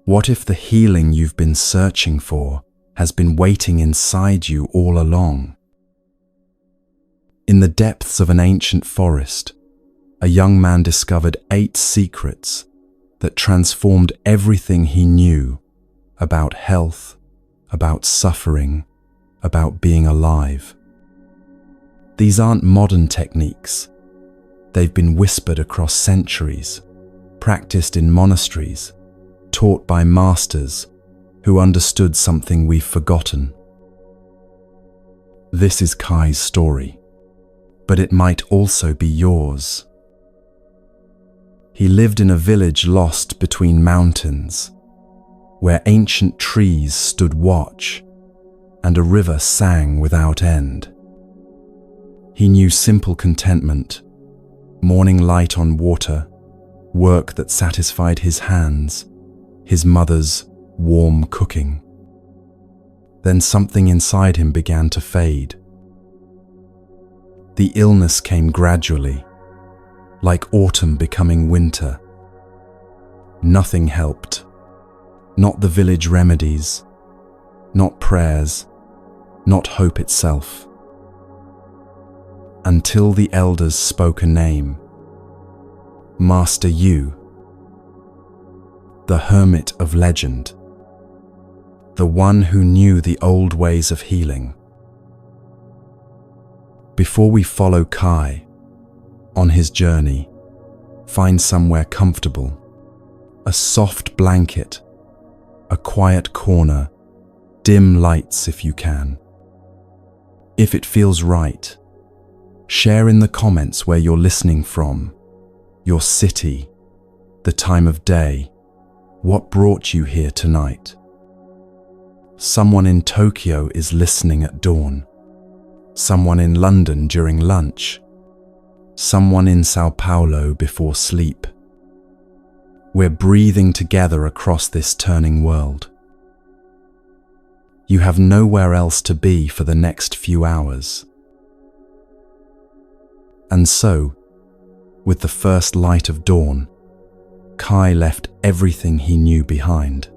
What if the healing you've been searching for has been waiting inside you all along? In the depths of an ancient forest, a young man discovered 8 secrets that transformed everything he knew about health, about suffering, about being alive. These aren't modern techniques. They've been whispered across centuries, practiced in monasteries, taught by masters who understood something we've forgotten. This is Kai's story, but it might also be yours. He lived in a village lost between mountains, where ancient trees stood watch and a river sang without end. He knew simple contentment, morning light on water, work that satisfied his hands, his mother's warm cooking. Then something inside him began to fade. The illness came gradually, like autumn becoming winter. Nothing helped. Not the village remedies, not prayers, not hope itself. Until the elders spoke a name. Master Yu, the hermit of legend, the one who knew the old ways of healing. Before we follow Kai on his journey, find somewhere comfortable, a soft blanket, a quiet corner, dim lights if you can. If it feels right, share in the comments where you're listening from, your city, the time of day, what brought you here tonight. Someone in Tokyo is listening at dawn, someone in London during lunch, someone in Sao Paulo before sleep. We're breathing together across this turning world. You have nowhere else to be for the next few hours. And so, with the first light of dawn, Kai left everything he knew behind.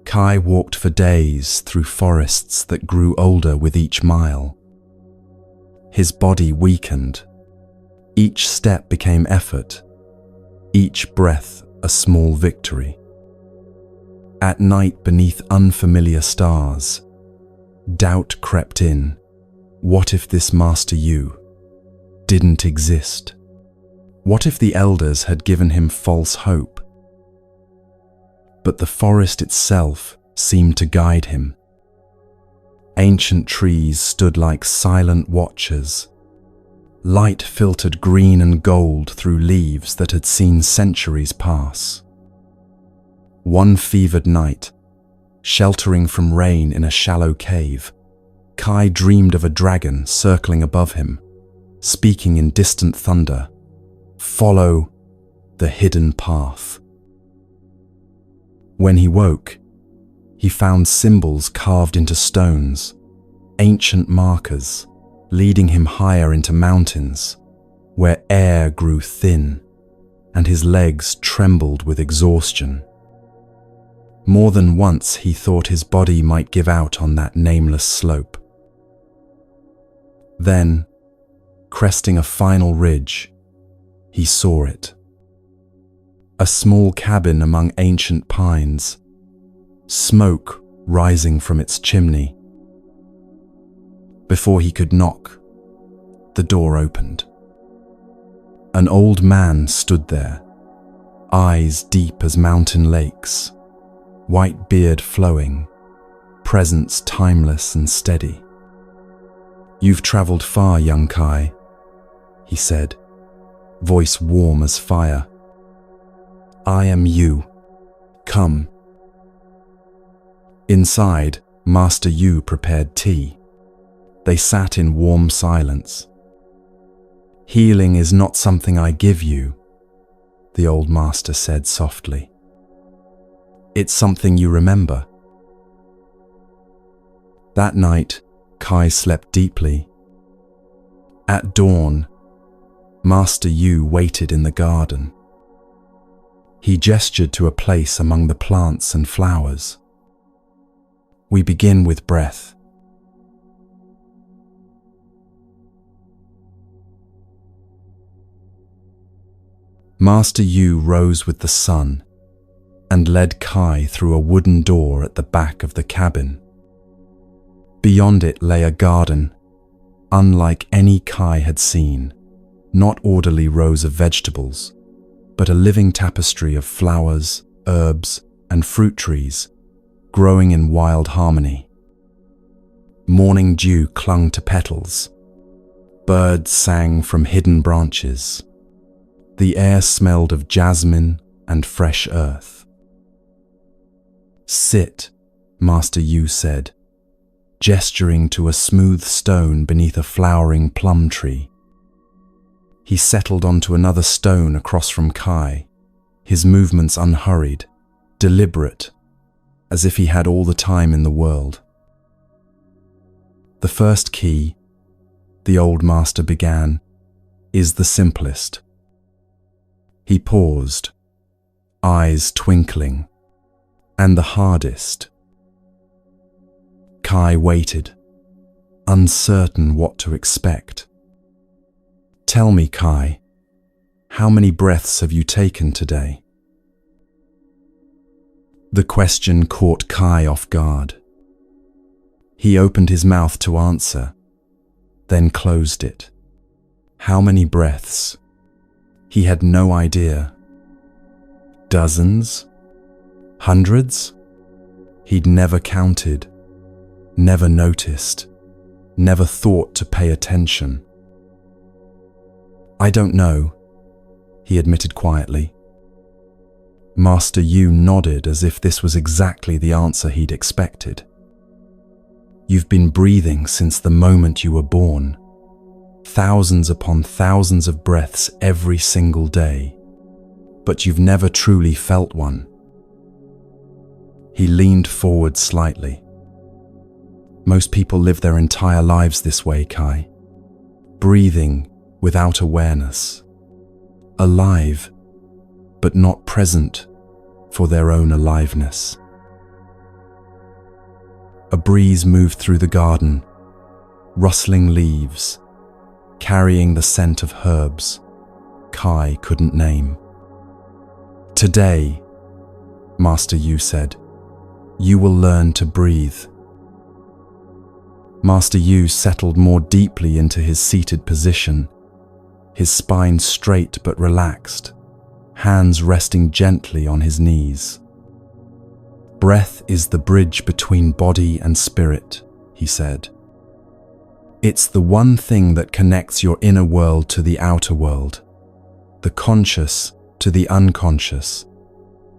Kai walked for days through forests that grew older with each mile. His body weakened. Each step became effort, each breath a small victory. At night beneath unfamiliar stars, doubt crept in. What if this Master Yu didn't exist? What if the elders had given him false hope? But the forest itself seemed to guide him. Ancient trees stood like silent watchers. Light filtered green and gold through leaves that had seen centuries pass. One fevered night, sheltering from rain in a shallow cave, Kai dreamed of a dragon circling above him, speaking in distant thunder, "Follow the hidden path." When he woke, he found symbols carved into stones, ancient markers, leading him higher into mountains, where air grew thin and his legs trembled with exhaustion. More than once he thought his body might give out on that nameless slope. Then, cresting a final ridge, he saw it. A small cabin among ancient pines, smoke rising from its chimney. Before he could knock, the door opened. An old man stood there, eyes deep as mountain lakes, white beard flowing, presence timeless and steady. "You've traveled far, young Kai," he said, voice warm as fire. "I am you. Come." Inside, Master Yu prepared tea. They sat in warm silence. "Healing is not something I give you," the old master said softly. "It's something you remember." That night, Kai slept deeply. At dawn, Master Yu waited in the garden. He gestured to a place among the plants and flowers. We begin with breath. Master Yu rose with the sun and led Kai through a wooden door at the back of the cabin. Beyond it lay a garden, unlike any Kai had seen, not orderly rows of vegetables, but a living tapestry of flowers, herbs, and fruit trees, growing in wild harmony. Morning dew clung to petals. Birds sang from hidden branches. The air smelled of jasmine and fresh earth. "Sit," Master Yu said, gesturing to a smooth stone beneath a flowering plum tree. He settled onto another stone across from Kai, his movements unhurried, deliberate, as if he had all the time in the world. "The first key," the old master began, "is the simplest." He paused, eyes twinkling. "And the hardest." Kai waited, uncertain what to expect. "Tell me, Kai, how many breaths have you taken today?" The question caught Kai off guard. He opened his mouth to answer, then closed it. How many breaths? He had no idea. Dozens? Hundreds? He'd never counted, never noticed, never thought to pay attention. "I don't know," he admitted quietly. Master Yu nodded as if this was exactly the answer he'd expected. "You've been breathing since the moment you were born. Thousands upon thousands of breaths every single day. But you've never truly felt one." He leaned forward slightly. "Most people live their entire lives this way, Kai. Breathing without awareness. Alive, but not present for their own aliveness." A breeze moved through the garden, rustling leaves, carrying the scent of herbs Kai couldn't name. "Today," Master Yu said, "you will learn to breathe." Master Yu settled more deeply into his seated position, his spine straight but relaxed, hands resting gently on his knees. "Breath is the bridge between body and spirit," he said. "It's the one thing that connects your inner world to the outer world, the conscious to the unconscious,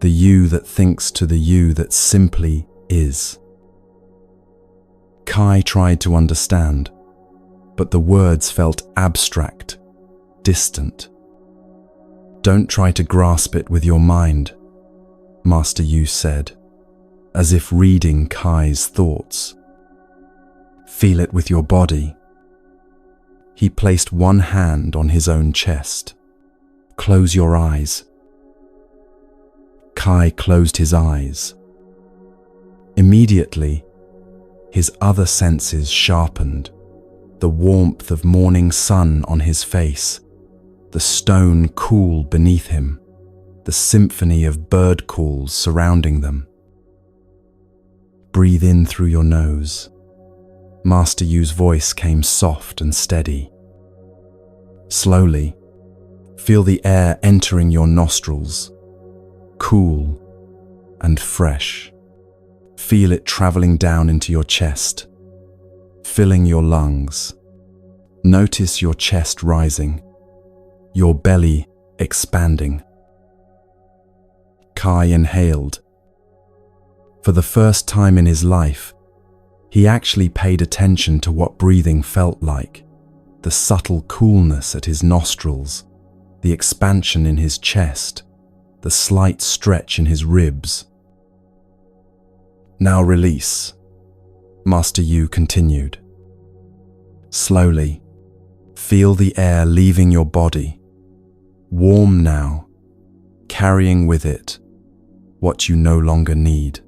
the you that thinks to the you that simply is." Kai tried to understand, but the words felt abstract, distant. "Don't try to grasp it with your mind," Master Yu said, as if reading Kai's thoughts. "Feel it with your body." He placed one hand on his own chest. "Close your eyes." Kai closed his eyes. Immediately, his other senses sharpened, the warmth of morning sun on his face, the stone cool beneath him, the symphony of bird calls surrounding them. "Breathe in through your nose." Master Yu's voice came soft and steady. "Slowly, feel the air entering your nostrils, cool and fresh. Feel it traveling down into your chest, filling your lungs. Notice your chest rising, your belly expanding." Kai inhaled. For the first time in his life, he actually paid attention to what breathing felt like, the subtle coolness at his nostrils, the expansion in his chest, the slight stretch in his ribs. "Now release," Master Yu continued. "Slowly, Feel the air leaving your body, warm now, carrying with it what you no longer need.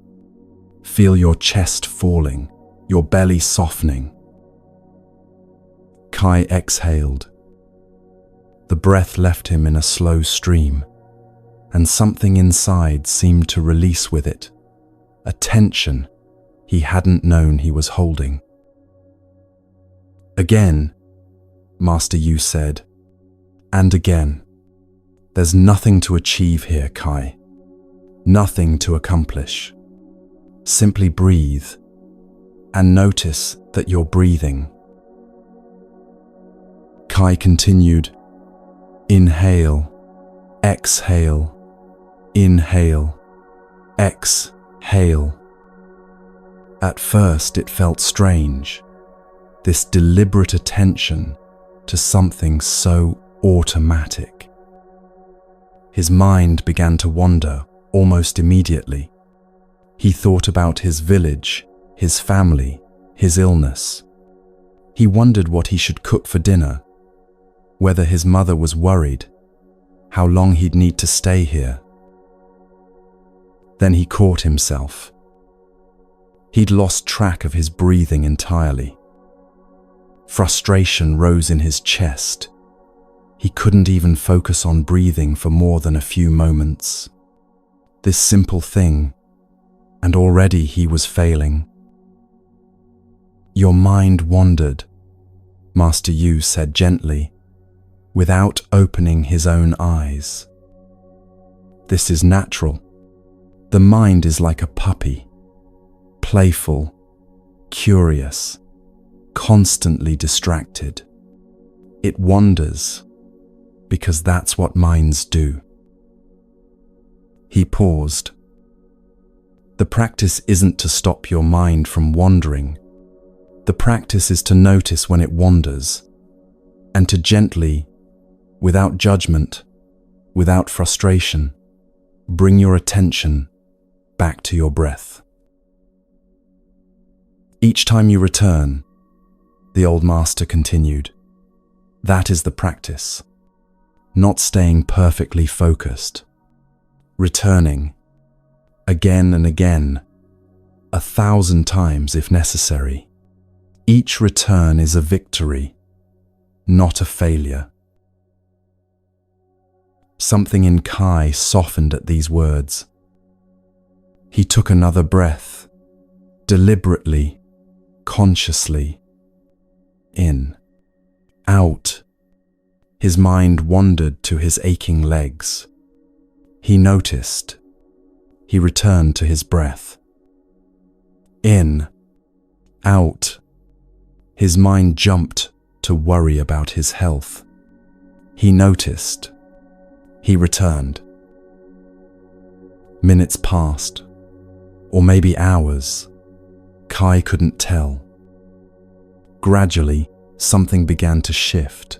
Feel your chest falling, your belly softening. Kai exhaled. The breath left him in a slow stream, and something inside seemed to release with it, a tension he hadn't known he was holding. Again, Master Yu said, and again. There's nothing to achieve here, Kai. Nothing to accomplish. Simply breathe and notice that you're breathing. Kai continued, inhale, exhale, inhale, exhale. At first it felt strange, this deliberate attention to something so automatic. His mind began to wander almost immediately. He thought about his village, his family, his illness. He wondered what he should cook for dinner, whether his mother was worried, how long he'd need to stay here. Then he caught himself. He'd lost track of his breathing entirely. Frustration rose in his chest. He couldn't even focus on breathing for more than a few moments. This simple thing, and already he was failing. Your mind wandered, Master Yu said gently, without opening his own eyes. This is natural. The mind is like a puppy, playful, curious, constantly distracted. It wanders because that's what minds do. He paused. The practice isn't to stop your mind from wandering. The practice is to notice when it wanders and to gently, without judgment, without frustration, bring your attention back to your breath. Each time you return, the old master continued, that is the practice. Not staying perfectly focused. Returning, again and again, 1,000 times if necessary. Each return is a victory, not a failure. Something in Kai softened at these words. He took another breath, deliberately, consciously. In, out. His mind wandered to his aching legs. He noticed. He returned to his breath. In, out. His mind jumped to worry about his health. He noticed. He returned. Minutes passed, or maybe hours. Kai couldn't tell. Gradually, something began to shift.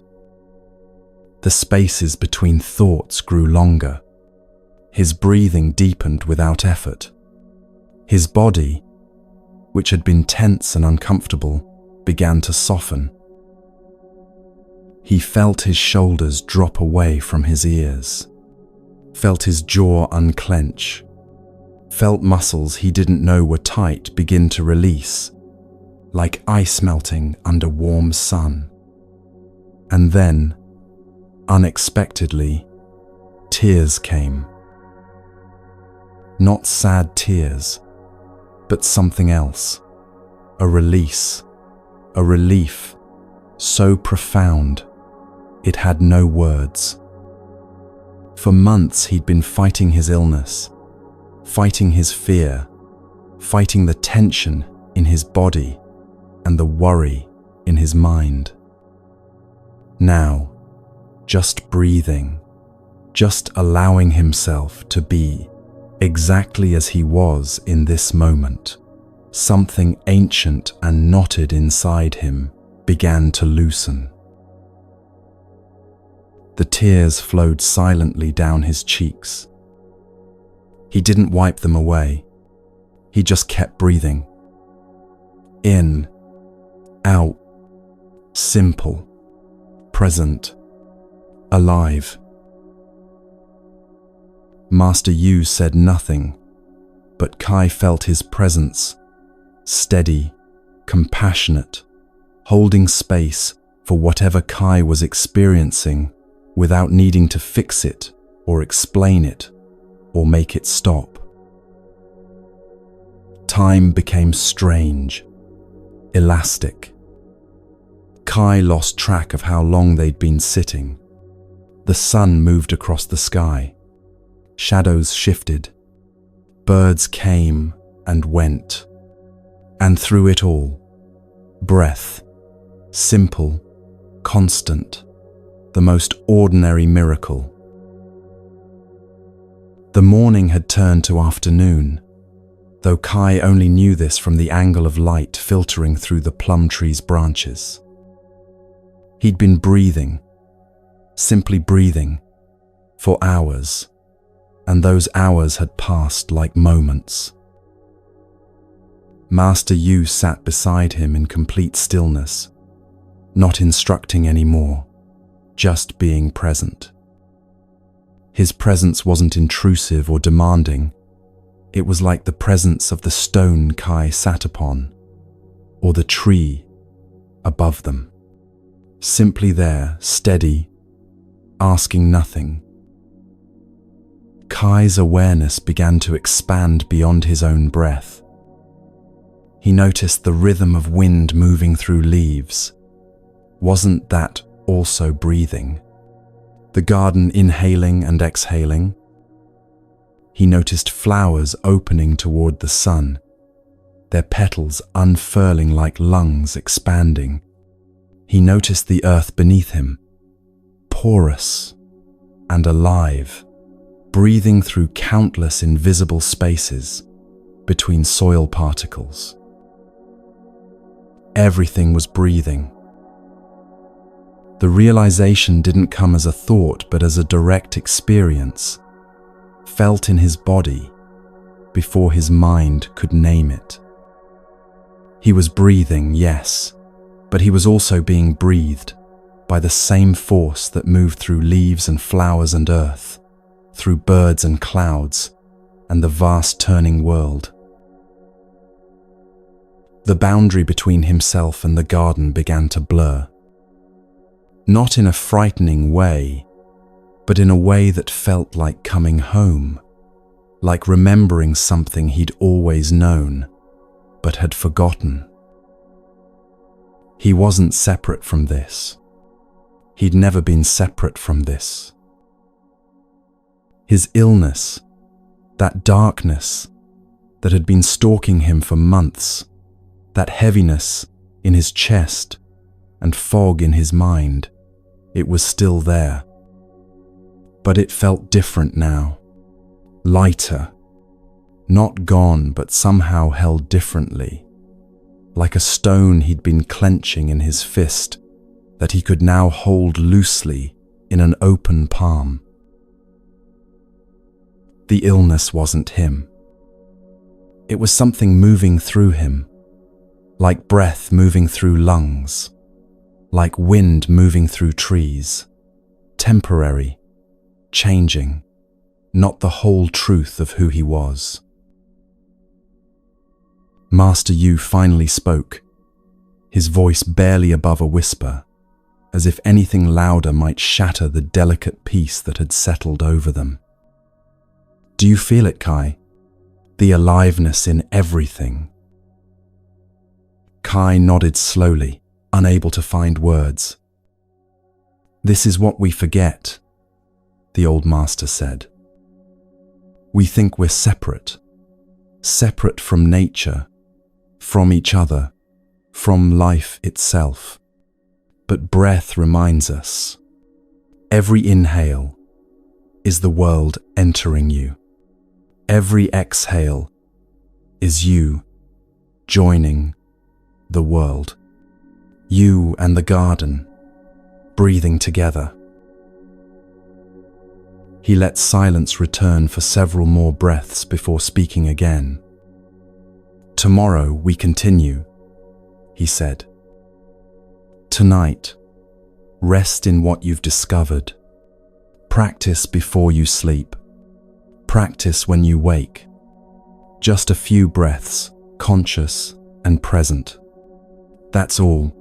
The spaces between thoughts grew longer. His breathing deepened without effort. His body, which had been tense and uncomfortable, began to soften. He felt his shoulders drop away from his ears, felt his jaw unclench, felt muscles he didn't know were tight begin to release, like ice melting under warm sun. And then, unexpectedly, tears came. Not sad tears, but something else. A release, a relief, so profound, it had no words. For months he'd been fighting his illness, fighting his fear, fighting the tension in his body and the worry in his mind. Now, just breathing, just allowing himself to be exactly as he was in this moment, something ancient and knotted inside him began to loosen. The tears flowed silently down his cheeks. He didn't wipe them away. He just kept breathing. In, out, simple, present, alive. Master Yu said nothing, but Kai felt his presence, steady, compassionate, holding space for whatever Kai was experiencing without needing to fix it or explain it or make it stop. Time became strange, elastic. Kai lost track of how long they'd been sitting. The sun moved across the sky. Shadows shifted. Birds came and went. And through it all, breath, simple, constant, the most ordinary miracle. The morning had turned to afternoon, though Kai only knew this from the angle of light filtering through the plum tree's branches. He'd been breathing, simply breathing, for hours, and those hours had passed like moments. Master Yu sat beside him in complete stillness, not instructing anymore, just being present. His presence wasn't intrusive or demanding. It was like the presence of the stone Kai sat upon, or the tree above them. Simply there, steady, asking nothing. Kai's awareness began to expand beyond his own breath. He noticed the rhythm of wind moving through leaves. Wasn't that also breathing? The garden inhaling and exhaling. He noticed flowers opening toward the sun, their petals unfurling like lungs expanding. He noticed the earth beneath him, porous and alive, breathing through countless invisible spaces between soil particles. Everything was breathing. The realization didn't come as a thought, but as a direct experience, felt in his body before his mind could name it. He was breathing, yes, but he was also being breathed by the same force that moved through leaves and flowers and earth, through birds and clouds, and the vast turning world. The boundary between himself and the garden began to blur. Not in a frightening way, but in a way that felt like coming home, like remembering something he'd always known, but had forgotten. He wasn't separate from this. He'd never been separate from this. His illness, that darkness that had been stalking him for months, that heaviness in his chest and fog in his mind, it was still there. But it felt different now, lighter, not gone but somehow held differently, like a stone he'd been clenching in his fist that he could now hold loosely in an open palm. The illness wasn't him. It was something moving through him, like breath moving through lungs, like wind moving through trees, temporary, changing, not the whole truth of who he was. Master Yu finally spoke, his voice barely above a whisper, as if anything louder might shatter the delicate peace that had settled over them. Do you feel it, Kai? The aliveness in everything. Kai nodded slowly, unable to find words. This is what we forget, the old master said. We think we're separate from nature, from each other, from life itself. But breath reminds us. Every inhale is the world entering you. Every exhale is you joining the world. You and the garden, breathing together. He let silence return for several more breaths before speaking again. Tomorrow we continue, he said. Tonight, Rest in what you've discovered. Practice before you sleep. Practice when you wake. Just a few breaths, conscious and present. That's all.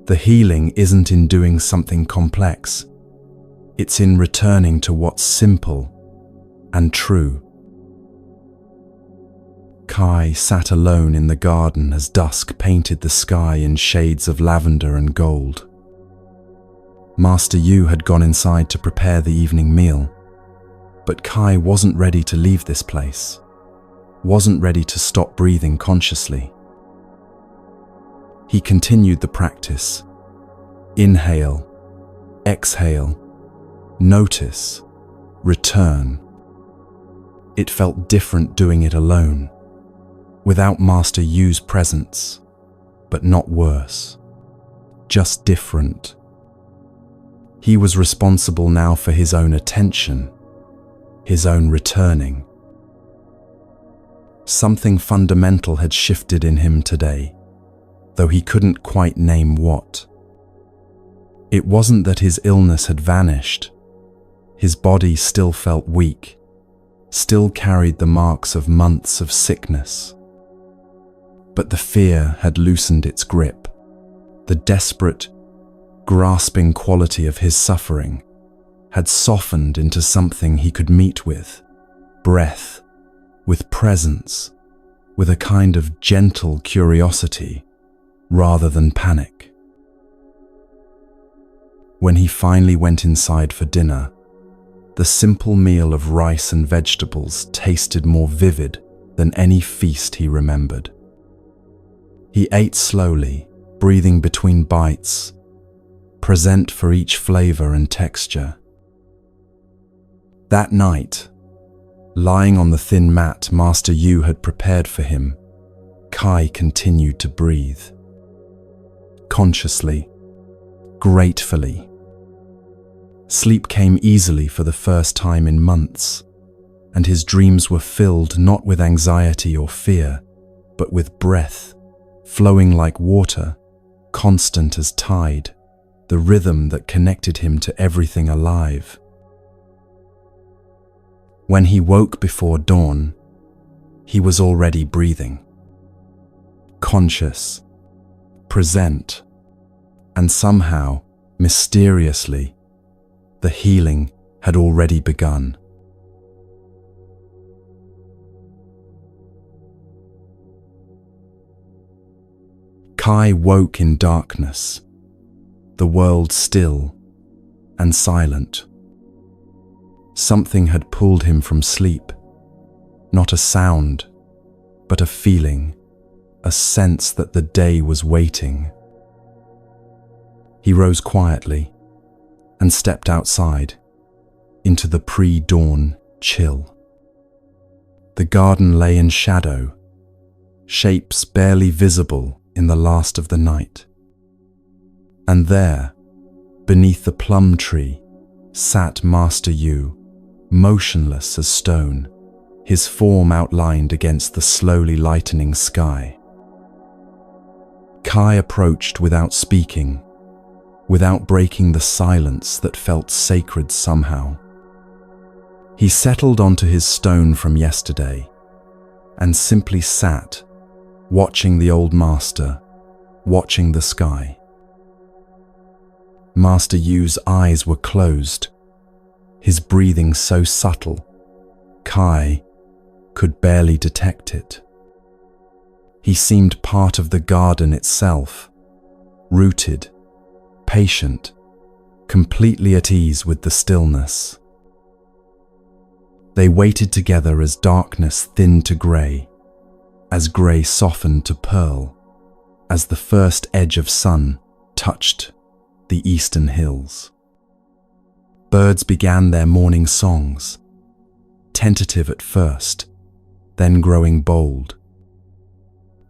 The healing isn't in doing something complex. It's in returning to what's simple and true. Kai sat alone in the garden as dusk painted the sky in shades of lavender and gold. Master Yu had gone inside to prepare the evening meal, but Kai wasn't ready to leave this place, wasn't ready to stop breathing consciously. He continued the practice. Inhale, exhale, notice, return. It felt different doing it alone, without Master Yu's presence, but not worse, just different. He was responsible now for his own attention, his own returning. Something fundamental had shifted in him today, though he couldn't quite name what. It wasn't that his illness had vanished. His body still felt weak, still carried the marks of months of sickness. But the fear had loosened its grip. The desperate, grasping quality of his suffering had softened into something he could meet with breath, with presence, with a kind of gentle curiosity rather than panic. When he finally went inside for dinner, the simple meal of rice and vegetables tasted more vivid than any feast he remembered. He ate slowly, breathing between bites, present for each flavor and texture. That night, lying on the thin mat Master Yu had prepared for him, Kai continued to breathe. Consciously, gratefully. Sleep came easily for the first time in months, and his dreams were filled not with anxiety or fear, but with breath, flowing like water, constant as tide, the rhythm that connected him to everything alive. When he woke before dawn, he was already breathing. Conscious, present, and somehow, mysteriously, the healing had already begun. Kai woke in darkness, the world still and silent. Something had pulled him from sleep, not a sound, but a feeling, a sense that the day was waiting. He rose quietly and stepped outside, into the pre-dawn chill. The garden lay in shadow, shapes barely visible in the last of the night. And there, beneath the plum tree, sat Master Yu, motionless as stone, his form outlined against the slowly lightening sky. Kai approached without speaking, without breaking the silence that felt sacred somehow. He settled onto his stone from yesterday and simply sat, watching the old master, watching the sky. Master Yu's eyes were closed, his breathing so subtle, Kai could barely detect it. He seemed part of the garden itself, rooted, patient, completely at ease with the stillness. They waited together as darkness thinned to grey, as grey softened to pearl, as the first edge of sun touched the eastern hills. Birds began their morning songs, tentative at first, then growing bold.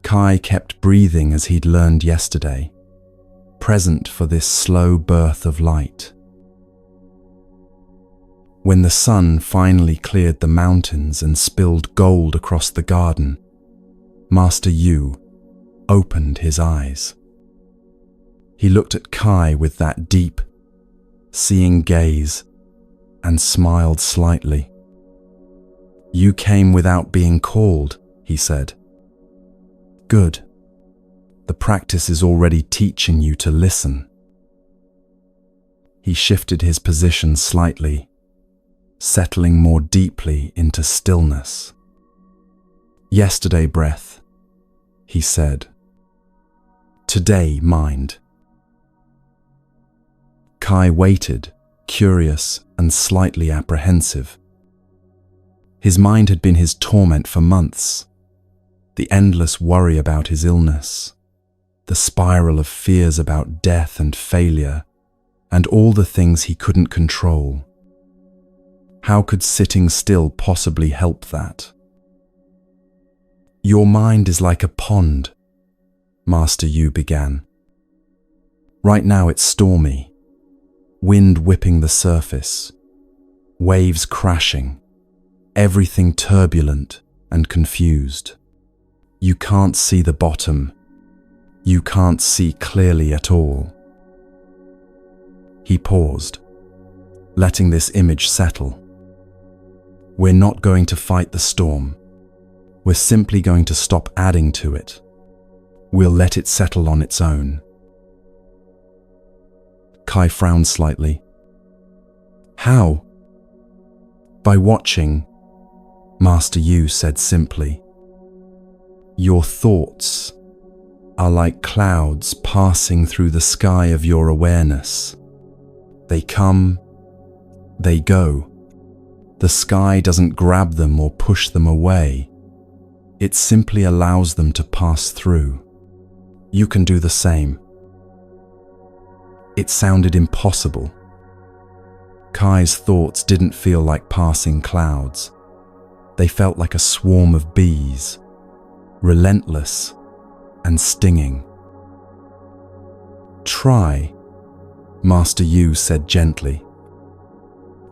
Kai kept breathing as he'd learned yesterday, present for this slow birth of light. When the sun finally cleared the mountains and spilled gold across the garden, Master Yu opened his eyes. He looked at Kai with that deep, seeing gaze and smiled slightly. "You came without being called," he said. "Good. The practice is already teaching you to listen." He shifted his position slightly, settling more deeply into stillness. "Yesterday, breath," he said. "Today, mind." Kai waited, curious and slightly apprehensive. His mind had been his torment for months. The endless worry about his illness, the spiral of fears about death and failure, and all the things he couldn't control. How could sitting still possibly help that? "Your mind is like a pond," Master Yu began. "Right now it's stormy, wind whipping the surface, waves crashing, everything turbulent and confused. You can't see the bottom. You can't see clearly at all." He paused, letting this image settle. "We're not going to fight the storm. We're simply going to stop adding to it. We'll let it settle on its own." Kai frowned slightly. "How?" "By watching," Master Yu said simply. "Your thoughts are like clouds passing through the sky of your awareness. They come, they go. The sky doesn't grab them or push them away. It simply allows them to pass through. You can do the same." It sounded impossible. Kai's thoughts didn't feel like passing clouds. They felt like a swarm of bees, relentless and stinging. "Try," Master Yu said gently.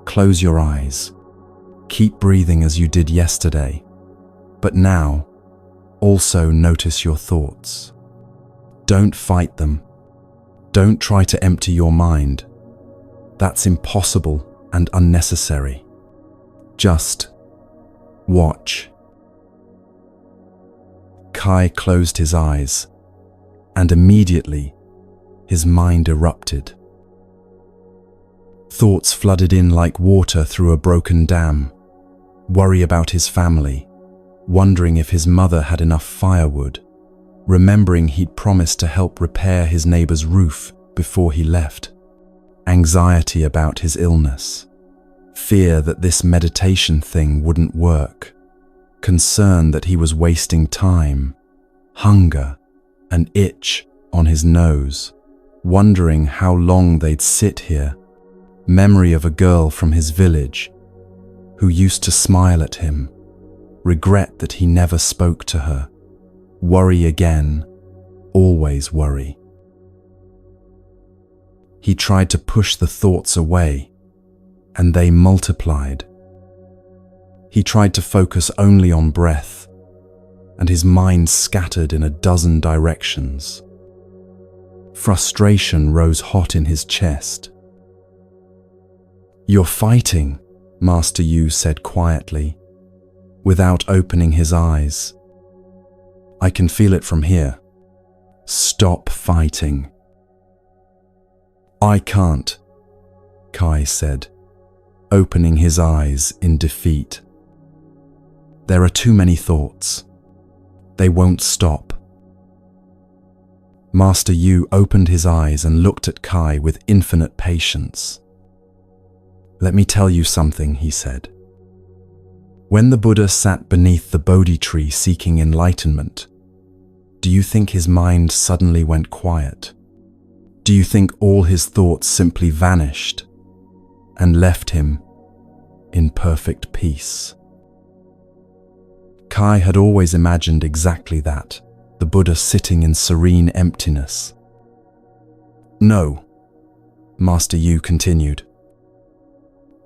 "Close your eyes. Keep breathing as you did yesterday. But now, also notice your thoughts. Don't fight them. Don't try to empty your mind. That's impossible and unnecessary. Just watch." Kai closed his eyes, and immediately his mind erupted. Thoughts flooded in like water through a broken dam. Worry about his family, wondering if his mother had enough firewood, remembering he'd promised to help repair his neighbor's roof before he left, anxiety about his illness, fear that this meditation thing wouldn't work, concern that he was wasting time, hunger, an itch on his nose, wondering how long they'd sit here, memory of a girl from his village who used to smile at him, regret that he never spoke to her, worry again, always worry. He tried to push the thoughts away, and they multiplied. He tried to focus only on breath, and his mind scattered in a dozen directions. Frustration rose hot in his chest. "You're fighting," Master Yu said quietly, without opening his eyes. "I can feel it from here. Stop fighting." "I can't," Kai said, opening his eyes in defeat. "There are too many thoughts. They won't stop." Master Yu opened his eyes and looked at Kai with infinite patience. "Let me tell you something," he said. "When the Buddha sat beneath the Bodhi tree seeking enlightenment, do you think his mind suddenly went quiet? Do you think all his thoughts simply vanished and left him in perfect peace?" Kai had always imagined exactly that, the Buddha sitting in serene emptiness. "No," Master Yu continued.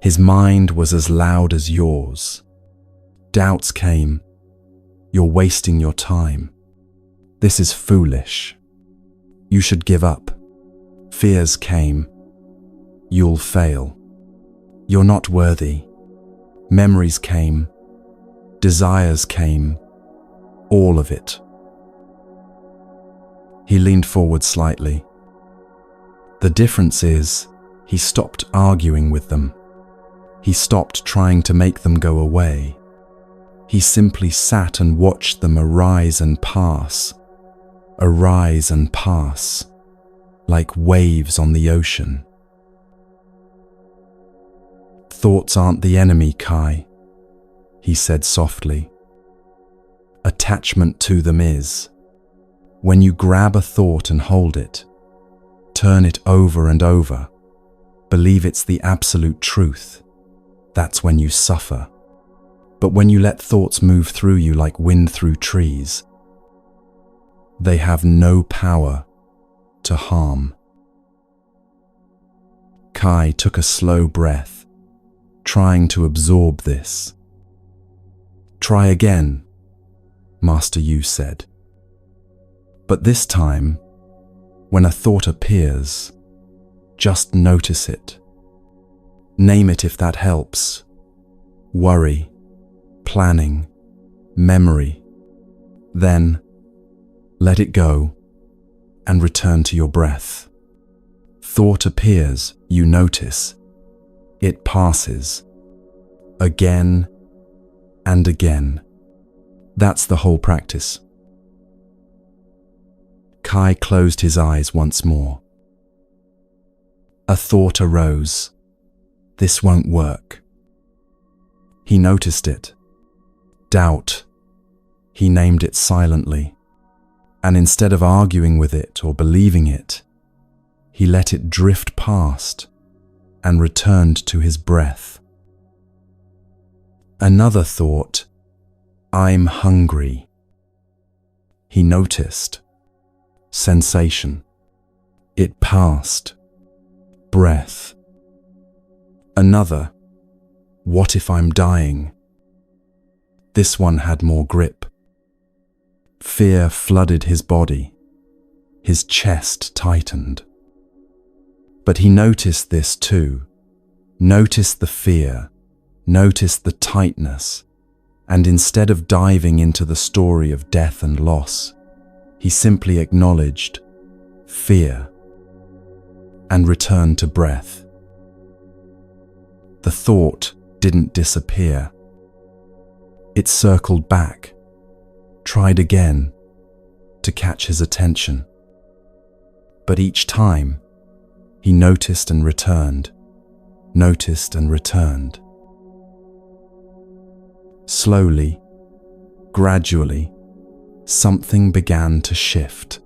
"His mind was as loud as yours. Doubts came. You're wasting your time. This is foolish. You should give up. Fears came. You'll fail. You're not worthy. Memories came. Desires came. All of it. He leaned forward slightly. The difference is, he stopped arguing with them. He stopped trying to make them go away. He simply sat and watched them arise and pass, like waves on the ocean. Thoughts aren't the enemy, Kai, he said softly. Attachment to them is. When you grab a thought and hold it, turn it over and over, believe it's the absolute truth, that's when you suffer. But when you let thoughts move through you like wind through trees, they have no power to harm. Kai took a slow breath, trying to absorb this. Try again, Master Yu said. But this time, when a thought appears, just notice it. Name it if that helps. Worry, planning, memory. Then, let it go and return to your breath. Thought appears, you notice. It passes. Again and again. That's the whole practice. Kai closed his eyes once more. A thought arose. This won't work. He noticed it. Doubt. He named it silently. And instead of arguing with it or believing it, he let it drift past and returned to his breath. Another thought, I'm hungry. He noticed. Sensation. It passed. Breath. Another, what if I'm dying? This one had more grip. Fear flooded his body. His chest tightened. But he noticed this too. Noticed the fear. Noticed the tightness. And instead of diving into the story of death and loss, he simply acknowledged fear and returned to breath. The thought didn't disappear. It circled back, tried again to catch his attention. But each time, he noticed and returned, noticed and returned. Slowly, gradually, something began to shift.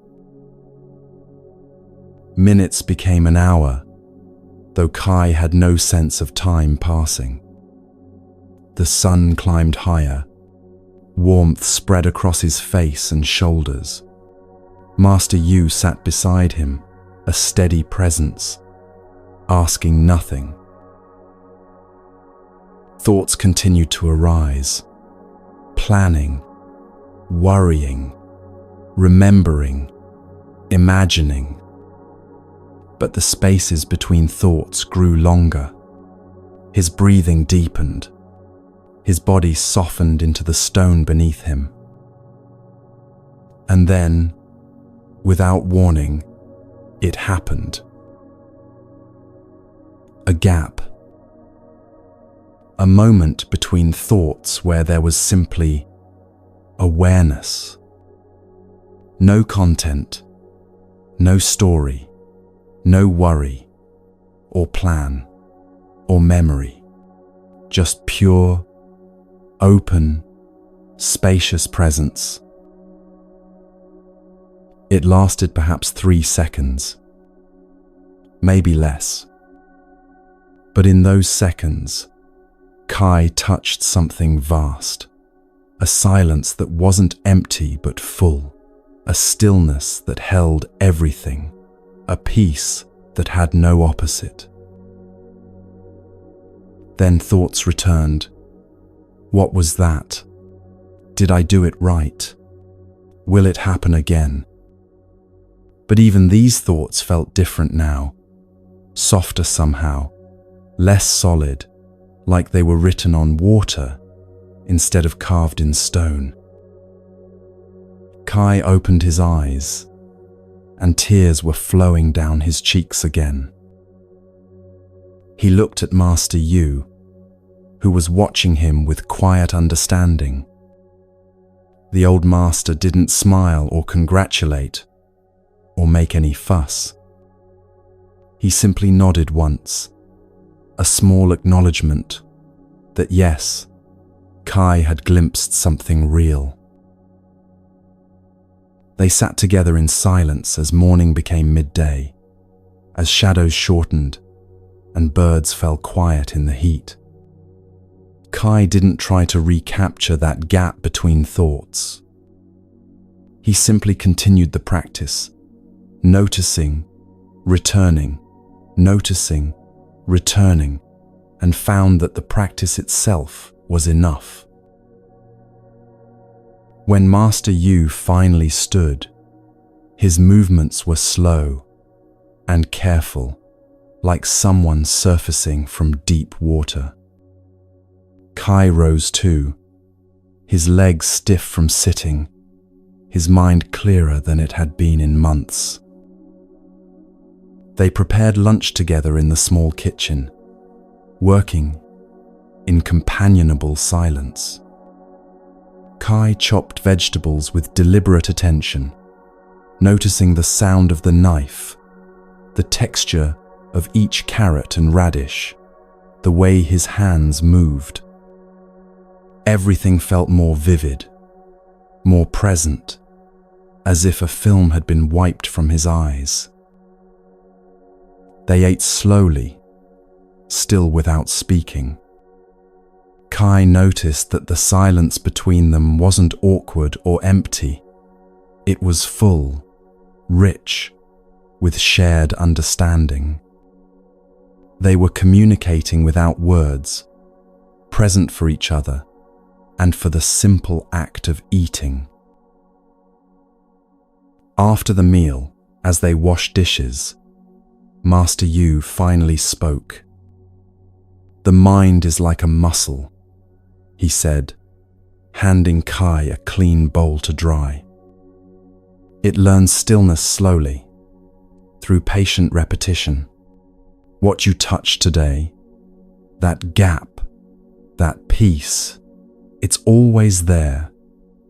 Minutes became an hour, though Kai had no sense of time passing. The sun climbed higher. Warmth spread across his face and shoulders. Master Yu sat beside him, a steady presence, asking nothing. Thoughts continued to arise, planning, worrying, remembering, imagining. But the spaces between thoughts grew longer. His breathing deepened. His body softened into the stone beneath him. And then, without warning, it happened. A gap. A moment between thoughts where there was simply awareness. No content, no story, no worry, or plan, or memory. Just pure, open, spacious presence. It lasted perhaps 3 seconds, maybe less. But in those seconds, Kai touched something vast, a silence that wasn't empty but full, a stillness that held everything, a peace that had no opposite. Then thoughts returned. What was that? Did I do it right? Will it happen again? But even these thoughts felt different now, softer somehow, less solid, like they were written on water instead of carved in stone. Kai opened his eyes, and tears were flowing down his cheeks again. He looked at Master Yu, who was watching him with quiet understanding. The old master didn't smile or congratulate or make any fuss. He simply nodded once, a small acknowledgement that yes, Kai had glimpsed something real. They sat together in silence as morning became midday, as shadows shortened and birds fell quiet in the heat. Kai didn't try to recapture that gap between thoughts. He simply continued the practice, noticing, returning, and found that the practice itself was enough. When Master Yu finally stood, his movements were slow and careful, like someone surfacing from deep water. Kai rose too, his legs stiff from sitting, his mind clearer than it had been in months. They prepared lunch together in the small kitchen, working in companionable silence. Kai chopped vegetables with deliberate attention, noticing the sound of the knife, the texture of each carrot and radish, the way his hands moved. Everything felt more vivid, more present, as if a film had been wiped from his eyes. They ate slowly, still without speaking. Kai noticed that the silence between them wasn't awkward or empty. It was full, rich, with shared understanding. They were communicating without words, present for each other, and for the simple act of eating. After the meal, as they washed dishes, Master Yu finally spoke. "The mind is like a muscle," he said, handing Kai a clean bowl to dry. "It learns stillness slowly, through patient repetition. What you touch today, that gap, that peace, it's always there,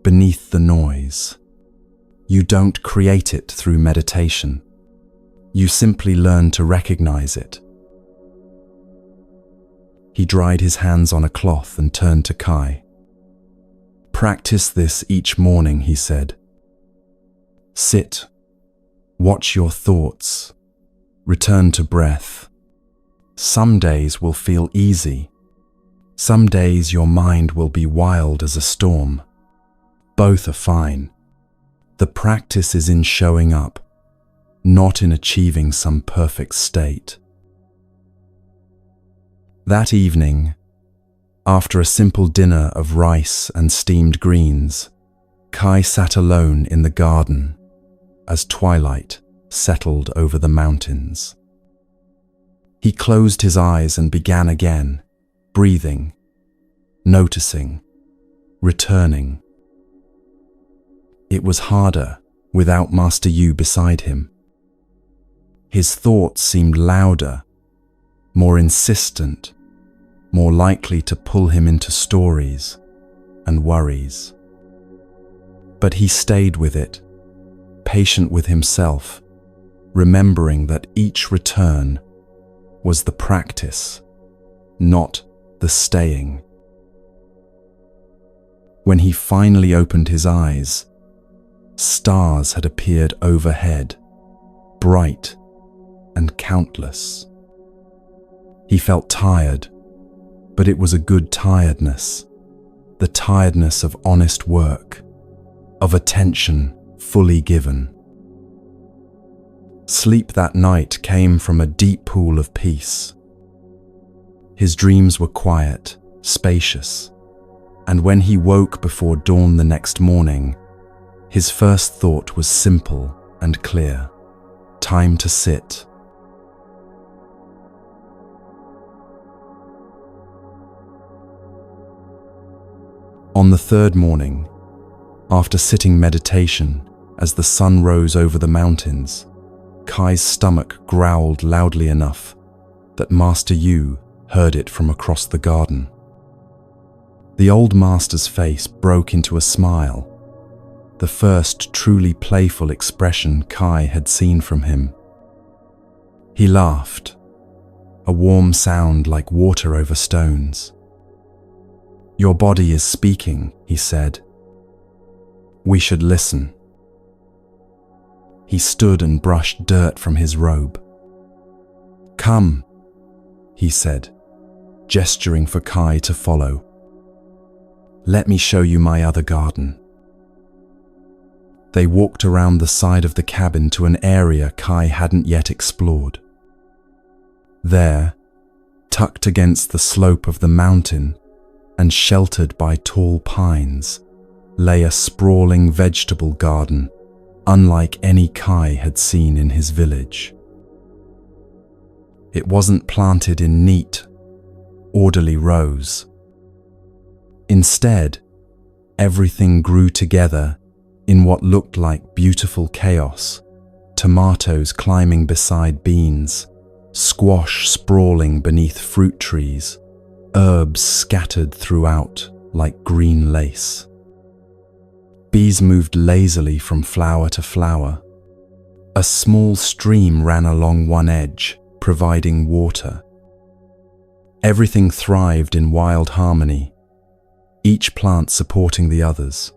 beneath the noise. You don't create it through meditation. You simply learn to recognize it." He dried his hands on a cloth and turned to Kai. "Practice this each morning," he said. "Sit, watch your thoughts, return to breath. Some days will feel easy. Some days your mind will be wild as a storm. Both are fine. The practice is in showing up, not in achieving some perfect state." That evening, after a simple dinner of rice and steamed greens, Kai sat alone in the garden as twilight settled over the mountains. He closed his eyes and began again, breathing, noticing, returning. It was harder without Master Yu beside him. His thoughts seemed louder, more insistent, more likely to pull him into stories and worries. But he stayed with it, patient with himself, remembering that each return was the practice, not the staying. When he finally opened his eyes, stars had appeared overhead, bright and countless. He felt tired, but it was a good tiredness, the tiredness of honest work, of attention fully given. Sleep that night came from a deep pool of peace. His dreams were quiet, spacious, and when he woke before dawn the next morning, his first thought was simple and clear. Time to sit. On the third morning, after sitting meditation, as the sun rose over the mountains, Kai's stomach growled loudly enough that Master Yu heard it from across the garden. The old master's face broke into a smile, the first truly playful expression Kai had seen from him. He laughed, a warm sound like water over stones. "Your body is speaking," he said. "We should listen." He stood and brushed dirt from his robe. "Come," he said, gesturing for Kai to follow. "Let me show you my other garden." They walked around the side of the cabin to an area Kai hadn't yet explored. There, tucked against the slope of the mountain and sheltered by tall pines, lay a sprawling vegetable garden, unlike any Kai had seen in his village. It wasn't planted in neat, orderly rows. Instead, everything grew together in what looked like beautiful chaos: tomatoes climbing beside beans, squash sprawling beneath fruit trees, herbs scattered throughout like green lace. Bees moved lazily from flower to flower. A small stream ran along one edge, providing water. Everything thrived in wild harmony, each plant supporting the others.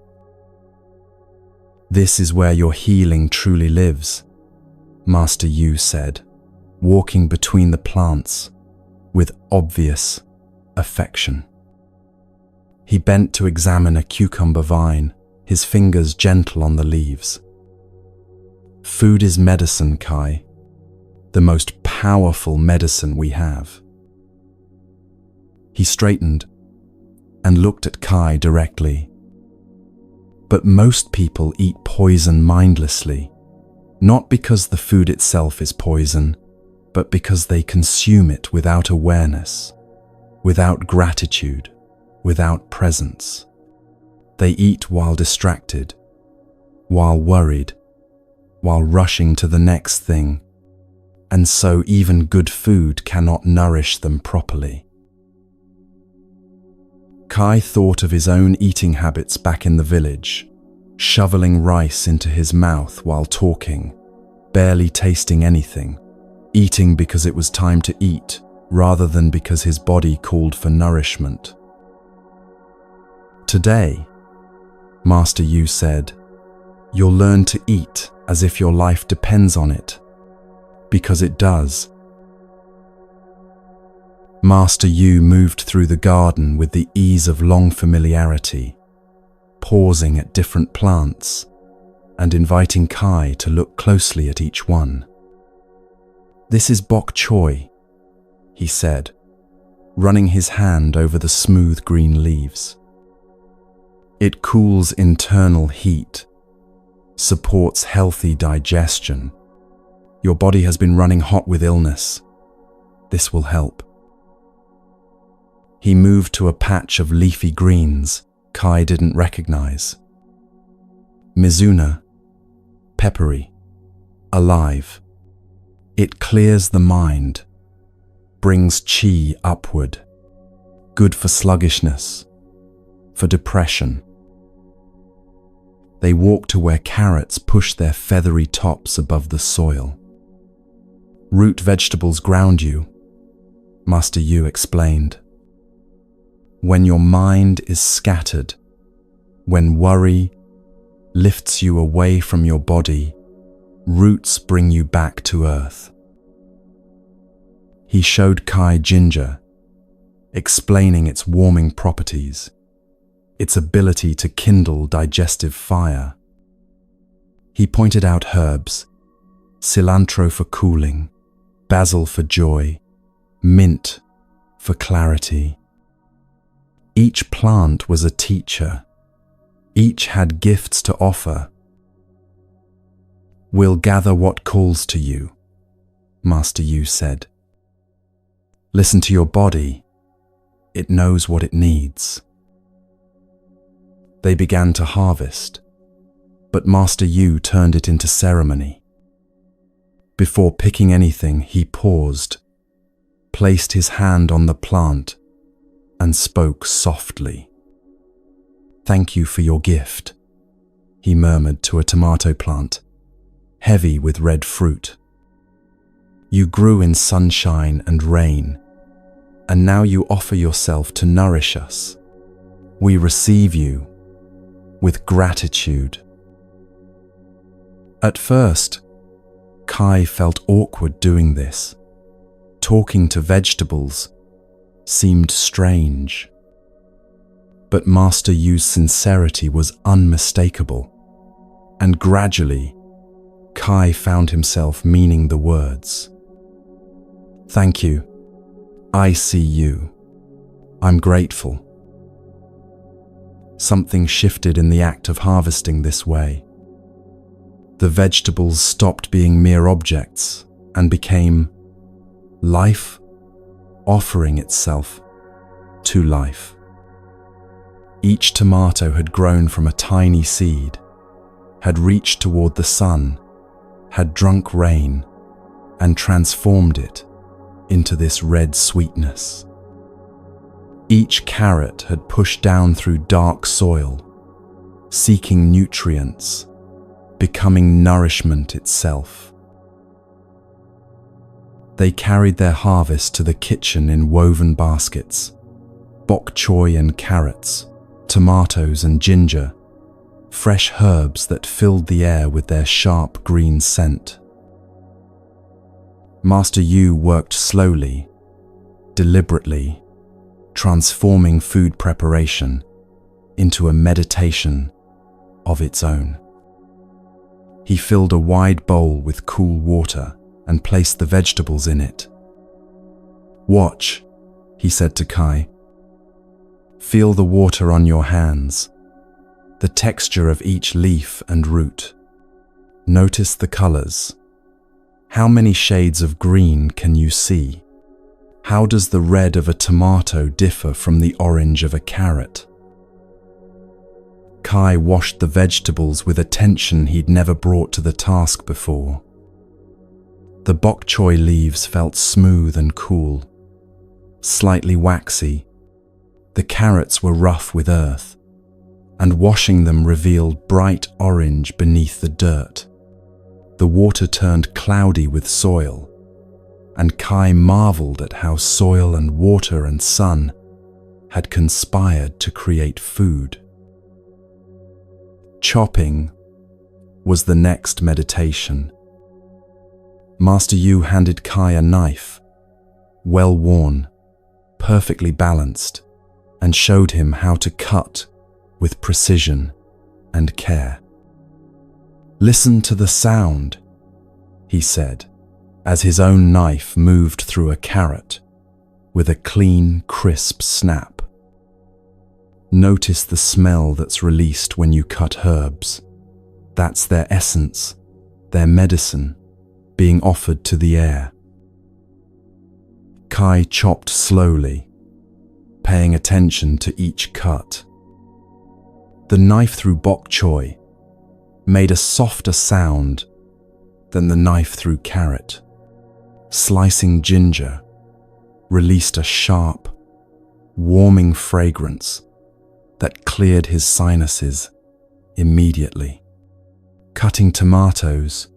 "This is where your healing truly lives," Master Yu said, walking between the plants with obvious affection. He bent to examine a cucumber vine, his fingers gentle on the leaves. "Food is medicine, Kai, the most powerful medicine we have." He straightened and looked at Kai directly. "But most people eat poison mindlessly, not because the food itself is poison, but because they consume it without awareness, without gratitude, without presence. They eat while distracted, while worried, while rushing to the next thing, and so even good food cannot nourish them properly." Kai thought of his own eating habits back in the village, shoveling rice into his mouth while talking, barely tasting anything, eating because it was time to eat rather than because his body called for nourishment. "Today," Master Yu said, "you'll learn to eat as if your life depends on it, because it does." Master Yu moved through the garden with the ease of long familiarity, pausing at different plants and inviting Kai to look closely at each one. "This is bok choy," he said, running his hand over the smooth green leaves. "It cools internal heat, supports healthy digestion. Your body has been running hot with illness. This will help." He moved to a patch of leafy greens Kai didn't recognize. Mizuna, peppery, alive. It clears the mind, brings chi upward, good for sluggishness, for depression. They walked to where carrots pushed their feathery tops above the soil. "Root vegetables ground you," Master Yu explained. "When your mind is scattered, when worry lifts you away from your body, roots bring you back to earth." He showed Kai ginger, explaining its warming properties, its ability to kindle digestive fire. He pointed out herbs: cilantro for cooling, basil for joy, mint for clarity. Each plant was a teacher. Each had gifts to offer. "We'll gather what calls to you," Master Yu said. "Listen to your body. It knows what it needs." They began to harvest, but Master Yu turned it into ceremony. Before picking anything, he paused, placed his hand on the plant, and spoke softly. "Thank you for your gift," he murmured to a tomato plant, heavy with red fruit. "You grew in sunshine and rain, and now you offer yourself to nourish us. We receive you with gratitude." At first, Kai felt awkward doing this. Talking to vegetables seemed strange. But Master Yu's sincerity was unmistakable, and gradually, Kai found himself meaning the words. "Thank you. I see you. I'm grateful." Something shifted in the act of harvesting this way. The vegetables stopped being mere objects and became life offering itself to life. Each tomato had grown from a tiny seed, had reached toward the sun, had drunk rain, and transformed it into this red sweetness. Each carrot had pushed down through dark soil, seeking nutrients, becoming nourishment itself. They carried their harvest to the kitchen in woven baskets, bok choy and carrots, tomatoes and ginger, fresh herbs that filled the air with their sharp green scent. Master Yu worked slowly, deliberately, transforming food preparation into a meditation of its own. He filled a wide bowl with cool water and placed the vegetables in it. "Watch," he said to Kai. "Feel the water on your hands, the texture of each leaf and root. Notice the colors. How many shades of green can you see? How does the red of a tomato differ from the orange of a carrot?" Kai washed the vegetables with attention he'd never brought to the task before. The bok choy leaves felt smooth and cool, slightly waxy. The carrots were rough with earth, and washing them revealed bright orange beneath the dirt. The water turned cloudy with soil, and Kai marveled at how soil and water and sun had conspired to create food. Chopping was the next meditation. Master Yu handed Kai a knife, well worn, perfectly balanced, and showed him how to cut with precision and care. "Listen to the sound," he said, as his own knife moved through a carrot with a clean, crisp snap. "Notice the smell that's released when you cut herbs. That's their essence, their medicine, being offered to the air." Kai chopped slowly, paying attention to each cut. The knife through bok choy made a softer sound than the knife through carrot. Slicing ginger released a sharp, warming fragrance that cleared his sinuses immediately. Cutting tomatoes,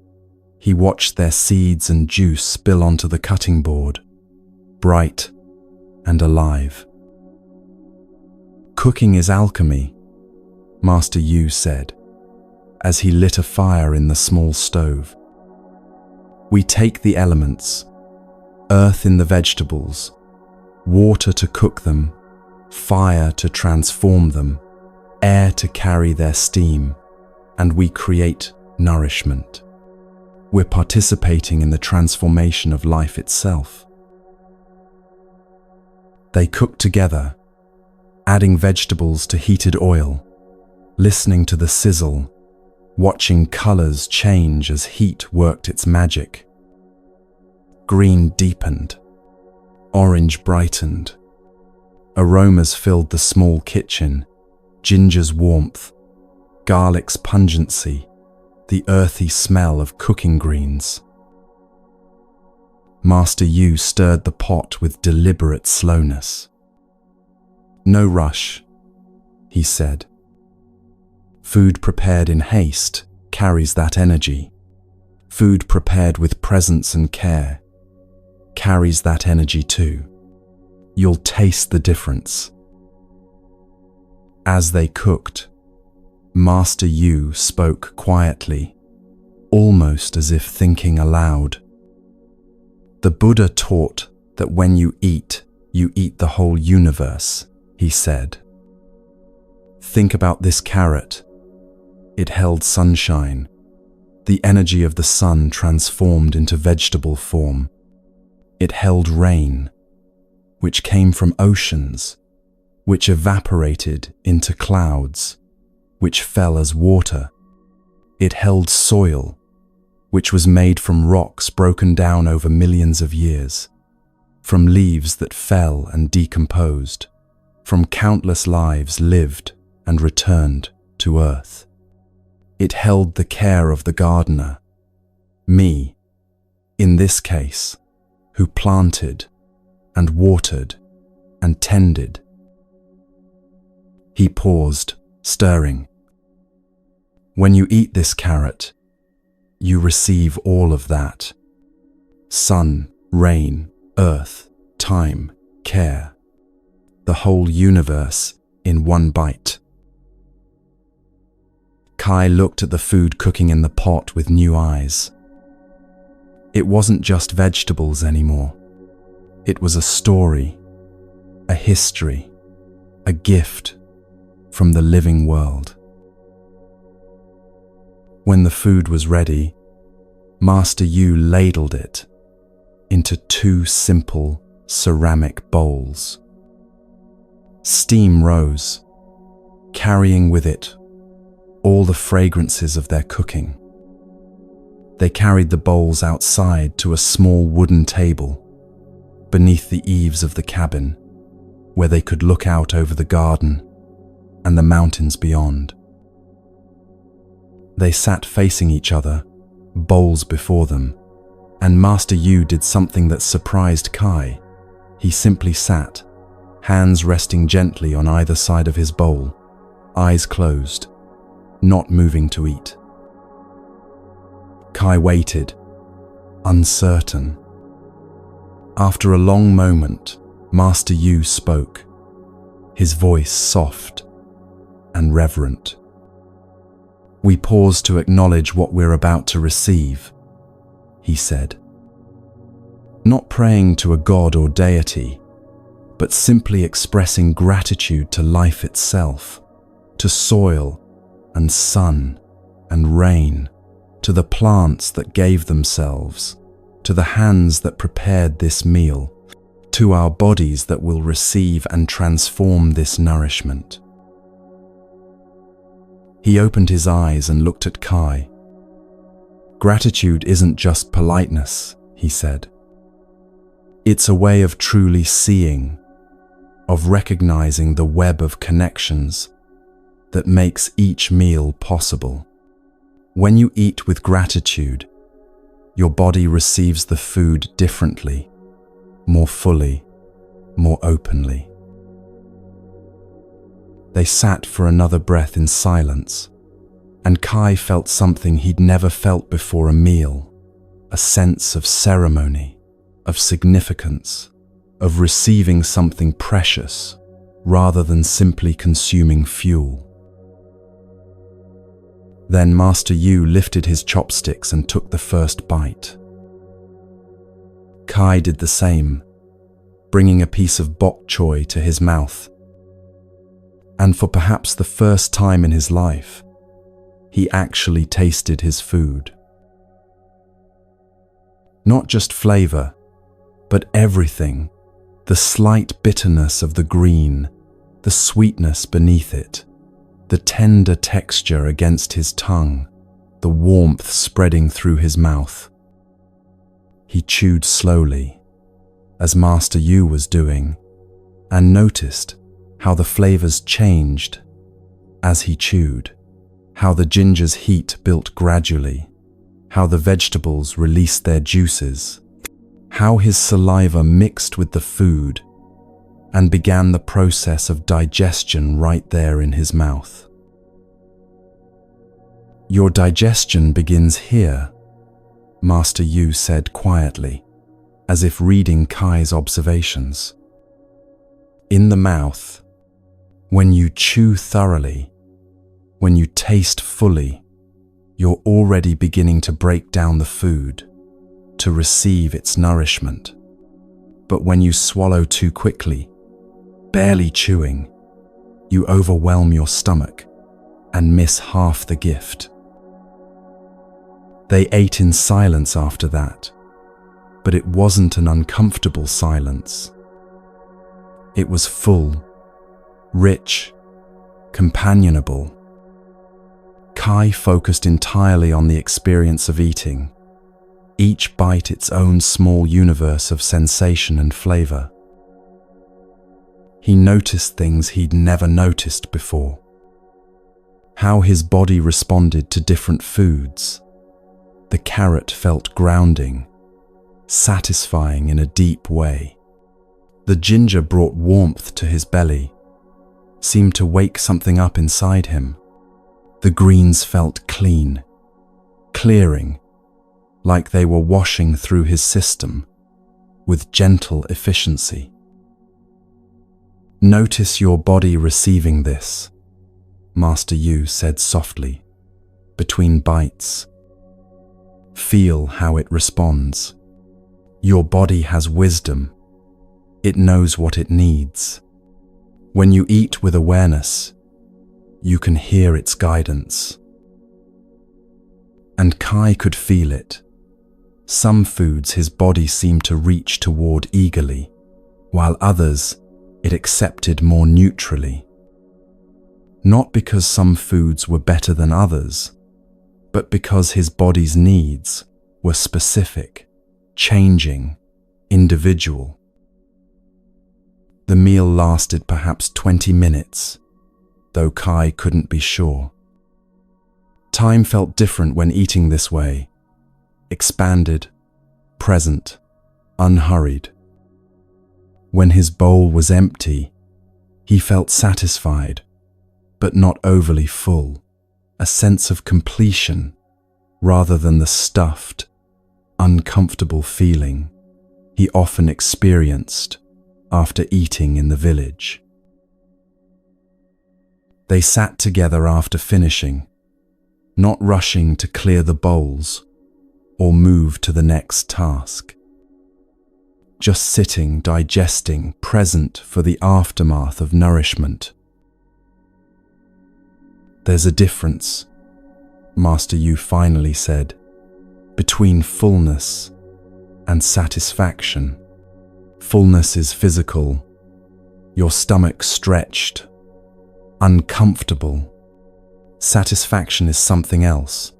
he watched their seeds and juice spill onto the cutting board, bright and alive. "Cooking is alchemy," Master Yu said, as he lit a fire in the small stove. "We take the elements, earth in the vegetables, water to cook them, fire to transform them, air to carry their steam, and we create nourishment. We're participating in the transformation of life itself." They cooked together, adding vegetables to heated oil, listening to the sizzle, watching colors change as heat worked its magic. Green deepened, orange brightened. Aromas filled the small kitchen, ginger's warmth, garlic's pungency, the earthy smell of cooking greens. Master Yu stirred the pot with deliberate slowness. "No rush," he said. "Food prepared in haste carries that energy. Food prepared with presence and care carries that energy too. You'll taste the difference." As they cooked, Master Yu spoke quietly, almost as if thinking aloud. "The Buddha taught that when you eat the whole universe," he said. "Think about this carrot. It held sunshine, the energy of the sun transformed into vegetable form. It held rain, which came from oceans, which evaporated into clouds, which fell as water. It held soil, which was made from rocks broken down over millions of years, from leaves that fell and decomposed, from countless lives lived and returned to earth. It held the care of the gardener, me, in this case, who planted and watered and tended." He paused, stirring. "When you eat this carrot, you receive all of that. Sun, rain, earth, time, care. The whole universe in one bite." Kai looked at the food cooking in the pot with new eyes. It wasn't just vegetables anymore. It was a story, a history, a gift from the living world. When the food was ready, Master Yu ladled it into 2 simple ceramic bowls. Steam rose, carrying with it all the fragrances of their cooking. They carried the bowls outside to a small wooden table beneath the eaves of the cabin, where they could look out over the garden and the mountains beyond. They sat facing each other, bowls before them, and Master Yu did something that surprised Kai. He simply sat, hands resting gently on either side of his bowl, eyes closed, not moving to eat. Kai waited, uncertain. After a long moment, Master Yu spoke, his voice soft and reverent. "We pause to acknowledge what we're about to receive," he said. "Not praying to a god or deity, but simply expressing gratitude to life itself, to soil and sun and rain, to the plants that gave themselves, to the hands that prepared this meal, to our bodies that will receive and transform this nourishment." He opened his eyes and looked at Kai. "Gratitude isn't just politeness," he said. "It's a way of truly seeing, of recognizing the web of connections that makes each meal possible. When you eat with gratitude, your body receives the food differently, more fully, more openly." They sat for another breath in silence, and Kai felt something he'd never felt before a meal, a sense of ceremony, of significance, of receiving something precious rather than simply consuming fuel. Then Master Yu lifted his chopsticks and took the first bite. Kai did the same, bringing a piece of bok choy to his mouth. And for perhaps the first time in his life, he actually tasted his food. Not just flavor, but everything, the slight bitterness of the green, the sweetness beneath it, the tender texture against his tongue, the warmth spreading through his mouth. He chewed slowly, as Master Yu was doing, and noticed how the flavors changed as he chewed, how the ginger's heat built gradually, how the vegetables released their juices, how his saliva mixed with the food and began the process of digestion right there in his mouth. "Your digestion begins here," Master Yu said quietly, as if reading Kai's observations. "In the mouth, when you chew thoroughly, when you taste fully, you're already beginning to break down the food, to receive its nourishment. But when you swallow too quickly, barely chewing, you overwhelm your stomach and miss half the gift." They ate in silence after that, but it wasn't an uncomfortable silence. It was full, rich, companionable. Kai focused entirely on the experience of eating, each bite its own small universe of sensation and flavor. He noticed things he'd never noticed before. How his body responded to different foods. The carrot felt grounding, satisfying in a deep way. The ginger brought warmth to his belly, seemed to wake something up inside him. The greens felt clean, clearing, like they were washing through his system with gentle efficiency. "Notice your body receiving this," Master Yu said softly, between bites. "Feel how it responds. Your body has wisdom. It knows what it needs. When you eat with awareness, you can hear its guidance." And Kai could feel it. Some foods his body seemed to reach toward eagerly, while others it accepted more neutrally. Not because some foods were better than others, but because his body's needs were specific, changing, individual. The meal lasted perhaps 20 minutes, though Kai couldn't be sure. Time felt different when eating this way, expanded, present, unhurried. When his bowl was empty, he felt satisfied, but not overly full, a sense of completion rather than the stuffed, uncomfortable feeling he often experienced after eating in the village. They sat together after finishing, not rushing to clear the bowls or move to the next task. Just sitting, digesting, present for the aftermath of nourishment. "There's a difference," Master Yu finally said, "between fullness and satisfaction. Fullness is physical, your stomach stretched, uncomfortable. Satisfaction is something else,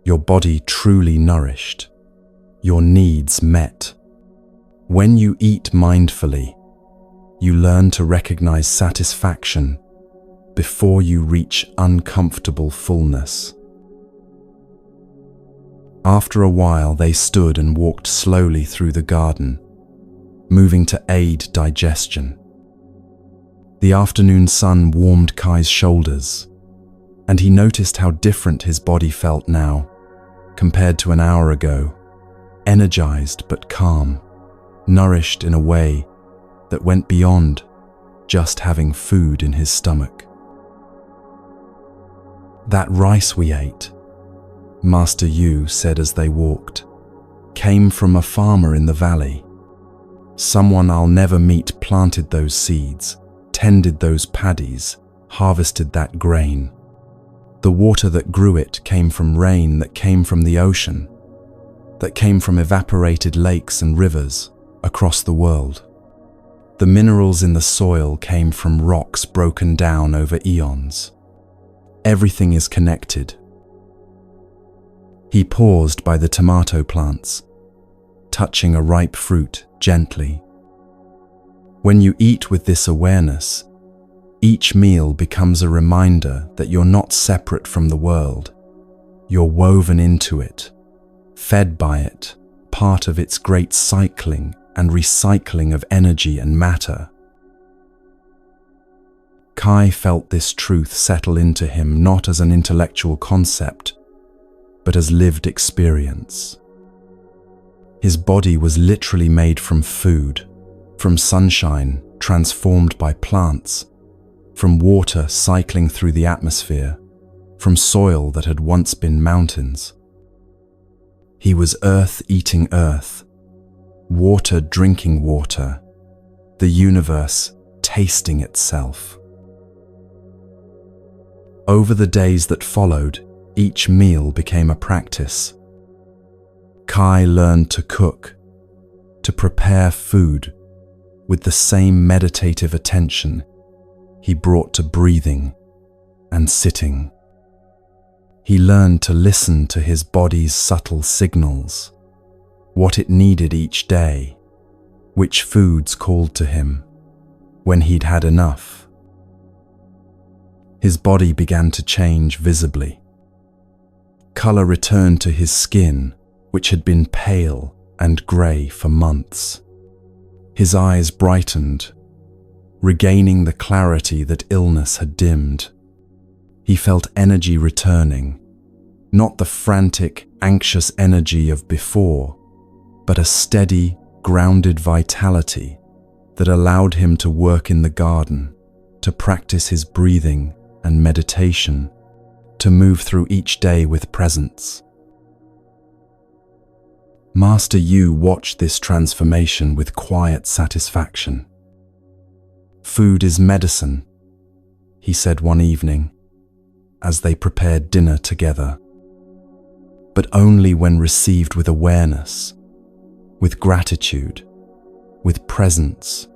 your body truly nourished, your needs met. When you eat mindfully, you learn to recognize satisfaction before you reach uncomfortable fullness." After a while, they stood and walked slowly through the garden, moving to aid digestion. The afternoon sun warmed Kai's shoulders, and he noticed how different his body felt now, compared to an hour ago, energized but calm, nourished in a way that went beyond just having food in his stomach. "That rice we ate," Master Yu said as they walked, "came from a farmer in the valley. Someone I'll never meet planted those seeds, tended those paddies, harvested that grain. The water that grew it came from rain that came from the ocean, that came from evaporated lakes and rivers across the world. The minerals in the soil came from rocks broken down over eons. Everything is connected. He paused by the tomato plants, touching a ripe fruit gently. When you eat with this awareness, each meal becomes a reminder that you're not separate from the world. You're woven into it, fed by it, part of its great cycling and recycling of energy and matter. Kai felt this truth settle into him not as an intellectual concept, but as lived experience. His body was literally made from food, from sunshine transformed by plants, from water cycling through the atmosphere, from soil that had once been mountains. He was earth eating earth, water drinking water, the universe tasting itself. Over the days that followed, each meal became a practice. Kai learned to cook, to prepare food with the same meditative attention he brought to breathing and sitting. He learned to listen to his body's subtle signals, what it needed each day, which foods called to him, when he'd had enough. His body began to change visibly. Color returned to his skin, which had been pale and grey for months. His eyes brightened, regaining the clarity that illness had dimmed. He felt energy returning, not the frantic, anxious energy of before, but a steady, grounded vitality that allowed him to work in the garden, to practice his breathing and meditation, to move through each day with presence. Master Yu watched this transformation with quiet satisfaction. "Food is medicine," he said one evening, as they prepared dinner together. But only when received with awareness, with gratitude, with presence.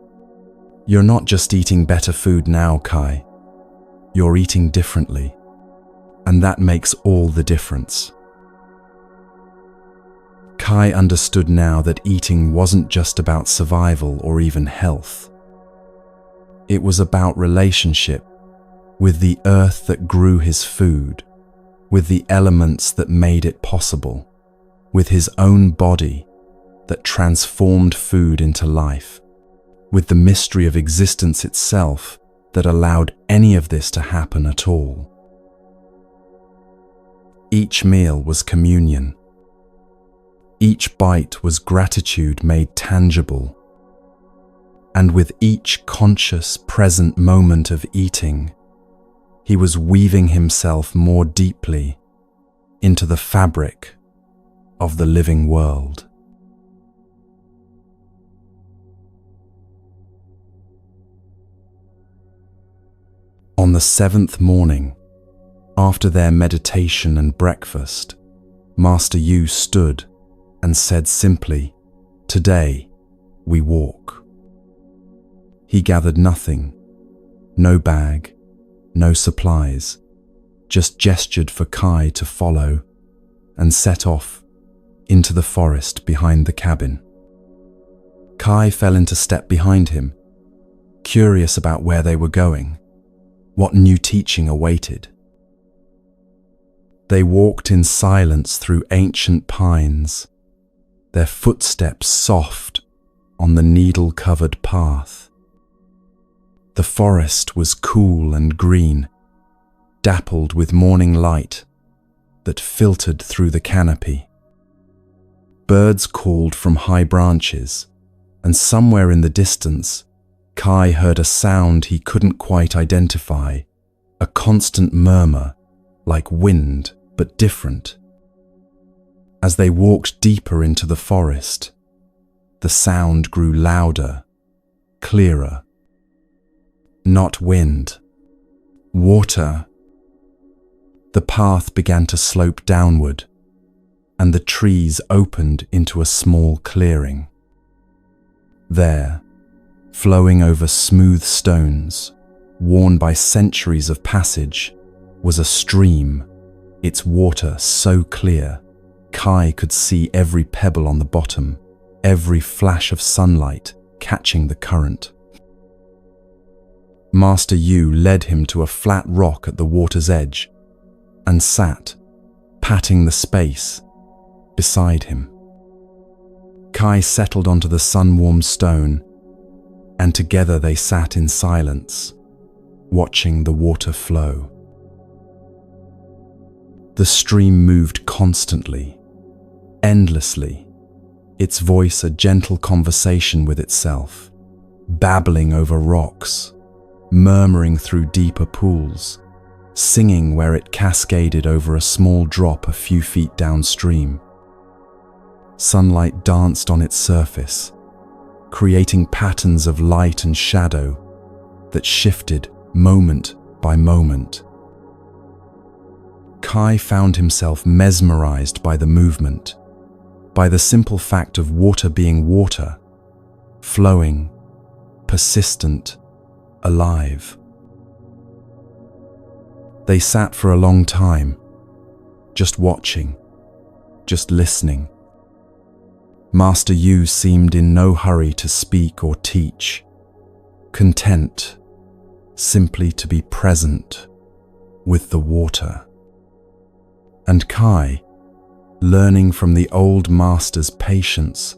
"You're not just eating better food now, Kai. You're eating differently, and that makes all the difference." Kai understood now that eating wasn't just about survival or even health. It was about relationship with the earth that grew his food, with the elements that made it possible, with his own body that transformed food into life, with the mystery of existence itself that allowed any of this to happen at all. Each meal was communion. Each bite was gratitude made tangible. And with each conscious, present moment of eating, he was weaving himself more deeply into the fabric of the living world. On the 7th morning, after their meditation and breakfast, Master Yu stood and said simply, "Today we walk." He gathered nothing, no bag, no supplies, just gestured for Kai to follow and set off into the forest behind the cabin. Kai fell into step behind him, curious about where they were going, what new teaching awaited. They walked in silence through ancient pines, their footsteps soft on the needle-covered path. The forest was cool and green, dappled with morning light that filtered through the canopy. Birds called from high branches, and somewhere in the distance, Kai heard a sound he couldn't quite identify, a constant murmur, like wind, but different. As they walked deeper into the forest, the sound grew louder, clearer. Not wind, water. The path began to slope downward, and the trees opened into a small clearing. There, flowing over smooth stones, worn by centuries of passage, was a stream, its water so clear Kai could see every pebble on the bottom, every flash of sunlight catching the current. Master Yu led him to a flat rock at the water's edge and sat, patting the space beside him. Kai settled onto the sun-warmed stone, and together they sat in silence, watching the water flow. The stream moved constantly, endlessly, its voice a gentle conversation with itself, babbling over rocks, murmuring through deeper pools, singing where it cascaded over a small drop a few feet downstream. Sunlight danced on its surface, creating patterns of light and shadow that shifted moment by moment. Kai found himself mesmerized by the movement, by the simple fact of water being water, flowing, persistent, alive. They sat for a long time, just watching, just listening. Master Yu seemed in no hurry to speak or teach, content simply to be present with the water. And Kai, learning from the old master's patience,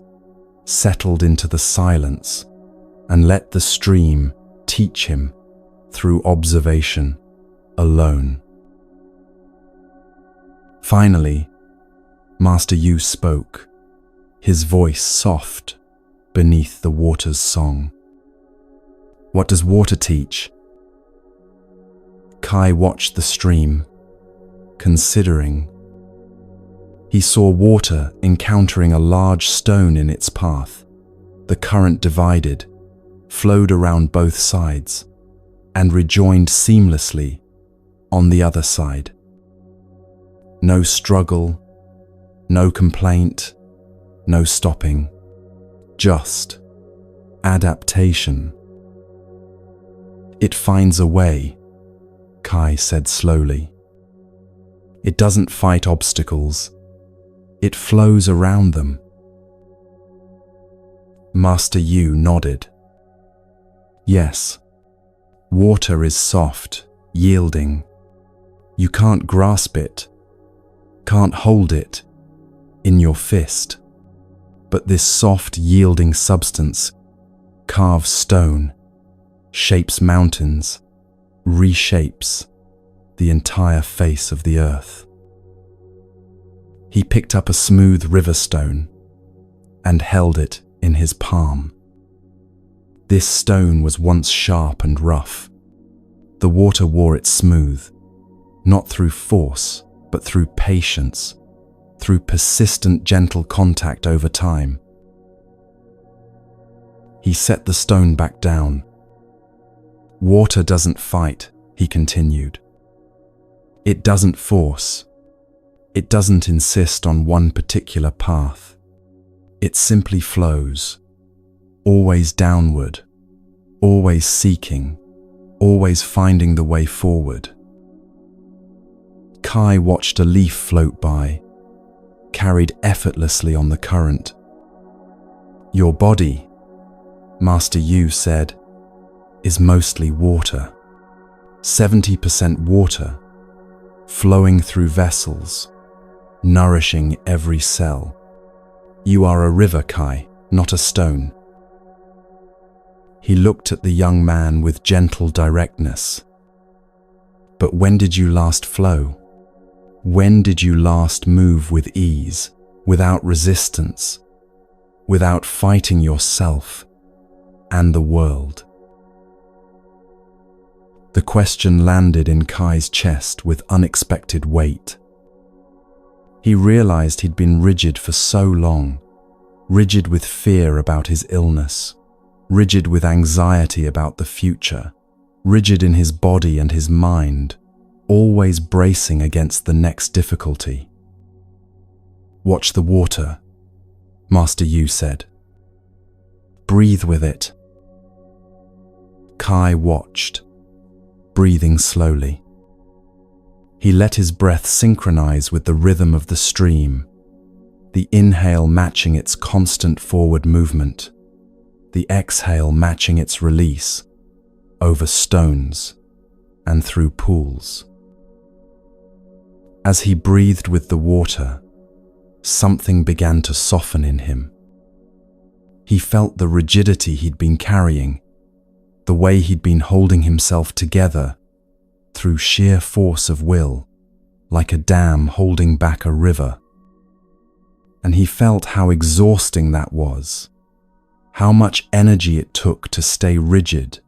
settled into the silence and let the stream teach him through observation alone. Finally, Master Yu spoke, his voice soft beneath the water's song. What does water teach? Kai watched the stream, considering. He saw water encountering a large stone in its path. The current divided, flowed around both sides, and rejoined seamlessly on the other side. No struggle, no complaint, no stopping, just adaptation. It finds a way, Kai said slowly. It doesn't fight obstacles, it flows around them. Master Yu nodded. Yes, water is soft, yielding. You can't grasp it, can't hold it in your fist. But this soft, yielding substance carves stone, shapes mountains, reshapes the entire face of the earth. He picked up a smooth river stone and held it in his palm. This stone was once sharp and rough. The water wore it smooth, not through force, but through patience, through persistent gentle contact over time. He set the stone back down. Water doesn't fight, he continued. It doesn't force. It doesn't insist on one particular path. It simply flows, always downward, always seeking, always finding the way forward. Kai watched a leaf float by, carried effortlessly on the current. Your body, Master Yu said, is mostly water. 70% water, flowing through vessels, nourishing every cell. You are a river, Kai, not a stone. He looked at the young man with gentle directness. But when did you last flow? When did you last move with ease, without resistance, without fighting yourself and the world? The question landed in Kai's chest with unexpected weight. He realized he'd been rigid for so long, rigid with fear about his illness, rigid with anxiety about the future, rigid in his body and his mind, always bracing against the next difficulty. Watch the water, Master Yu said. Breathe with it. Kai watched, breathing slowly. He let his breath synchronize with the rhythm of the stream, the inhale matching its constant forward movement, the exhale matching its release over stones and through pools. As he breathed with the water, something began to soften in him. He felt the rigidity he'd been carrying, the way he'd been holding himself together through sheer force of will, like a dam holding back a river. And he felt how exhausting that was, how much energy it took to stay rigid,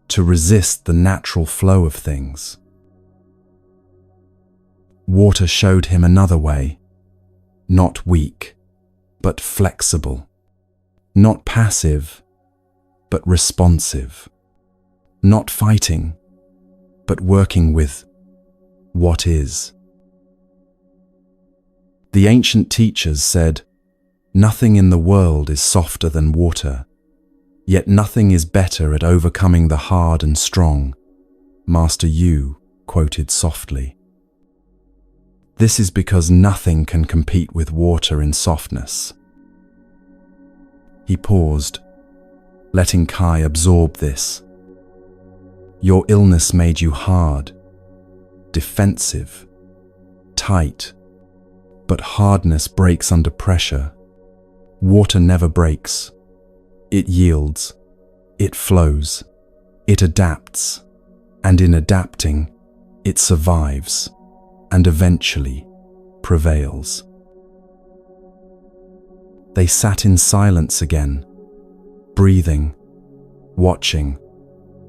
to resist the natural flow of things. Water showed him another way, not weak, but flexible, not passive, but responsive, not fighting, but working with what is. The ancient teachers said, "Nothing in the world is softer than water, yet nothing is better at overcoming the hard and strong," Master Yu quoted softly. This is because nothing can compete with water in softness. He paused, letting Kai absorb this. Your illness made you hard, defensive, tight, but hardness breaks under pressure. Water never breaks. It yields, it flows, it adapts, and in adapting, it survives and eventually prevails. They sat in silence again, breathing, watching,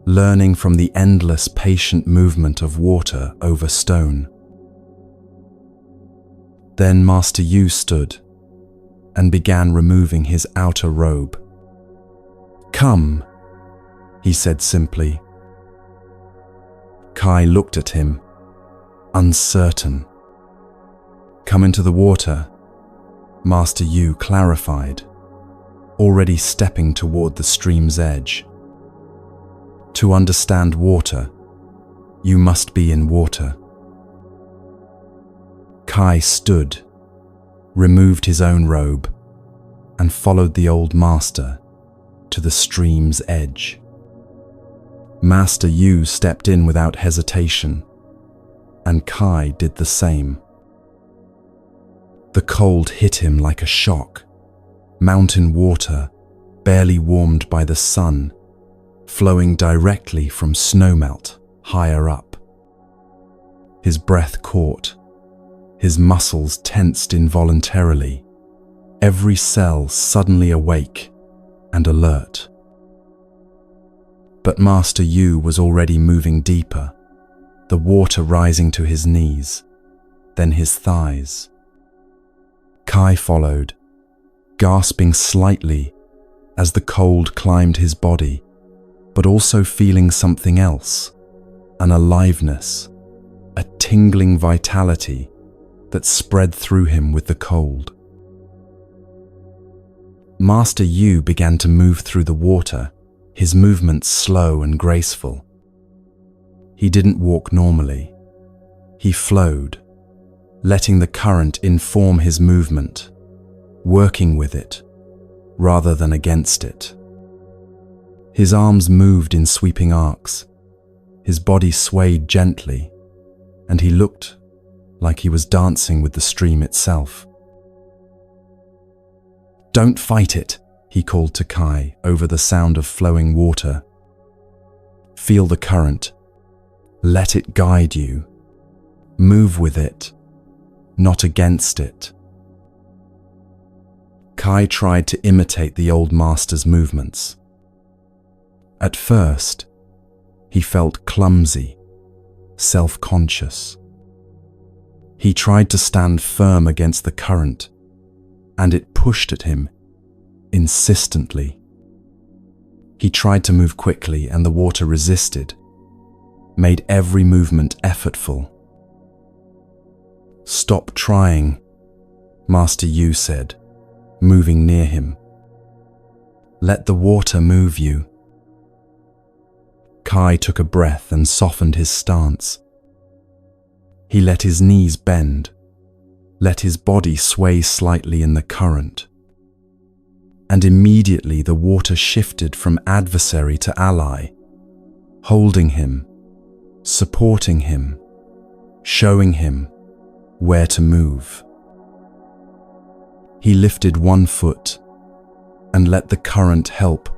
learning from the endless patient movement of water over stone. Then Master Yu stood and began removing his outer robe. "Come," he said simply. Kai looked at him, uncertain. "Come into the water," Master Yu clarified, already stepping toward the stream's edge. To understand water, you must be in water. Kai stood, removed his own robe, and followed the old master to the stream's edge. Master Yu stepped in without hesitation, and Kai did the same. The cold hit him like a shock. Mountain water, barely warmed by the sun, flowing directly from snowmelt higher up. His breath caught, his muscles tensed involuntarily, every cell suddenly awake and alert. But Master Yu was already moving deeper, the water rising to his knees, then his thighs. Kai followed, gasping slightly as the cold climbed his body, but also feeling something else, an aliveness, a tingling vitality that spread through him with the cold. Master Yu began to move through the water, his movements slow and graceful. He didn't walk normally. He flowed, letting the current inform his movement, working with it rather than against it. His arms moved in sweeping arcs, his body swayed gently, and he looked like he was dancing with the stream itself. "Don't fight it," he called to Kai over the sound of flowing water. "Feel the current. Let it guide you. Move with it, not against it." Kai tried to imitate the old master's movements. At first, he felt clumsy, self-conscious. He tried to stand firm against the current, and it pushed at him insistently. He tried to move quickly, and the water resisted, made every movement effortful. "Stop trying," Master Yu said, moving near him. "Let the water move you." Kai took a breath and softened his stance. He let his knees bend, let his body sway slightly in the current. And immediately the water shifted from adversary to ally, holding him, supporting him, showing him where to move. He lifted one foot and let the current help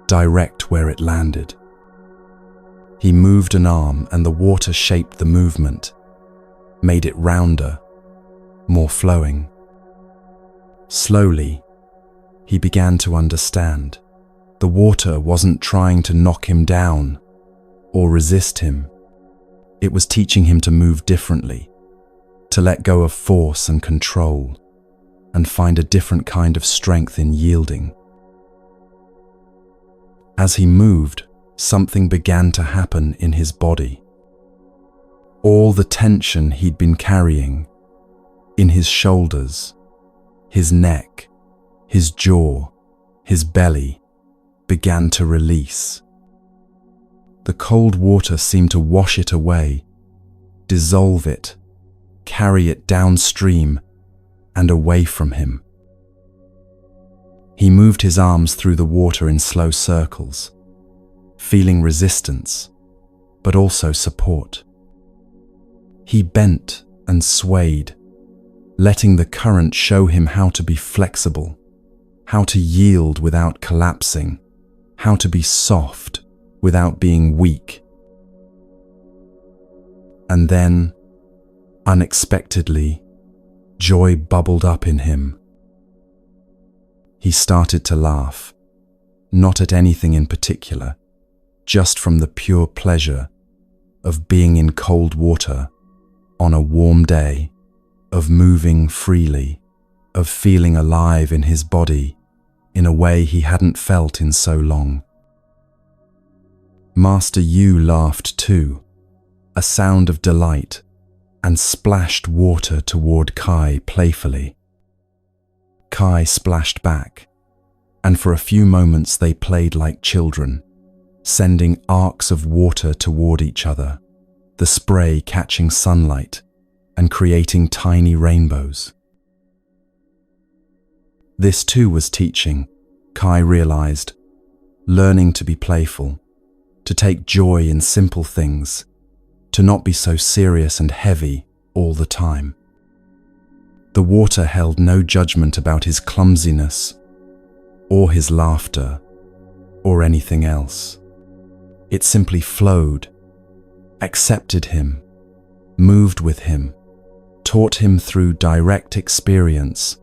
direct where it landed. He moved an arm and the water shaped the movement, made it rounder, more flowing. Slowly, he began to understand. The water wasn't trying to knock him down or resist him. It was teaching him to move differently, to let go of force and control, and find a different kind of strength in yielding. As he moved, something began to happen in his body. All the tension he'd been carrying in his shoulders, his neck, his jaw, his belly, began to release. The cold water seemed to wash it away, dissolve it, carry it downstream and away from him. He moved his arms through the water in slow circles, feeling resistance, but also support. He bent and swayed, letting the current show him how to be flexible, how to yield without collapsing, how to be soft without being weak. And then, unexpectedly, joy bubbled up in him. He started to laugh, not at anything in particular, just from the pure pleasure of being in cold water on a warm day, of moving freely, of feeling alive in his body in a way he hadn't felt in so long. Master Yu laughed too, a sound of delight, and splashed water toward Kai playfully. Kai splashed back, and for a few moments they played like children, sending arcs of water toward each other, the spray catching sunlight and creating tiny rainbows. This too was teaching, Kai realized, learning to be playful, to take joy in simple things, to not be so serious and heavy all the time. The water held no judgment about his clumsiness, or his laughter, or anything else. It simply flowed, accepted him, moved with him, taught him through direct experience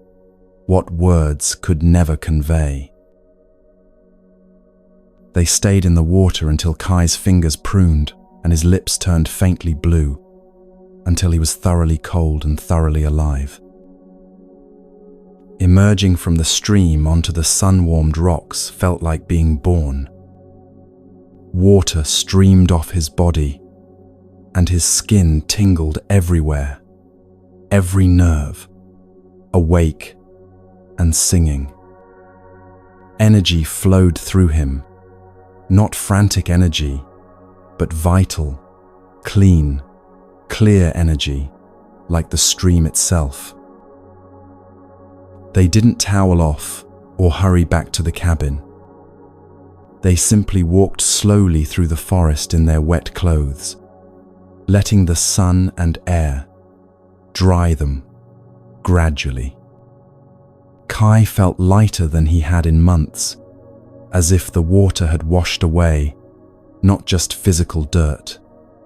what words could never convey. They stayed in the water until Kai's fingers pruned and his lips turned faintly blue, until he was thoroughly cold and thoroughly alive. Emerging from the stream onto the sun-warmed rocks felt like being born. Water streamed off his body, and his skin tingled everywhere, every nerve, awake and singing. Energy flowed through him, not frantic energy, but vital, clean, clear energy, like the stream itself. They didn't towel off or hurry back to the cabin. They simply walked slowly through the forest in their wet clothes, letting the sun and air dry them gradually. Kai felt lighter than he had in months, as if the water had washed away not just physical dirt,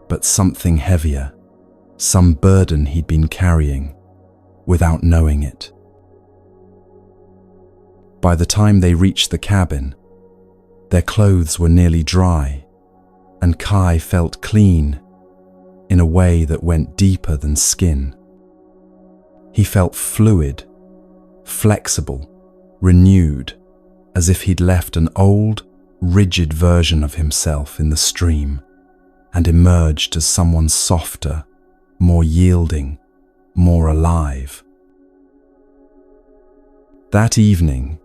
but something heavier, some burden he'd been carrying without knowing it. By the time they reached the cabin, their clothes were nearly dry, and Kai felt clean in a way that went deeper than skin. He felt fluid, flexible, renewed, as if he'd left an old, rigid version of himself in the stream and emerged as someone softer, more yielding, more alive. That evening,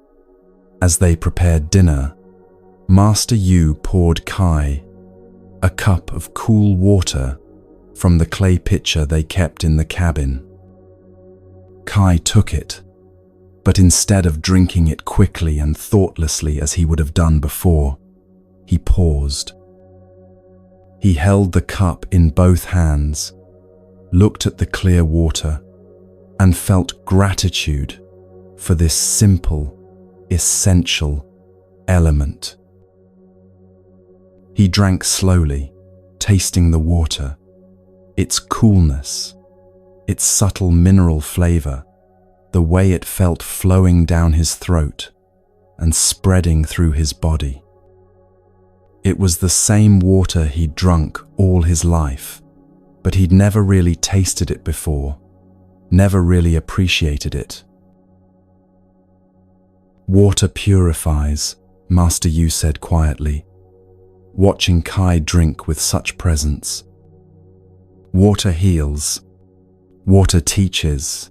as they prepared dinner, Master Yu poured Kai a cup of cool water from the clay pitcher they kept in the cabin. Kai took it, but instead of drinking it quickly and thoughtlessly as he would have done before, he paused. He held the cup in both hands, looked at the clear water, and felt gratitude for this simple, essential element. He drank slowly, tasting the water, its coolness, its subtle mineral flavor, the way it felt flowing down his throat and spreading through his body. It was the same water he'd drunk all his life, but he'd never really tasted it before, never really appreciated it. "Water purifies," Master Yu said quietly, watching Kai drink with such presence. "Water heals. Water teaches."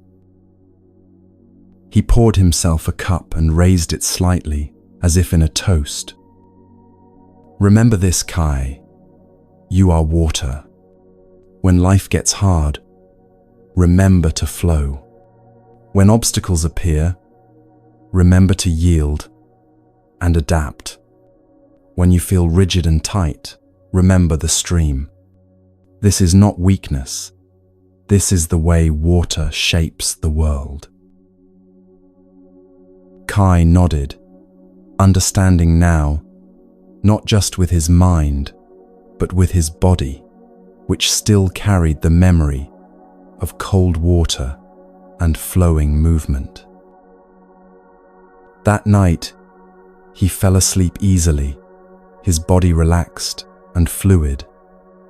He poured himself a cup and raised it slightly, as if in a toast. "Remember this, Kai. You are water. When life gets hard, remember to flow. When obstacles appear, remember to yield and adapt. When you feel rigid and tight, remember the stream. This is not weakness. This is the way water shapes the world." Kai nodded, understanding now, not just with his mind, but with his body, which still carried the memory of cold water and flowing movement. That night, he fell asleep easily, his body relaxed and fluid,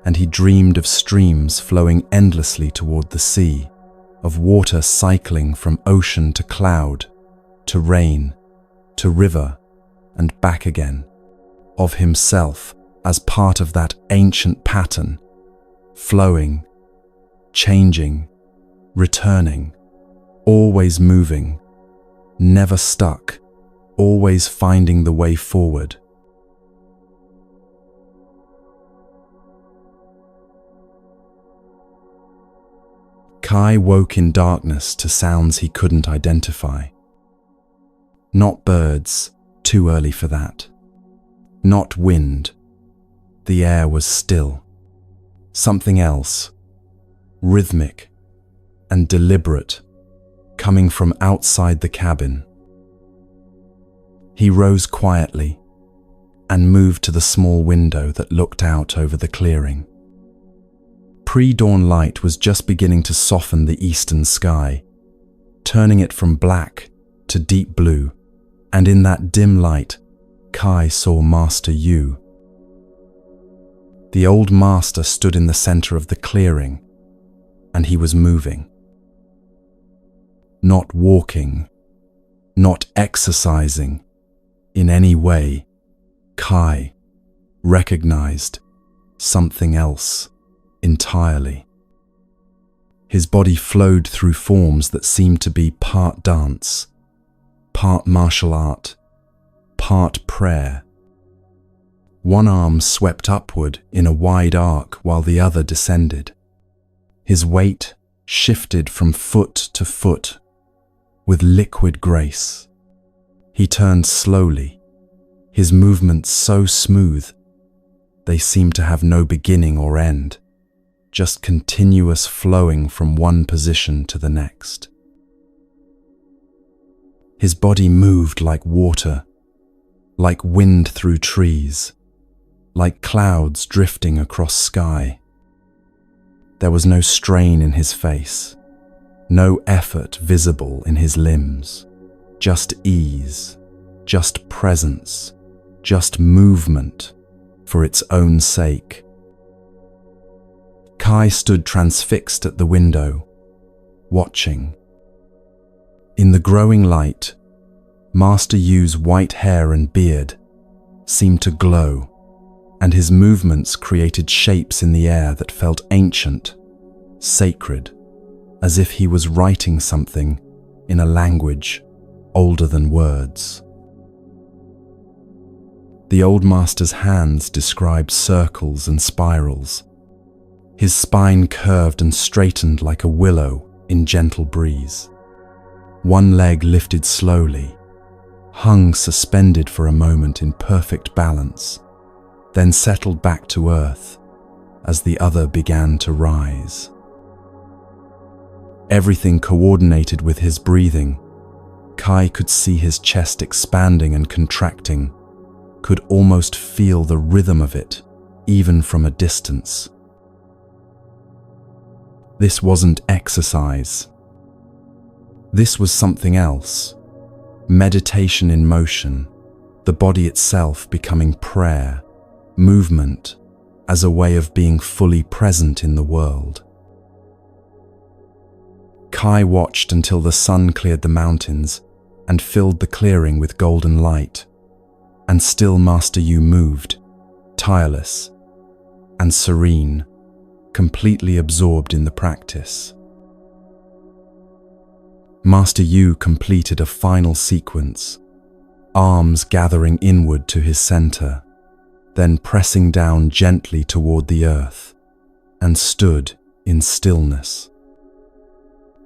and he dreamed of streams flowing endlessly toward the sea, of water cycling from ocean to cloud, to rain, to river, and back again, of himself as part of that ancient pattern, flowing, changing, returning, always moving, never stuck, always finding the way forward. Kai woke in darkness to sounds he couldn't identify. Not birds, too early for that. Not wind. The air was still. Something else, rhythmic and deliberate, coming from outside the cabin. He rose quietly and moved to the small window that looked out over the clearing. Pre-dawn light was just beginning to soften the eastern sky, turning it from black to deep blue, and in that dim light, Kai saw Master Yu. The old master stood in the center of the clearing, and he was moving. Not walking, not exercising, in any way, Kai recognized something else entirely. His body flowed through forms that seemed to be part dance, part martial art, part prayer. One arm swept upward in a wide arc while the other descended. His weight shifted from foot to foot with liquid grace. He turned slowly, his movements so smooth they seemed to have no beginning or end, just continuous flowing from one position to the next. His body moved like water, like wind through trees, like clouds drifting across sky. There was no strain in his face, no effort visible in his limbs, just ease, just presence, just movement for its own sake. Kai stood transfixed at the window, watching. In the growing light, Master Yu's white hair and beard seemed to glow, and his movements created shapes in the air that felt ancient, sacred, as if he was writing something in a language older than words. The old master's hands described circles and spirals. His spine curved and straightened like a willow in gentle breeze. One leg lifted slowly, hung suspended for a moment in perfect balance, then settled back to earth as the other began to rise. Everything coordinated with his breathing. Kai could see his chest expanding and contracting, could almost feel the rhythm of it, even from a distance. This wasn't exercise. This was something else. Meditation in motion, the body itself becoming prayer, movement, as a way of being fully present in the world. Kai watched until the sun cleared the mountains and filled the clearing with golden light, and still Master Yu moved, tireless and serene, completely absorbed in the practice. Master Yu completed a final sequence, arms gathering inward to his center, then pressing down gently toward the earth, and stood in stillness.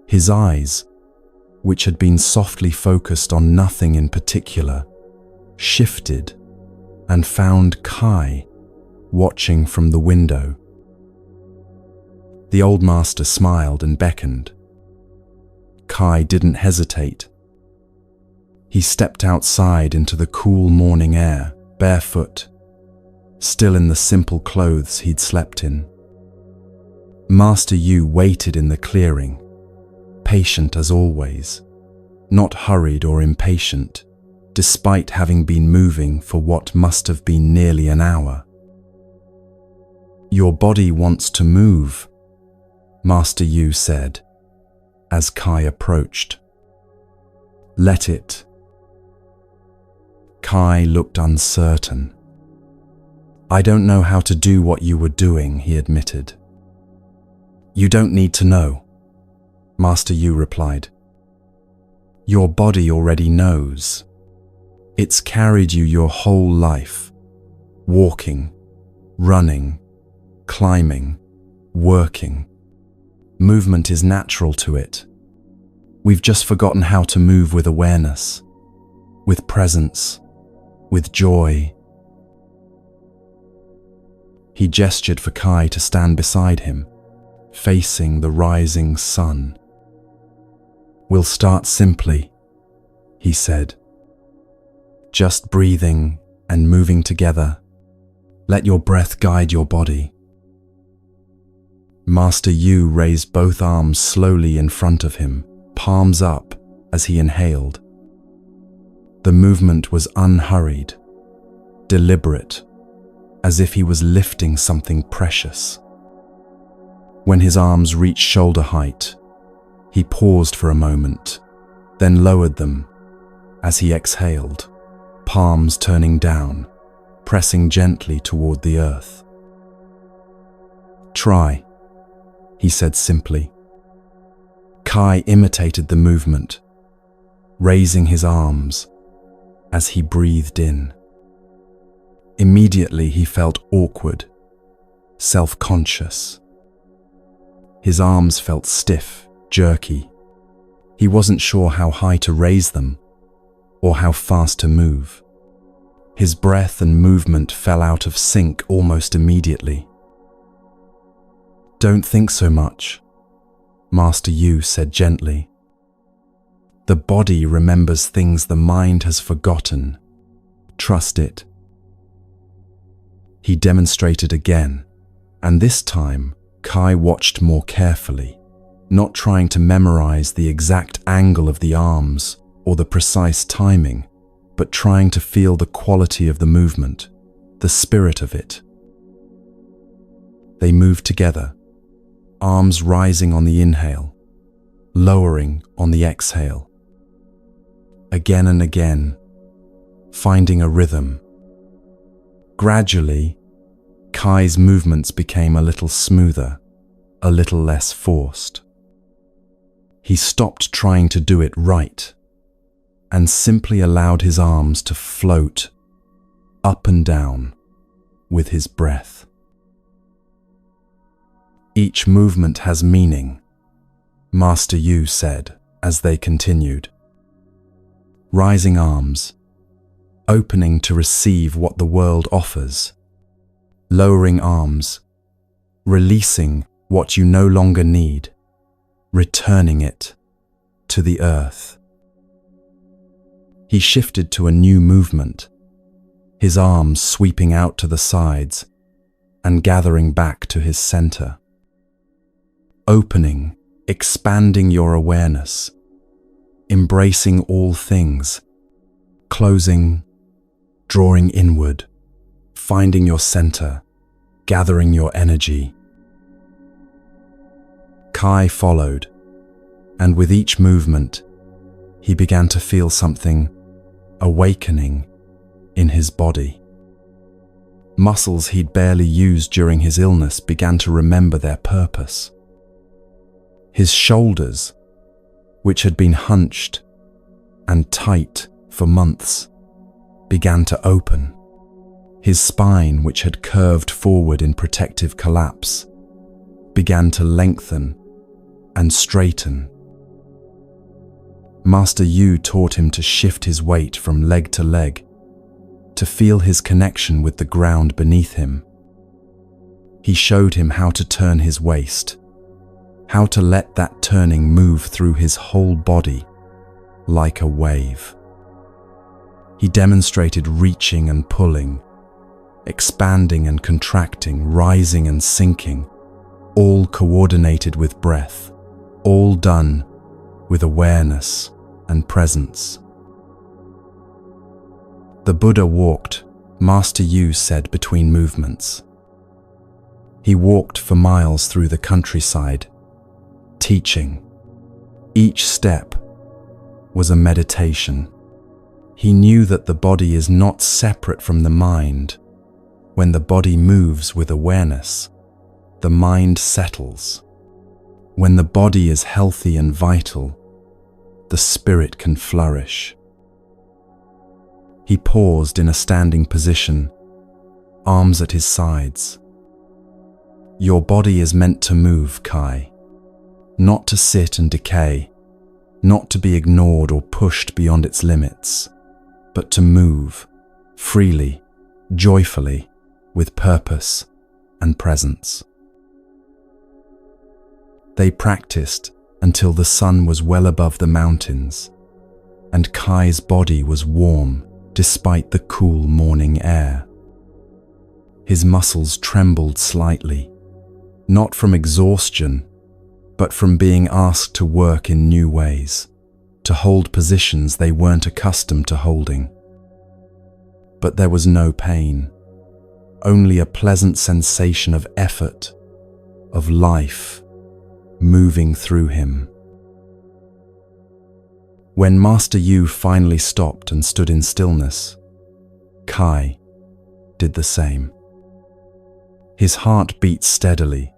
His eyes, which had been softly focused on nothing in particular, shifted and found Kai watching from the window. The old master smiled and beckoned. Kai didn't hesitate. He stepped outside into the cool morning air, barefoot, still in the simple clothes he'd slept in. Master Yu waited in the clearing, patient as always, not hurried or impatient, despite having been moving for what must have been nearly an hour. "Your body wants to move," Master Yu said, as Kai approached. "Let it." Kai looked uncertain. "I don't know how to do what you were doing," he admitted. "You don't need to know," Master Yu replied. "Your body already knows. It's carried you your whole life, walking, running, climbing, working. Movement is natural to it. We've just forgotten how to move with awareness, with presence, with joy." He gestured for Kai to stand beside him, facing the rising sun. "We'll start simply," he said. "Just breathing and moving together. Let your breath guide your body." Master Yu raised both arms slowly in front of him, palms up as he inhaled. The movement was unhurried, deliberate, as if he was lifting something precious. When his arms reached shoulder height, he paused for a moment, then lowered them as he exhaled, palms turning down, pressing gently toward the earth. "Try," he said simply. Kai imitated the movement, raising his arms as he breathed in. Immediately he felt awkward, self-conscious. His arms felt stiff, jerky. He wasn't sure how high to raise them or how fast to move. His breath and movement fell out of sync almost immediately. "Don't think so much," Master Yu said gently. "The body remembers things the mind has forgotten. Trust it." He demonstrated again, and this time Kai watched more carefully, not trying to memorize the exact angle of the arms or the precise timing, but trying to feel the quality of the movement, the spirit of it. They moved together, arms rising on the inhale, lowering on the exhale. Again and again, finding a rhythm. Gradually, Kai's movements became a little smoother, a little less forced. He stopped trying to do it right and simply allowed his arms to float up and down with his breath. "Each movement has meaning," Master Yu said, as they continued. Rising arms, opening to receive what the world offers. Lowering arms, releasing what you no longer need, returning it to the earth. He shifted to a new movement, his arms sweeping out to the sides and gathering back to his center. Opening, expanding your awareness, embracing all things, closing, drawing inward, finding your center, gathering your energy. Kai followed, and with each movement, he began to feel something awakening in his body. Muscles he'd barely used during his illness began to remember their purpose. His shoulders, which had been hunched and tight for months, began to open. His spine, which had curved forward in protective collapse, began to lengthen and straighten. Master Yu taught him to shift his weight from leg to leg, to feel his connection with the ground beneath him. He showed him how to turn his waist, how to let that turning move through his whole body like a wave. He demonstrated reaching and pulling, expanding and contracting, rising and sinking, all coordinated with breath, all done with awareness and presence. The Buddha walked, Master Yu said between movements. He walked for miles through the countryside, teaching. Each step was a meditation. He knew that the body is not separate from the mind. When the body moves with awareness, the mind settles. When the body is healthy and vital, the spirit can flourish. He paused in a standing position, arms at his sides. Your body is meant to move, Kai, not to sit and decay, not to be ignored or pushed beyond its limits, but to move freely, joyfully, with purpose and presence. They practiced until the sun was well above the mountains, and Kai's body was warm despite the cool morning air. His muscles trembled slightly, not from exhaustion, but from being asked to work in new ways, to hold positions they weren't accustomed to holding. But there was no pain, only a pleasant sensation of effort, of life, moving through him. When Master Yu finally stopped and stood in stillness, Kai did the same. His heart beat steadily,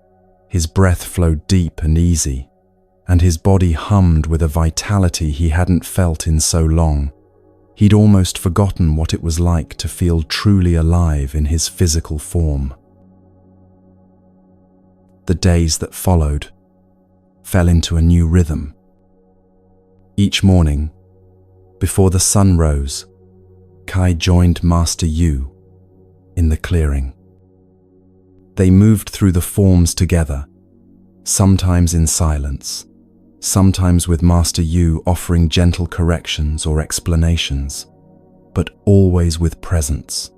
his breath flowed deep and easy, and his body hummed with a vitality he hadn't felt in so long. He'd almost forgotten what it was like to feel truly alive in his physical form. The days that followed fell into a new rhythm. Each morning, before the sun rose, Kai joined Master Yu in the clearing. They moved through the forms together, sometimes in silence, sometimes with Master Yu offering gentle corrections or explanations, but always with presence,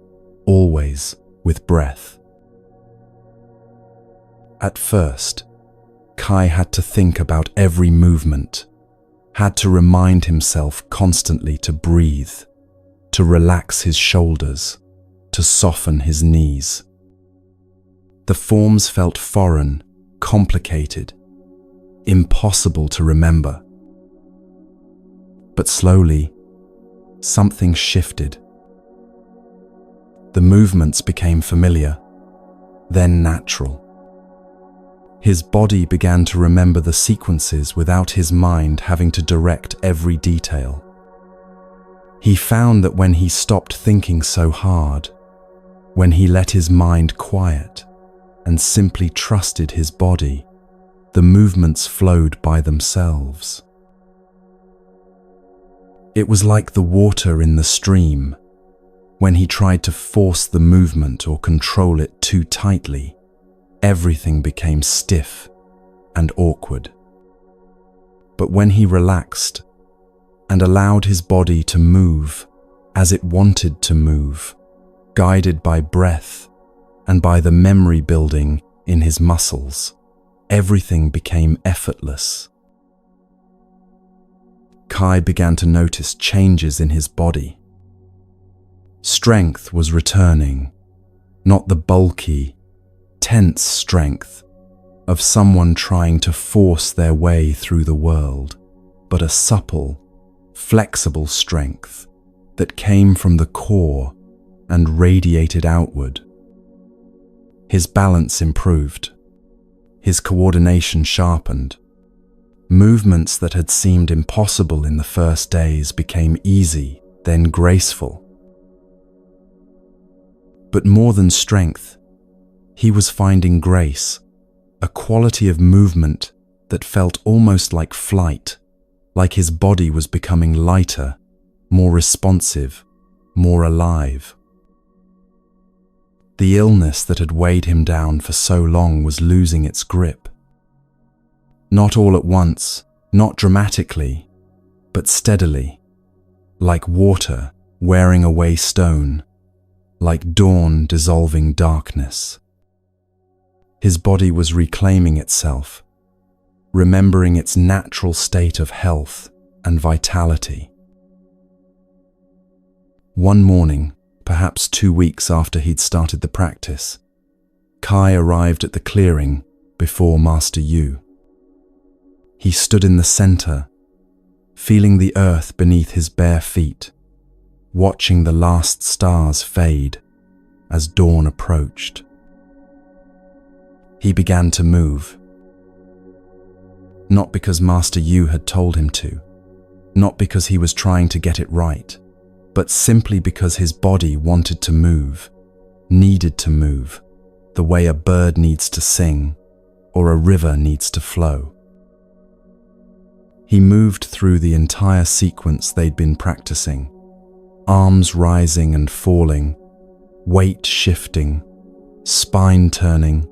always with breath. At first, Kai had to think about every movement, had to remind himself constantly to breathe, to relax his shoulders, to soften his knees. The forms felt foreign, complicated, impossible to remember. But slowly, something shifted. The movements became familiar, then natural. His body began to remember the sequences without his mind having to direct every detail. He found that when he stopped thinking so hard, when he let his mind quiet and simply trusted his body, the movements flowed by themselves. It was like the water in the stream. When he tried to force the movement or control it too tightly, everything became stiff and awkward. But when he relaxed and allowed his body to move as it wanted to move, guided by breath and by the memory building in his muscles, everything became effortless. Kai began to notice changes in his body. Strength was returning, not the bulky, tense strength of someone trying to force their way through the world, but a supple, flexible strength that came from the core and radiated outward. His balance improved. His coordination sharpened. Movements that had seemed impossible in the first days became easy, then graceful. But more than strength, he was finding grace, a quality of movement that felt almost like flight, like his body was becoming lighter, more responsive, more alive. The illness that had weighed him down for so long was losing its grip. Not all at once, not dramatically, but steadily, like water wearing away stone, like dawn dissolving darkness. His body was reclaiming itself, remembering its natural state of health and vitality. One morning, perhaps 2 weeks after he'd started the practice, Kai arrived at the clearing before Master Yu. He stood in the center, feeling the earth beneath his bare feet, watching the last stars fade as dawn approached. He began to move. Not because Master Yu had told him to, not because he was trying to get it right, but simply because his body wanted to move, needed to move, the way a bird needs to sing or a river needs to flow. He moved through the entire sequence they'd been practicing, arms rising and falling, weight shifting, spine turning,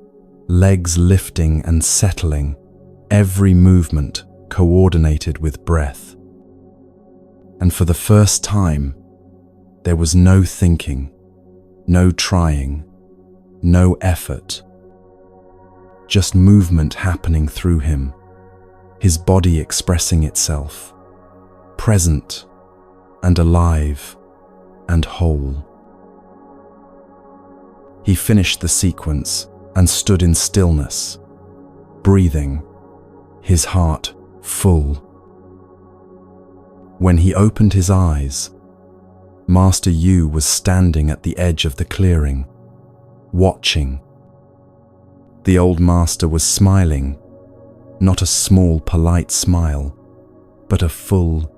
legs lifting and settling, every movement coordinated with breath. And for the first time, there was no thinking, no trying, no effort. Just movement happening through him, his body expressing itself, present and alive and whole. He finished the sequence and stood in stillness, breathing, his heart full. When he opened his eyes, Master Yu was standing at the edge of the clearing, watching. The old master was smiling, not a small, polite smile, but a full,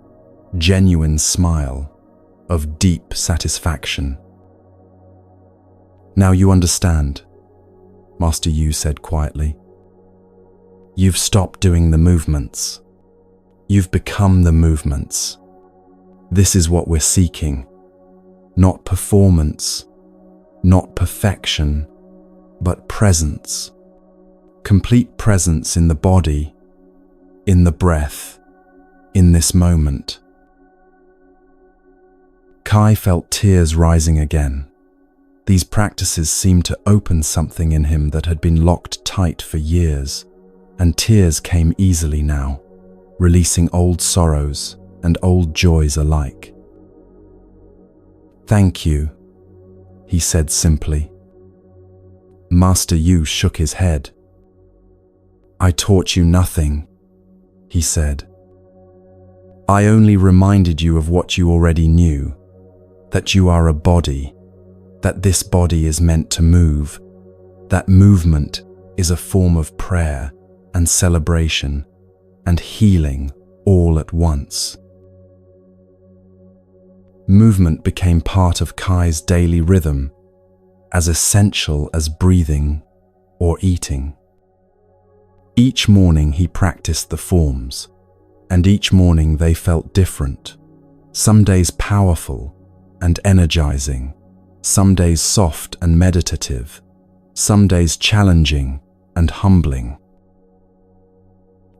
genuine smile of deep satisfaction. "Now you understand," Master Yu said quietly. "You've stopped doing the movements. You've become the movements. This is what we're seeking. Not performance, not perfection, but presence. Complete presence in the body, in the breath, in this moment." Kai felt tears rising again. These practices seemed to open something in him that had been locked tight for years, and tears came easily now, releasing old sorrows and old joys alike. "Thank you," he said simply. Master Yu shook his head. "I taught you nothing," he said. "I only reminded you of what you already knew, that you are a body, that this body is meant to move, that movement is a form of prayer and celebration and healing all at once." Movement became part of Kai's daily rhythm, as essential as breathing or eating. Each morning he practiced the forms, and each morning they felt different, Some days powerful and energizing, some days soft and meditative, some days challenging and humbling.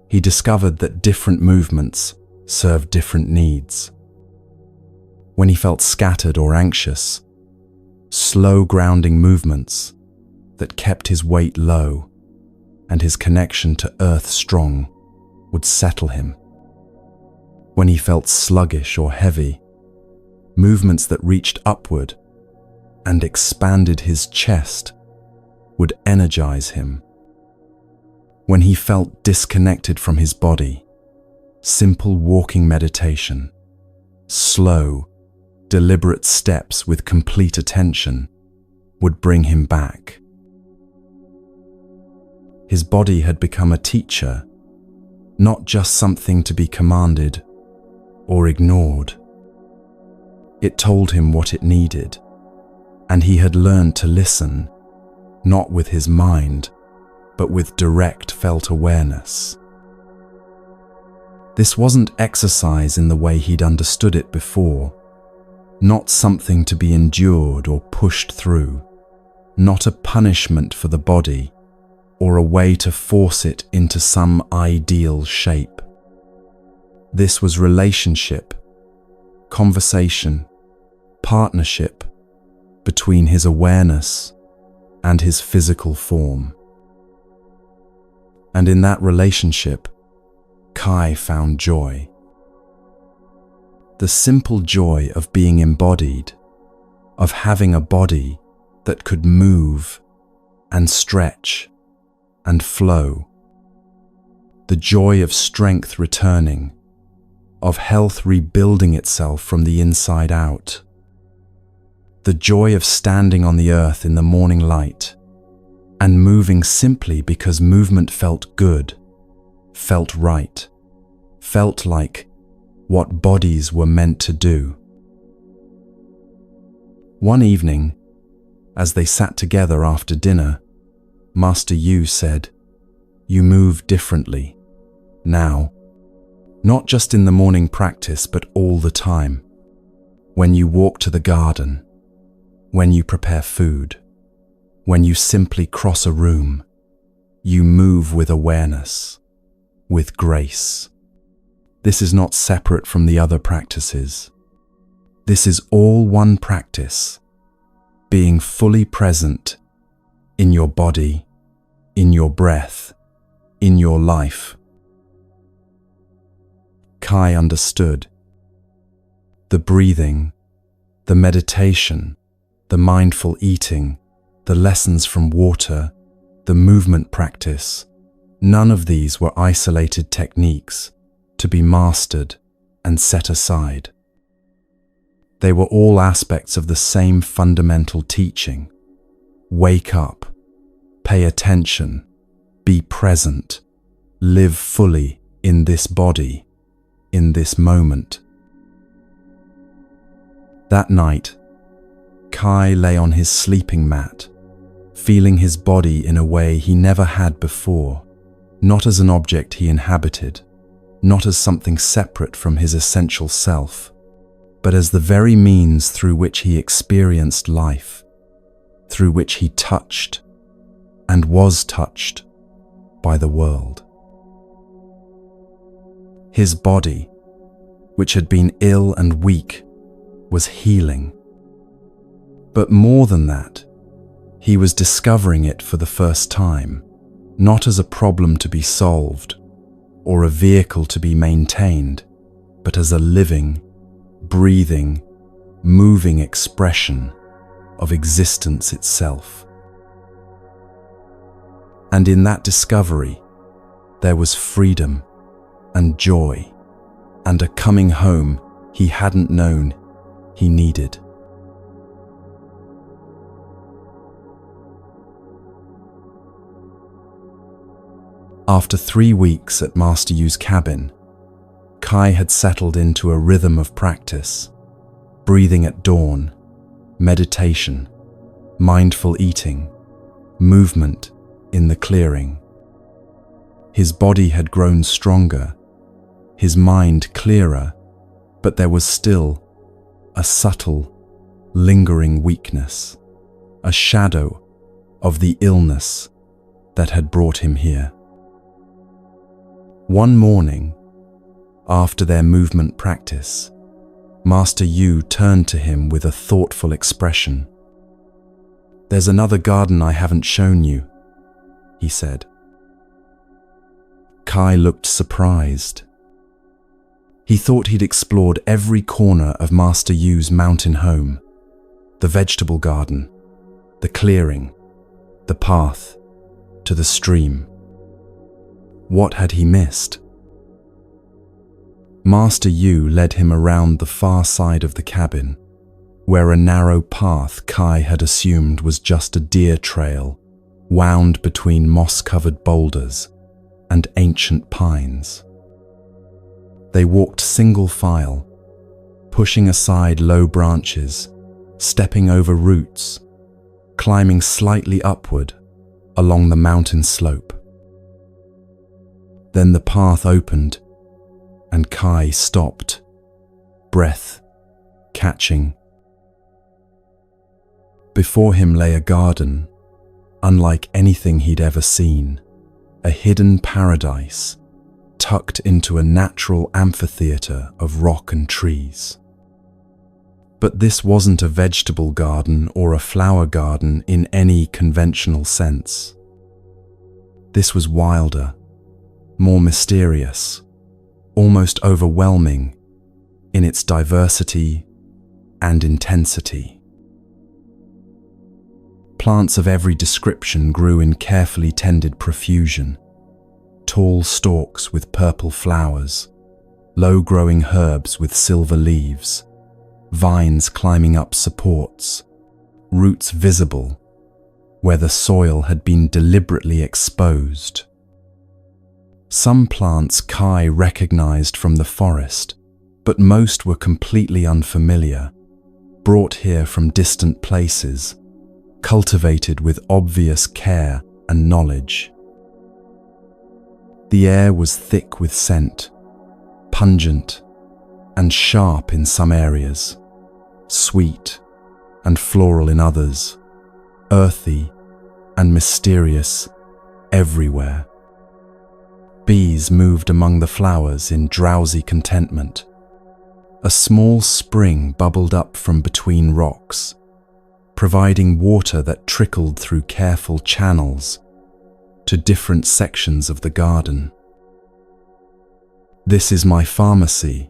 He discovered that different movements served different needs. When he felt scattered or anxious, slow grounding movements that kept his weight low and his connection to earth strong would settle him. When he felt sluggish or heavy, movements that reached upward and expanded his chest would energize him. When he felt disconnected from his body, simple walking meditation, slow, deliberate steps with complete attention would bring him back. His body had become a teacher, not just something to be commanded or ignored. It told him what it needed, and he had learned to listen, not with his mind, but with direct felt awareness. This wasn't exercise in the way he'd understood it before, not something to be endured or pushed through, not a punishment for the body or a way to force it into some ideal shape. This was relationship, conversation, partnership between his awareness and his physical form. And in that relationship, Kai found joy. The simple joy of being embodied, of having a body that could move and stretch and flow. The joy of strength returning, of health rebuilding itself from the inside out. The joy of standing on the earth in the morning light and moving simply because movement felt good, felt right, felt like what bodies were meant to do. One evening, as they sat together after dinner, Master Yu said, "You move differently now, not just in the morning practice, but all the time. When you walk to the garden, when you prepare food, when you simply cross a room, you move with awareness, with grace. This is not separate from the other practices. This is all one practice, being fully present in your body, in your breath, in your life." Kai understood. The breathing, the meditation, the mindful eating, the lessons from water, the movement practice, none of these were isolated techniques to be mastered and set aside. They were all aspects of the same fundamental teaching. Wake up, pay attention, be present, live fully in this body, in this moment. That night, Kai lay on his sleeping mat, feeling his body in a way he never had before, not as an object he inhabited, not as something separate from his essential self, but as the very means through which he experienced life, through which he touched and was touched by the world. His body, which had been ill and weak, was healing. But more than that, he was discovering it for the first time, not as a problem to be solved or a vehicle to be maintained, but as a living, breathing, moving expression of existence itself. And in that discovery, there was freedom and joy and a coming home he hadn't known he needed. After 3 weeks at Master Yu's cabin, Kai had settled into a rhythm of practice, breathing at dawn, meditation, mindful eating, movement in the clearing. His body had grown stronger, his mind clearer, but there was still a subtle, lingering weakness, a shadow of the illness that had brought him here. One morning, after their movement practice, Master Yu turned to him with a thoughtful expression. "There's another garden I haven't shown you," he said. Kai looked surprised. He thought he'd explored every corner of Master Yu's mountain home: the vegetable garden, the clearing, the path to the stream. What had he missed? Master Yu led him around the far side of the cabin, where a narrow path Kai had assumed was just a deer trail wound between moss-covered boulders and ancient pines. They walked single file, pushing aside low branches, stepping over roots, climbing slightly upward along the mountain slope. Then the path opened, and Kai stopped, breath catching. Before him lay a garden, unlike anything he'd ever seen, a hidden paradise tucked into a natural amphitheater of rock and trees. But this wasn't a vegetable garden or a flower garden in any conventional sense. This was wilder, more mysterious, almost overwhelming in its diversity and intensity. Plants of every description grew in carefully tended profusion: tall stalks with purple flowers, low-growing herbs with silver leaves, vines climbing up supports, roots visible where the soil had been deliberately exposed. Some plants Kai recognized from the forest, but most were completely unfamiliar, brought here from distant places, cultivated with obvious care and knowledge. The air was thick with scent, pungent and sharp in some areas, sweet and floral in others, earthy and mysterious everywhere. Bees moved among the flowers in drowsy contentment. A small spring bubbled up from between rocks, providing water that trickled through careful channels to different sections of the garden. "This is my pharmacy,"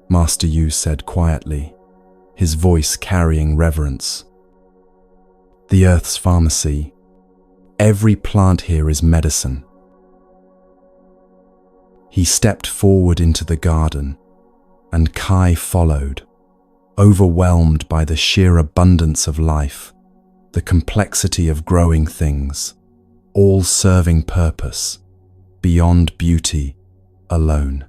Master Yu said quietly, his voice carrying reverence. "The Earth's pharmacy. Every plant here is medicine." He stepped forward into the garden, and Kai followed, overwhelmed by the sheer abundance of life, the complexity of growing things, all serving purpose, beyond beauty alone.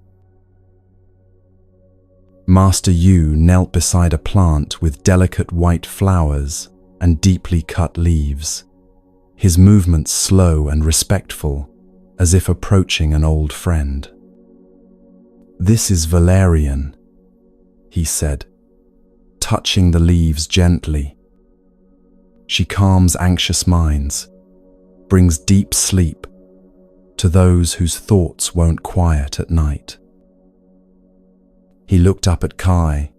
Master Yu knelt beside a plant with delicate white flowers and deeply cut leaves, his movements slow and respectful, as if approaching an old friend. "This is valerian," he said, touching the leaves gently. "She calms anxious minds, brings deep sleep to those whose thoughts won't quiet at night." He looked up at Kai.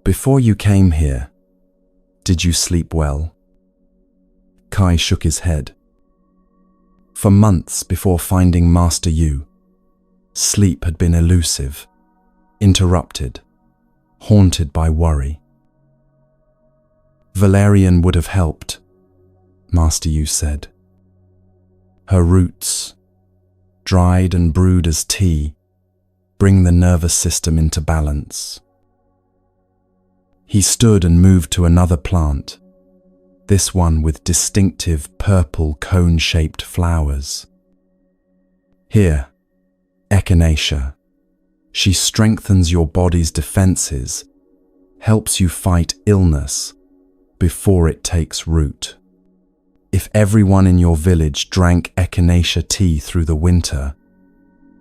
"Before you came here, did you sleep well?" Kai shook his head. For months before finding Master Yu, sleep had been elusive, interrupted, haunted by worry. "Valerian would have helped," Master Yu said. "Her roots, dried and brewed as tea, bring the nervous system into balance." He stood and moved to another plant, this one with distinctive purple cone-shaped flowers. "Here, echinacea. She strengthens your body's defenses, helps you fight illness before it takes root. If everyone in your village drank echinacea tea through the winter,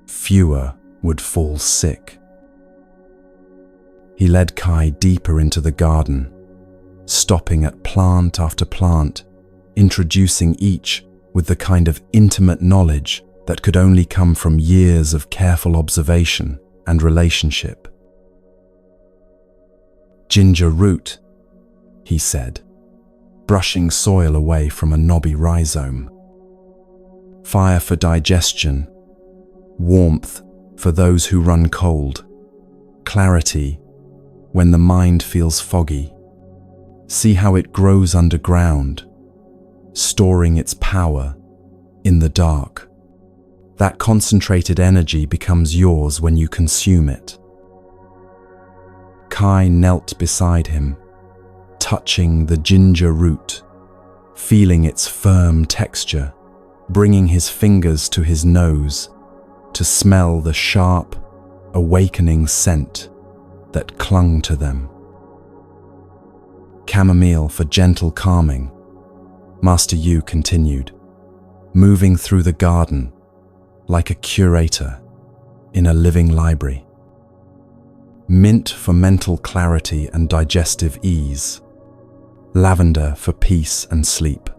fewer would fall sick." He led Kai deeper into the garden, stopping at plant after plant, introducing each with the kind of intimate knowledge that could only come from years of careful observation and relationship. "Ginger root," he said, brushing soil away from a knobby rhizome. "Fire for digestion, warmth for those who run cold, clarity when the mind feels foggy. See how it grows underground, storing its power in the dark. That concentrated energy becomes yours when you consume it." Kai knelt beside him, touching the ginger root, feeling its firm texture, bringing his fingers to his nose to smell the sharp, awakening scent that clung to them. "Chamomile for gentle calming," Master Yu continued, moving through the garden like a curator in a living library. "Mint for mental clarity and digestive ease, lavender for peace and sleep,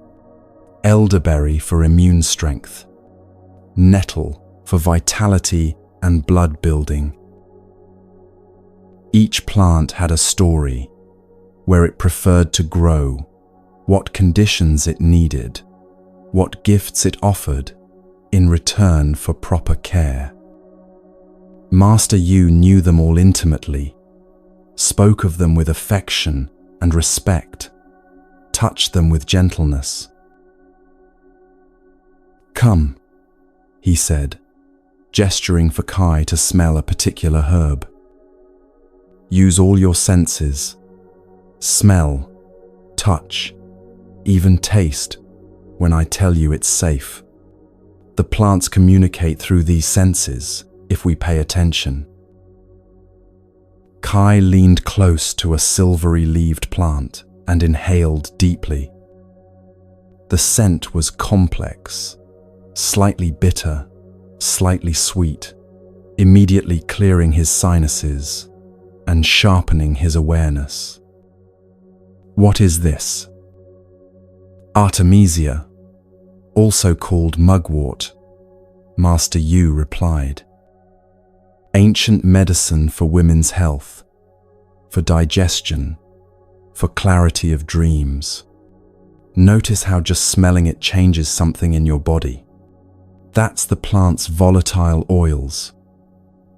elderberry for immune strength, nettle for vitality and blood building." Each plant had a story, where it preferred to grow, what conditions it needed, what gifts it offered in return for proper care. Master Yu knew them all intimately, spoke of them with affection and respect, touched them with gentleness. "Come," he said, gesturing for Kai to smell a particular herb. "Use all your senses. Smell, touch, even taste when I tell you it's safe. The plants communicate through these senses if we pay attention." Kai leaned close to a silvery-leaved plant and inhaled deeply. The scent was complex, slightly bitter, slightly sweet, immediately clearing his sinuses and sharpening his awareness. "What is this?" "Artemisia, also called mugwort," Master Yu replied. "Ancient medicine for women's health, for digestion, for clarity of dreams. Notice how just smelling it changes something in your body. That's the plant's volatile oils,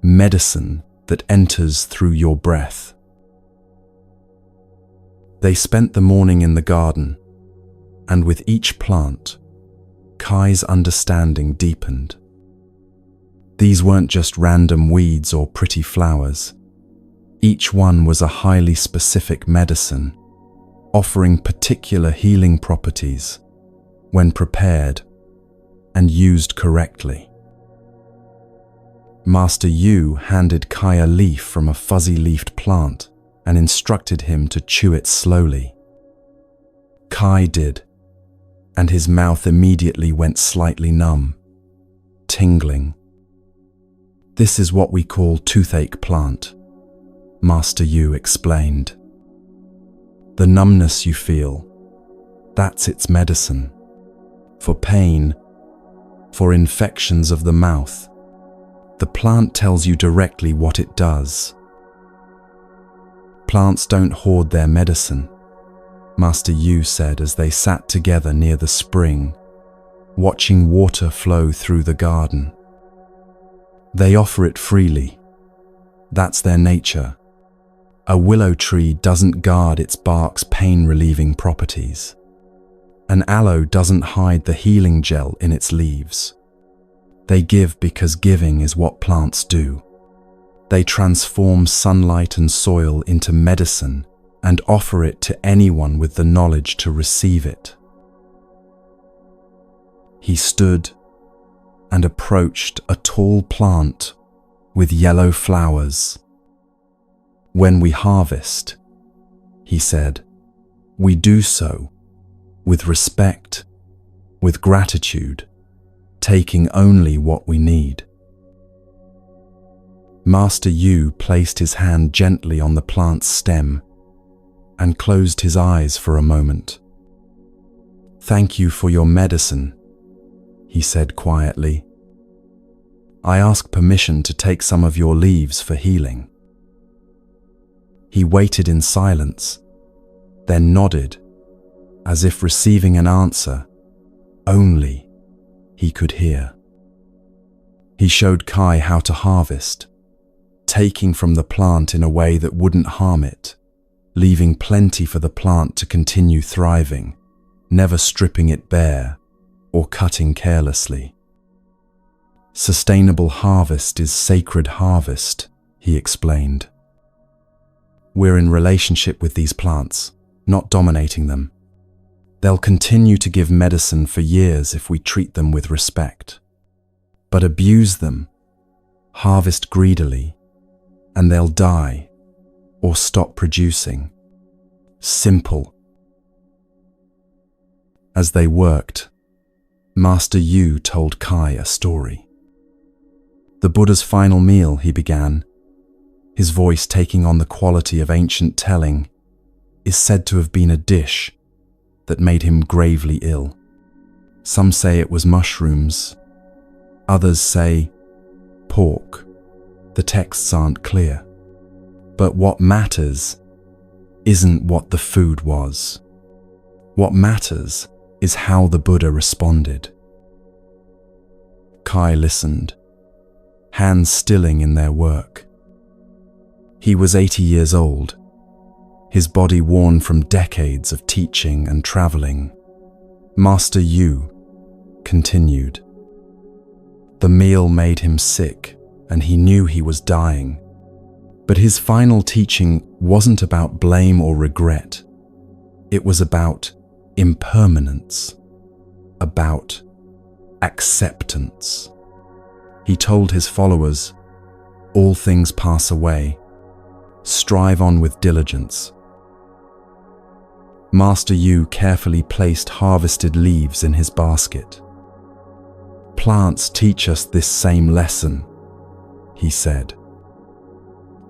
medicine that enters through your breath." They spent the morning in the garden, and with each plant, Kai's understanding deepened. These weren't just random weeds or pretty flowers. Each one was a highly specific medicine, offering particular healing properties when prepared and used correctly. Master Yu handed Kai a leaf from a fuzzy-leafed plant and instructed him to chew it slowly. Kai did, and his mouth immediately went slightly numb, tingling. "This is what we call toothache plant," Master Yu explained. "The numbness you feel, that's its medicine. For pain, for infections of the mouth, the plant tells you directly what it does." "Plants don't hoard their medicine," Master Yu said as they sat together near the spring, watching water flow through the garden. "They offer it freely. That's their nature. A willow tree doesn't guard its bark's pain-relieving properties. An aloe doesn't hide the healing gel in its leaves. They give because giving is what plants do. They transform sunlight and soil into medicine and offer it to anyone with the knowledge to receive it." He stood and approached a tall plant with yellow flowers. "When we harvest," he said, "we do so with respect, with gratitude, taking only what we need." Master Yu placed his hand gently on the plant's stem and closed his eyes for a moment. "Thank you for your medicine," he said quietly. "I ask permission to take some of your leaves for healing." He waited in silence, then nodded, as if receiving an answer only he could hear. He showed Kai how to harvest, taking from the plant in a way that wouldn't harm it, leaving plenty for the plant to continue thriving, never stripping it bare or cutting carelessly. "Sustainable harvest is sacred harvest," he explained. "We're in relationship with these plants, not dominating them. They'll continue to give medicine for years if we treat them with respect. But abuse them, harvest greedily, and they'll die or stop producing. Simple." As they worked, Master Yu told Kai a story. "The Buddha's final meal," he began, his voice taking on the quality of ancient telling, "is said to have been a dish that made him gravely ill. Some say it was mushrooms, others say pork. The texts aren't clear. But what matters isn't what the food was. What matters is how the Buddha responded." Kai listened, hands stilling in their work. He was 80 years old, his body worn from decades of teaching and traveling. Master Yu continued. "The meal made him sick, and he knew he was dying. But his final teaching wasn't about blame or regret. It was about impermanence, about acceptance. He told his followers, 'All things pass away. Strive on with diligence.'" Master Yu carefully placed harvested leaves in his basket. "Plants teach us this same lesson," he said.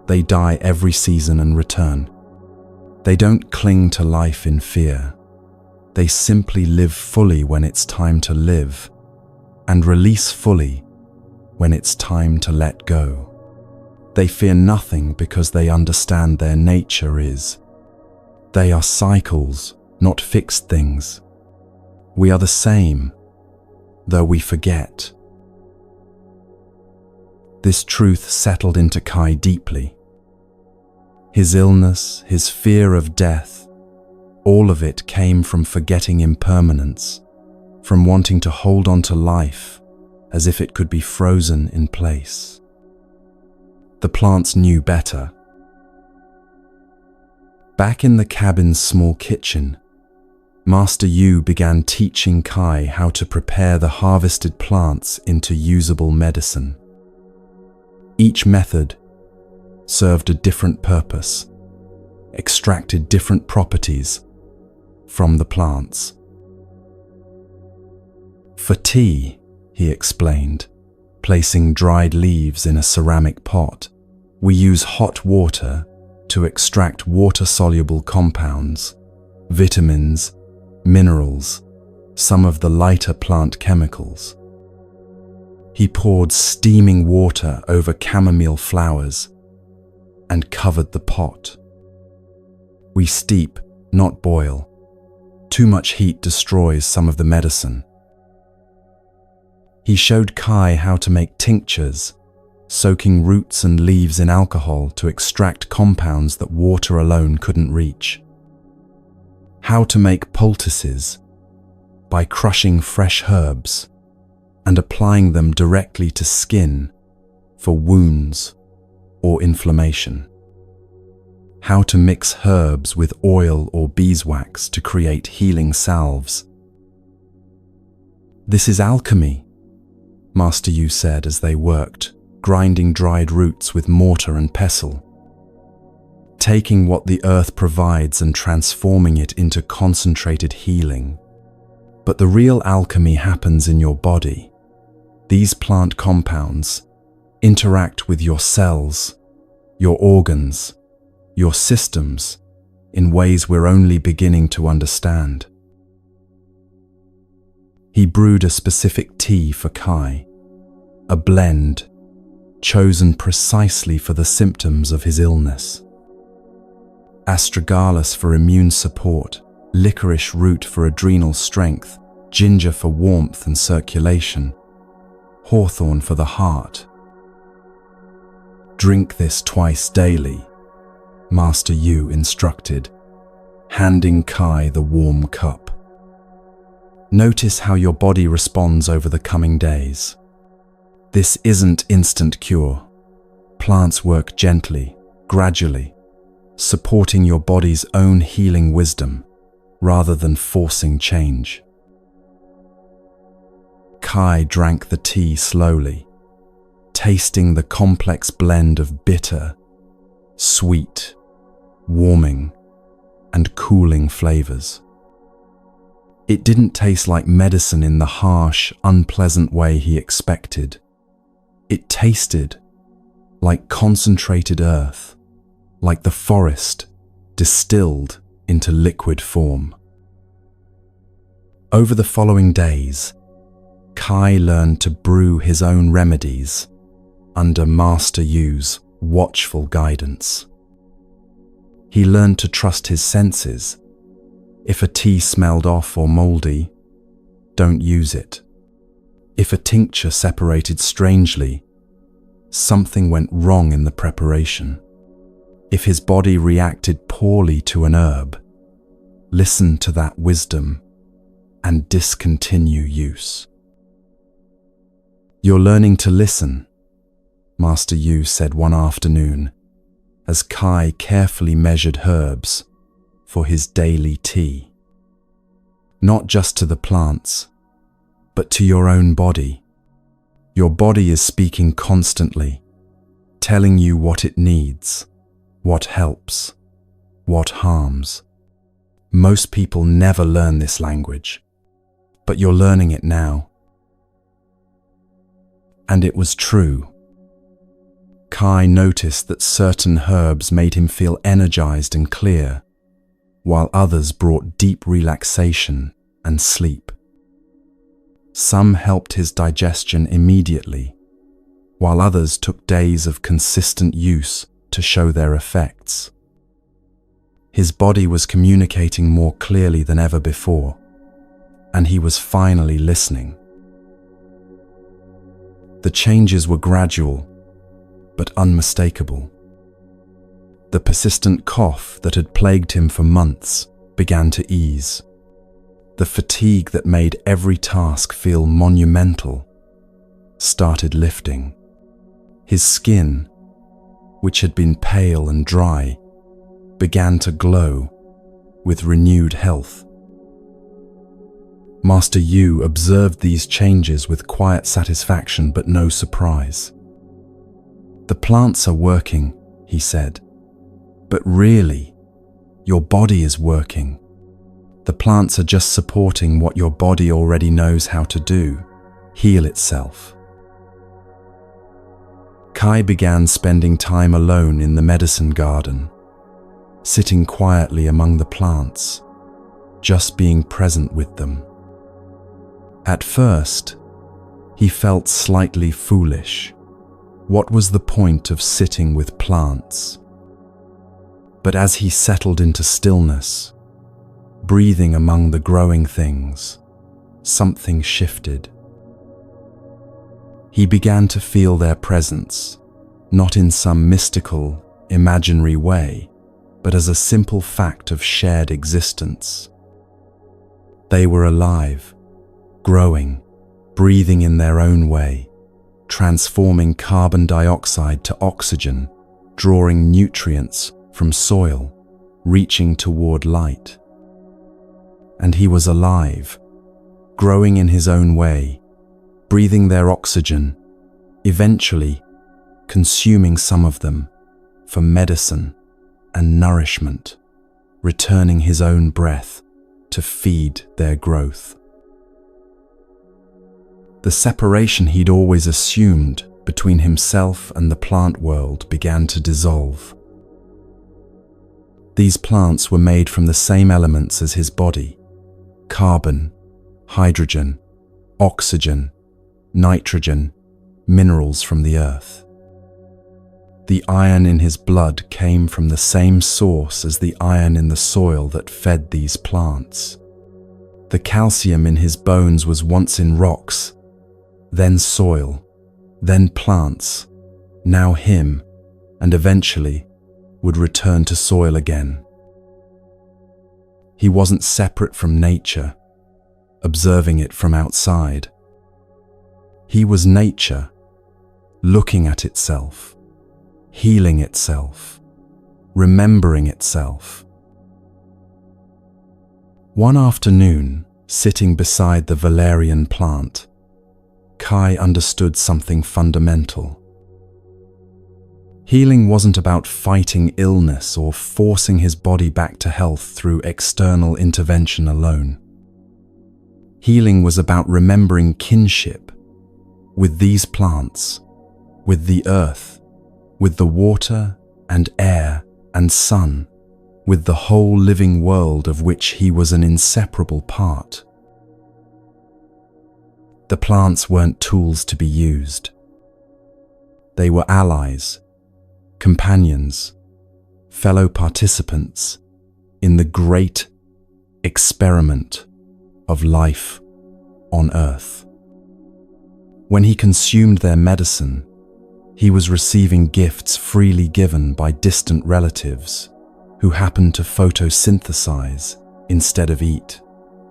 "They die every season and return. They don't cling to life in fear. They simply live fully when it's time to live, and release fully when it's time to let go. They fear nothing because they understand their nature is. They are cycles, not fixed things. We are the same, though we forget." This truth settled into Kai deeply. His illness, his fear of death, all of it came from forgetting impermanence, from wanting to hold on to life as if it could be frozen in place. The plants knew better. Back in the cabin's small kitchen, Master Yu began teaching Kai how to prepare the harvested plants into usable medicine. Each method served a different purpose, extracted different properties from the plants. "For tea," he explained, placing dried leaves in a ceramic pot, "we use hot water to extract water-soluble compounds, vitamins, minerals, some of the lighter plant chemicals." He poured steaming water over chamomile flowers and covered the pot. "We steep, not boil. Too much heat destroys some of the medicine." He showed Kai how to make tinctures, soaking roots and leaves in alcohol to extract compounds that water alone couldn't reach. How to make poultices by crushing fresh herbs and applying them directly to skin for wounds or inflammation. How to mix herbs with oil or beeswax to create healing salves. "This is alchemy," Master Yu said as they worked, grinding dried roots with mortar and pestle. Taking what the earth provides and transforming it into concentrated healing. But the real alchemy happens in your body. These plant compounds, interact with your cells, your organs, your systems in ways we're only beginning to understand. He brewed a specific tea for Kai, a blend chosen precisely for the symptoms of his illness. Astragalus for immune support, licorice root for adrenal strength, ginger for warmth and circulation, hawthorn for the heart. Drink this twice daily, Master Yu instructed, handing Kai the warm cup. Notice how your body responds over the coming days. This isn't instant cure. Plants work gently, gradually, supporting your body's own healing wisdom rather than forcing change. Kai drank the tea slowly, tasting the complex blend of bitter, sweet, warming, and cooling flavors. It didn't taste like medicine in the harsh, unpleasant way he expected. It tasted like concentrated earth, like the forest distilled into liquid form. Over the following days, Kai learned to brew his own remedies under Master Yu's watchful guidance. He learned to trust his senses. If a tea smelled off or moldy, don't use it. If a tincture separated strangely, something went wrong in the preparation. If his body reacted poorly to an herb, listen to that wisdom and discontinue use. You're learning to listen, Master Yu said one afternoon, as Kai carefully measured herbs for his daily tea. Not just to the plants, but to your own body. Your body is speaking constantly, telling you what it needs, what helps, what harms. Most people never learn this language, but you're learning it now. And it was true. Kai noticed that certain herbs made him feel energized and clear, while others brought deep relaxation and sleep. Some helped his digestion immediately, while others took days of consistent use to show their effects. His body was communicating more clearly than ever before, and he was finally listening. The changes were gradual, but unmistakable. The persistent cough that had plagued him for months began to ease. The fatigue that made every task feel monumental started lifting. His skin, which had been pale and dry, began to glow with renewed health. Master Yu observed these changes with quiet satisfaction but no surprise. The plants are working, he said, but really, your body is working. The plants are just supporting what your body already knows how to do, heal itself. Kai began spending time alone in the medicine garden, sitting quietly among the plants, just being present with them. At first, he felt slightly foolish. What was the point of sitting with plants? But as he settled into stillness, breathing among the growing things, something shifted. He began to feel their presence, not in some mystical, imaginary way, but as a simple fact of shared existence. They were alive, growing, breathing in their own way, transforming carbon dioxide to oxygen, drawing nutrients from soil, reaching toward light. And he was alive, growing in his own way, breathing their oxygen, eventually consuming some of them for medicine and nourishment, returning his own breath to feed their growth. The separation he'd always assumed between himself and the plant world began to dissolve. These plants were made from the same elements as his body: carbon, hydrogen, oxygen, nitrogen, minerals from the earth. The iron in his blood came from the same source as the iron in the soil that fed these plants. The calcium in his bones was once in rocks, then soil, then plants, now him, and eventually would return to soil again. He wasn't separate from nature, observing it from outside. He was nature, looking at itself, healing itself, remembering itself. One afternoon, sitting beside the valerian plant, Kai understood something fundamental. Healing wasn't about fighting illness or forcing his body back to health through external intervention alone. Healing was about remembering kinship with these plants, with the earth, with the water and air and sun, with the whole living world of which he was an inseparable part. The plants weren't tools to be used. They were allies, companions, fellow participants in the great experiment of life on Earth. When he consumed their medicine, he was receiving gifts freely given by distant relatives who happened to photosynthesize instead of eat,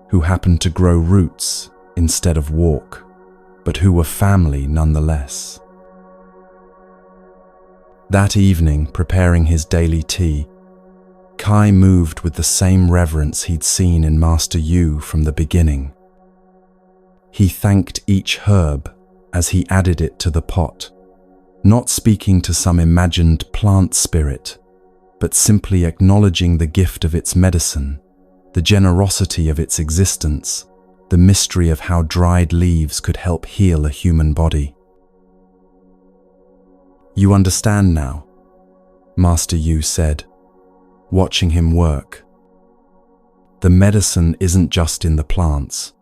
who happened to grow roots instead of walk, but who were family nonetheless. That evening, preparing his daily tea, Kai moved with the same reverence he'd seen in Master Yu from the beginning. He thanked each herb as he added it to the pot, not speaking to some imagined plant spirit, but simply acknowledging the gift of its medicine, the generosity of its existence, the mystery of how dried leaves could help heal a human body. "You understand now," Master Yu said, watching him work. "The medicine isn't just in the plants.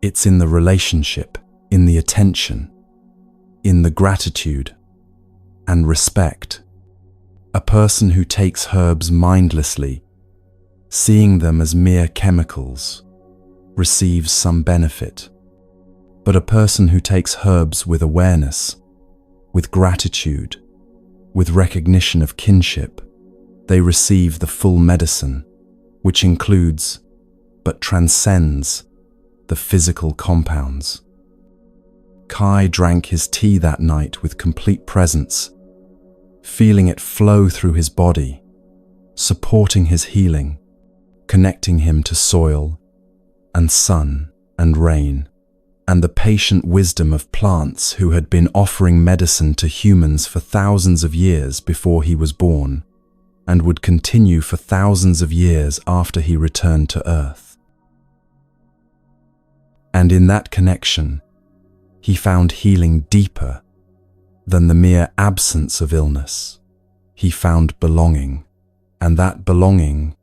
It's in the relationship, in the attention, in the gratitude and respect. A person who takes herbs mindlessly, seeing them as mere chemicals, receives some benefit. But a person who takes herbs with awareness, with gratitude, with recognition of kinship, they receive the full medicine, which includes, but transcends, the physical compounds." Kai drank his tea that night with complete presence, feeling it flow through his body, supporting his healing, connecting him to soil and sun and rain, and the patient wisdom of plants who had been offering medicine to humans for thousands of years before he was born, and would continue for thousands of years after he returned to Earth. And in that connection, he found healing deeper than the mere absence of illness. He found belonging, and that belonging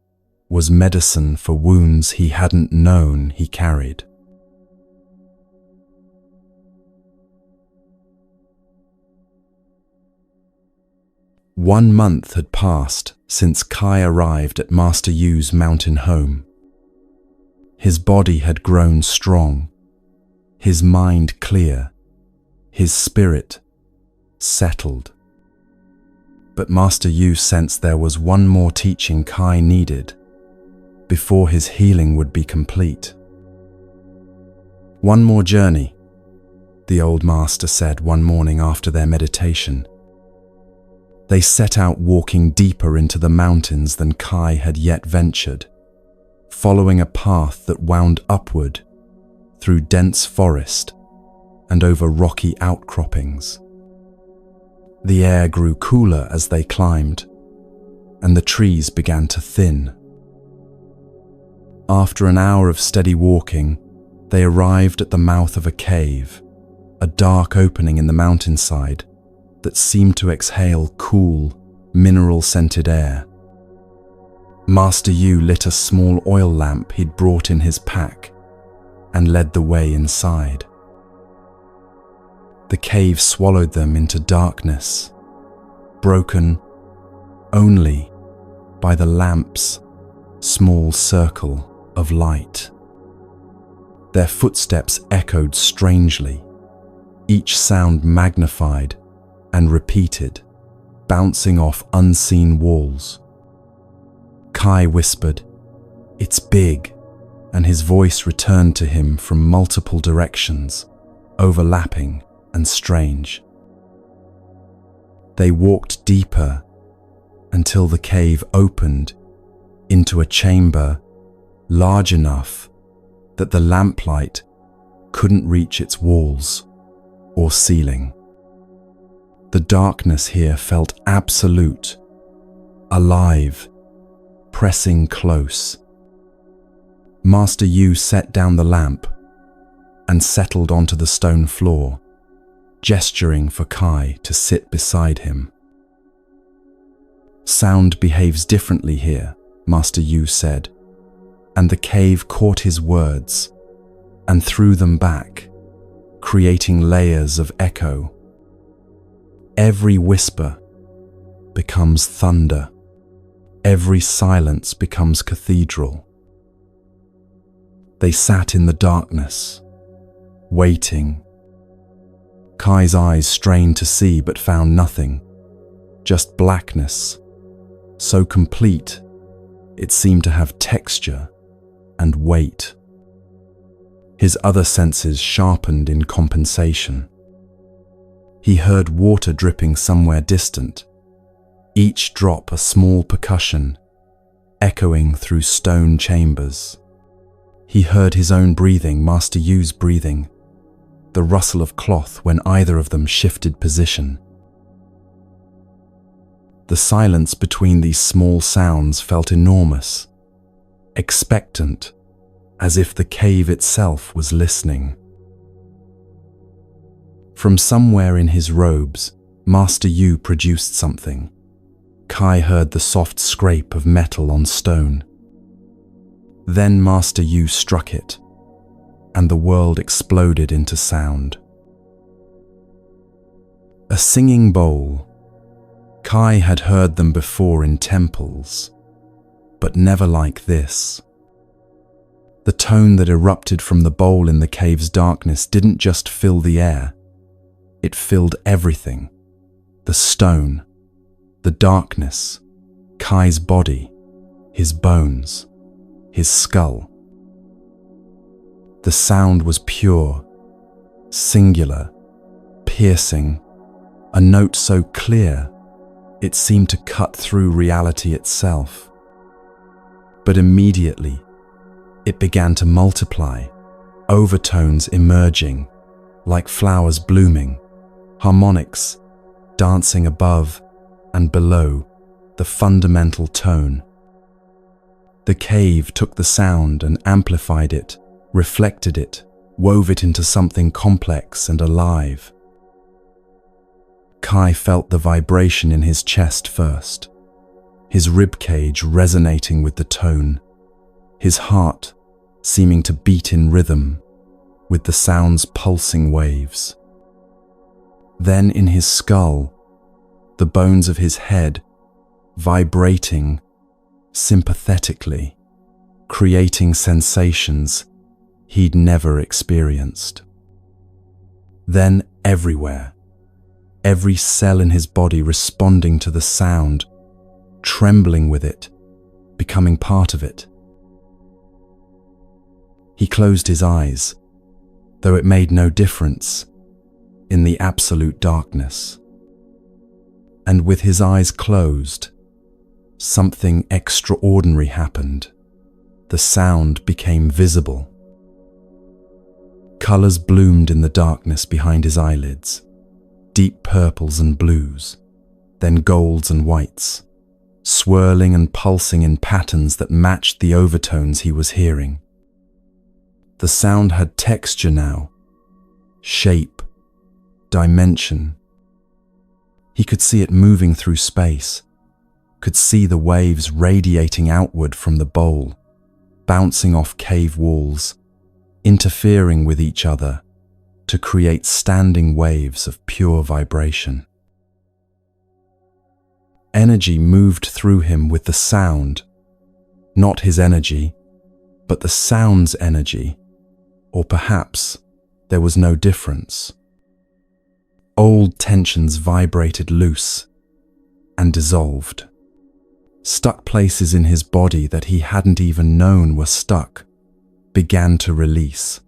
was medicine for wounds he hadn't known he carried. One month had passed since Kai arrived at Master Yu's mountain home. His body had grown strong, his mind clear, his spirit settled. But Master Yu sensed there was one more teaching Kai needed before his healing would be complete. "One more journey," the old master said one morning after their meditation. They set out, walking deeper into the mountains than Kai had yet ventured, following a path that wound upward through dense forest and over rocky outcroppings. The air grew cooler as they climbed, and the trees began to thin. After an hour of steady walking, they arrived at the mouth of a cave, a dark opening in the mountainside that seemed to exhale cool, mineral-scented air. Master Yu lit a small oil lamp he'd brought in his pack and led the way inside. The cave swallowed them into darkness, broken only by the lamp's small circle of light. Their footsteps echoed strangely, each sound magnified and repeated, bouncing off unseen walls. Kai whispered, "It's big," and his voice returned to him from multiple directions, overlapping and strange. They walked deeper until the cave opened into a chamber large enough that the lamplight couldn't reach its walls or ceiling. The darkness here felt absolute, alive, pressing close. Master Yu set down the lamp and settled onto the stone floor, gesturing for Kai to sit beside him. "Sound behaves differently here," Master Yu said, and the cave caught his words and threw them back, creating layers of echo. Every whisper becomes thunder. Every silence becomes cathedral. They sat in the darkness, waiting. Kai's eyes strained to see but found nothing, just blackness, so complete it seemed to have texture and weight. His other senses sharpened in compensation. He heard water dripping somewhere distant, each drop a small percussion, echoing through stone chambers. He heard his own breathing, Master Yu's breathing, the rustle of cloth when either of them shifted position. The silence between these small sounds felt enormous, expectant, as if the cave itself was listening. From somewhere in his robes, Master Yu produced something. Kai heard the soft scrape of metal on stone. Then Master Yu struck it, and the world exploded into sound. A singing bowl. Kai had heard them before in temples, but never like this. The tone that erupted from the bowl in the cave's darkness didn't just fill the air, it filled everything. The stone, the darkness, Kai's body, his bones, his skull. The sound was pure, singular, piercing, a note so clear it seemed to cut through reality itself. But immediately, it began to multiply, overtones emerging, like flowers blooming, harmonics dancing above and below the fundamental tone. The cave took the sound and amplified it, reflected it, wove it into something complex and alive. Kai felt the vibration in his chest first, his ribcage resonating with the tone, his heart seeming to beat in rhythm with the sound's pulsing waves. Then in his skull, the bones of his head vibrating sympathetically, creating sensations he'd never experienced. Then everywhere, every cell in his body responding to the sound, trembling with it, becoming part of it. He closed his eyes, though it made no difference in the absolute darkness. And with his eyes closed, something extraordinary happened. The sound became visible. Colors bloomed in the darkness behind his eyelids, deep purples and blues, then golds and whites, swirling and pulsing in patterns that matched the overtones he was hearing. The sound had texture now, shape, dimension. He could see it moving through space, could see the waves radiating outward from the bowl, bouncing off cave walls, interfering with each other to create standing waves of pure vibration. Energy moved through him with the sound, not his energy, but the sound's energy, or perhaps there was no difference. Old tensions vibrated loose and dissolved. Stuck places in his body that he hadn't even known were stuck began to release,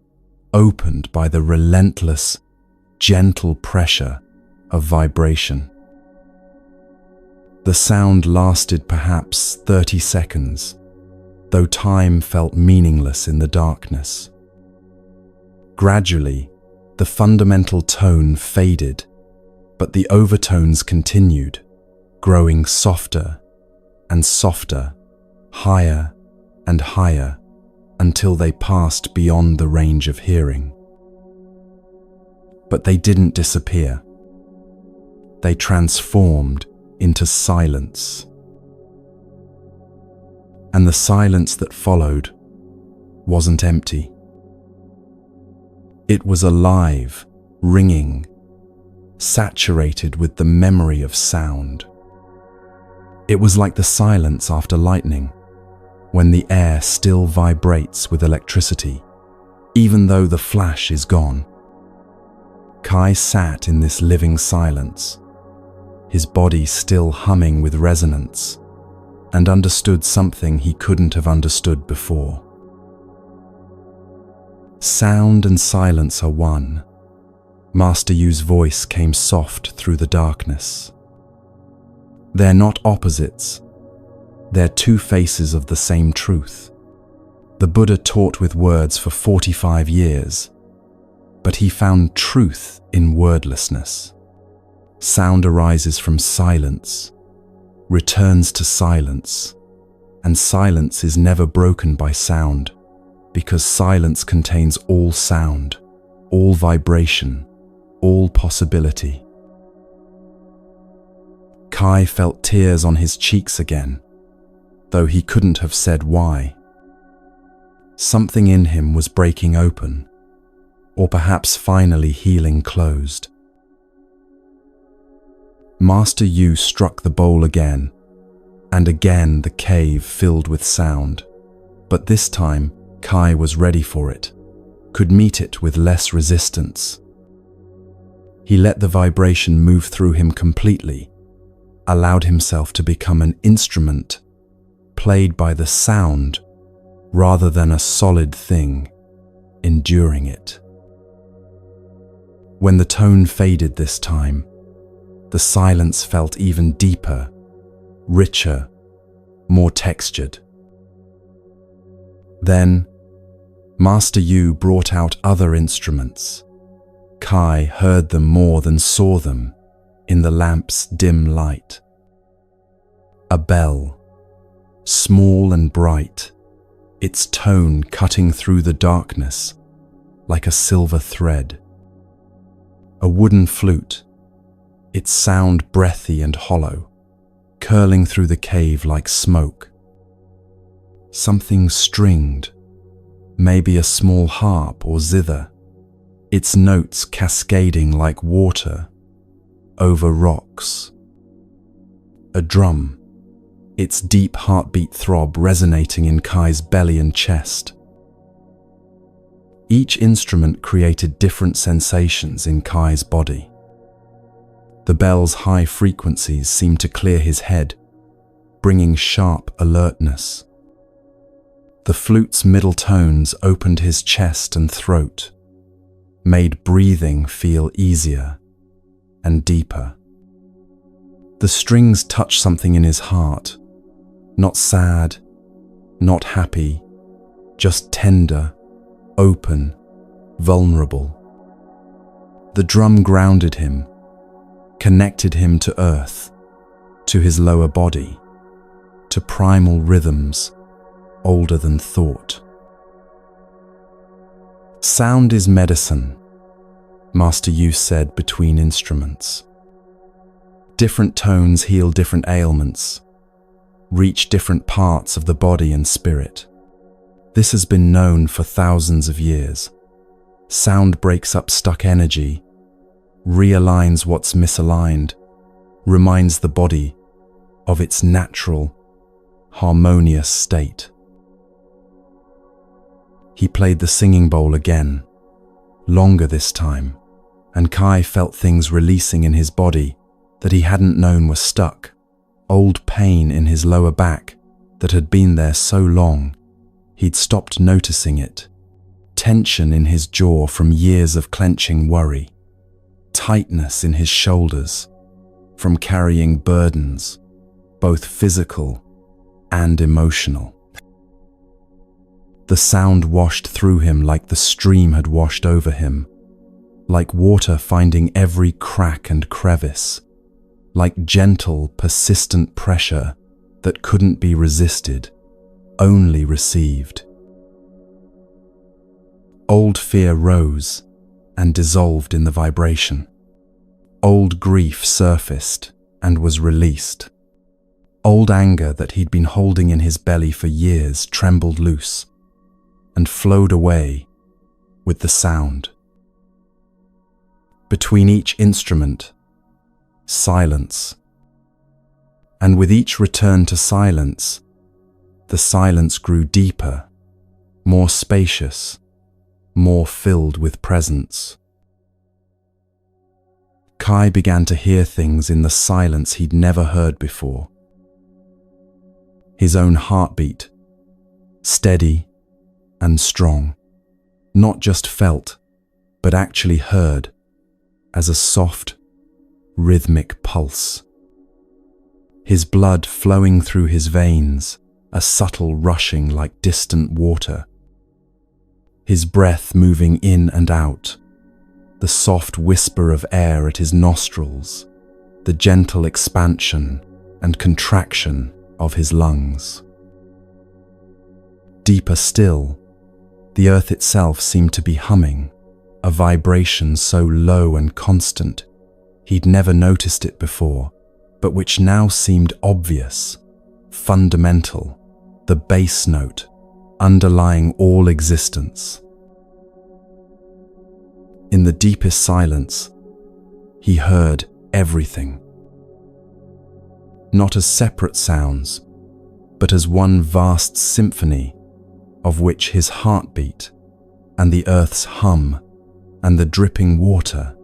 opened by the relentless, gentle pressure of vibration. The sound lasted perhaps 30 seconds, though time felt meaningless in the darkness. Gradually, the fundamental tone faded, but the overtones continued, growing softer and softer, higher and higher, until they passed beyond the range of hearing. But they didn't disappear. They transformed into silence. And the silence that followed wasn't empty. It was alive, ringing, saturated with the memory of sound. It was like the silence after lightning, when the air still vibrates with electricity, even though the flash is gone. Kai sat in this living silence, his body still humming with resonance, and understood something he couldn't have understood before. Sound and silence are one. Master Yu's voice came soft through the darkness. They're not opposites. They're two faces of the same truth. The Buddha taught with words for 45 years, but he found truth in wordlessness. Sound arises from silence, returns to silence, and silence is never broken by sound, because silence contains all sound, all vibration, all possibility. Kai felt tears on his cheeks again, though he couldn't have said why. Something in him was breaking open, or perhaps finally healing closed. Master Yu struck the bowl again, and again the cave filled with sound, but this time Kai was ready for it, could meet it with less resistance. He let the vibration move through him completely, allowed himself to become an instrument played by the sound rather than a solid thing, enduring it. When the tone faded this time, the silence felt even deeper, richer, more textured. Then, Master Yu brought out other instruments. Kai heard them more than saw them in the lamp's dim light. A bell, small and bright, its tone cutting through the darkness like a silver thread. A wooden flute, its sound breathy and hollow, curling through the cave like smoke. Something stringed, maybe a small harp or zither, its notes cascading like water over rocks. A drum, its deep heartbeat throb resonating in Kai's belly and chest. Each instrument created different sensations in Kai's body. The bell's high frequencies seemed to clear his head, bringing sharp alertness. The flute's middle tones opened his chest and throat, made breathing feel easier and deeper. The strings touched something in his heart, not sad, not happy, just tender, open, vulnerable. The drum grounded him, connected him to earth, to his lower body, to primal rhythms older than thought. Sound is medicine. Master Yu said between instruments. Different tones heal different ailments, reach different parts of the body and spirit. This has been known for thousands of years. Sound breaks up stuck energy, realigns what's misaligned, reminds the body of its natural, harmonious state. He played the singing bowl again, longer this time, and Kai felt things releasing in his body that he hadn't known were stuck. Old pain in his lower back that had been there so long, he'd stopped noticing it. Tension in his jaw from years of clenching worry. Tightness in his shoulders from carrying burdens, both physical and emotional. The sound washed through him like the stream had washed over him, like water finding every crack and crevice, like gentle, persistent pressure that couldn't be resisted, only received. Old fear rose and dissolved in the vibration. Old grief surfaced and was released. Old anger that he'd been holding in his belly for years trembled loose and flowed away with the sound. Between each instrument, silence. And with each return to silence, the silence grew deeper, more spacious, more filled with presence. Kai began to hear things in the silence he'd never heard before. His own heartbeat, steady and strong, not just felt, but actually heard as a soft, rhythmic pulse. His blood flowing through his veins, a subtle rushing like distant water. His breath moving in and out, the soft whisper of air at his nostrils, the gentle expansion and contraction of his lungs. Deeper still, the earth itself seemed to be humming, a vibration so low and constant he'd never noticed it before, but which now seemed obvious, fundamental, the bass note underlying all existence. In the deepest silence, he heard everything. Not as separate sounds, but as one vast symphony of which his heartbeat and the earth's hum and the dripping water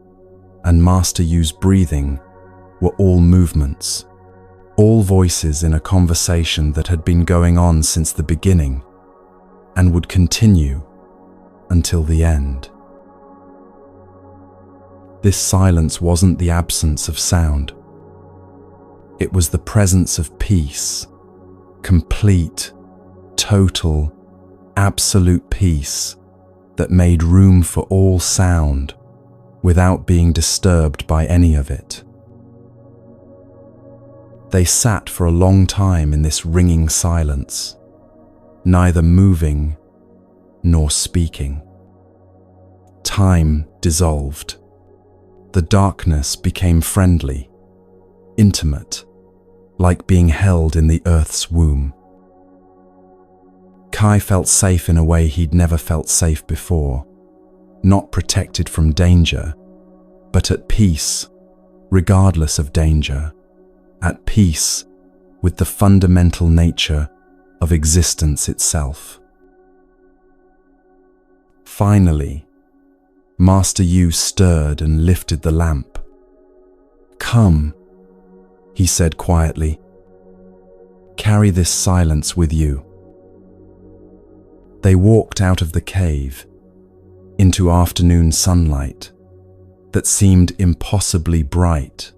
and Master Yu's breathing were all movements, all voices in a conversation that had been going on since the beginning and would continue until the end. This silence wasn't the absence of sound. It was the presence of peace, complete, total, absolute peace that made room for all sound without being disturbed by any of it. They sat for a long time in this ringing silence, neither moving nor speaking. Time dissolved. The darkness became friendly, intimate, like being held in the earth's womb. Kai felt safe in a way he'd never felt safe before, not protected from danger, but at peace, regardless of danger, at peace with the fundamental nature of existence itself. Finally, Master Yu stirred and lifted the lamp. "Come," he said quietly. "Carry this silence with you." They walked out of the cave into afternoon sunlight that seemed impossibly bright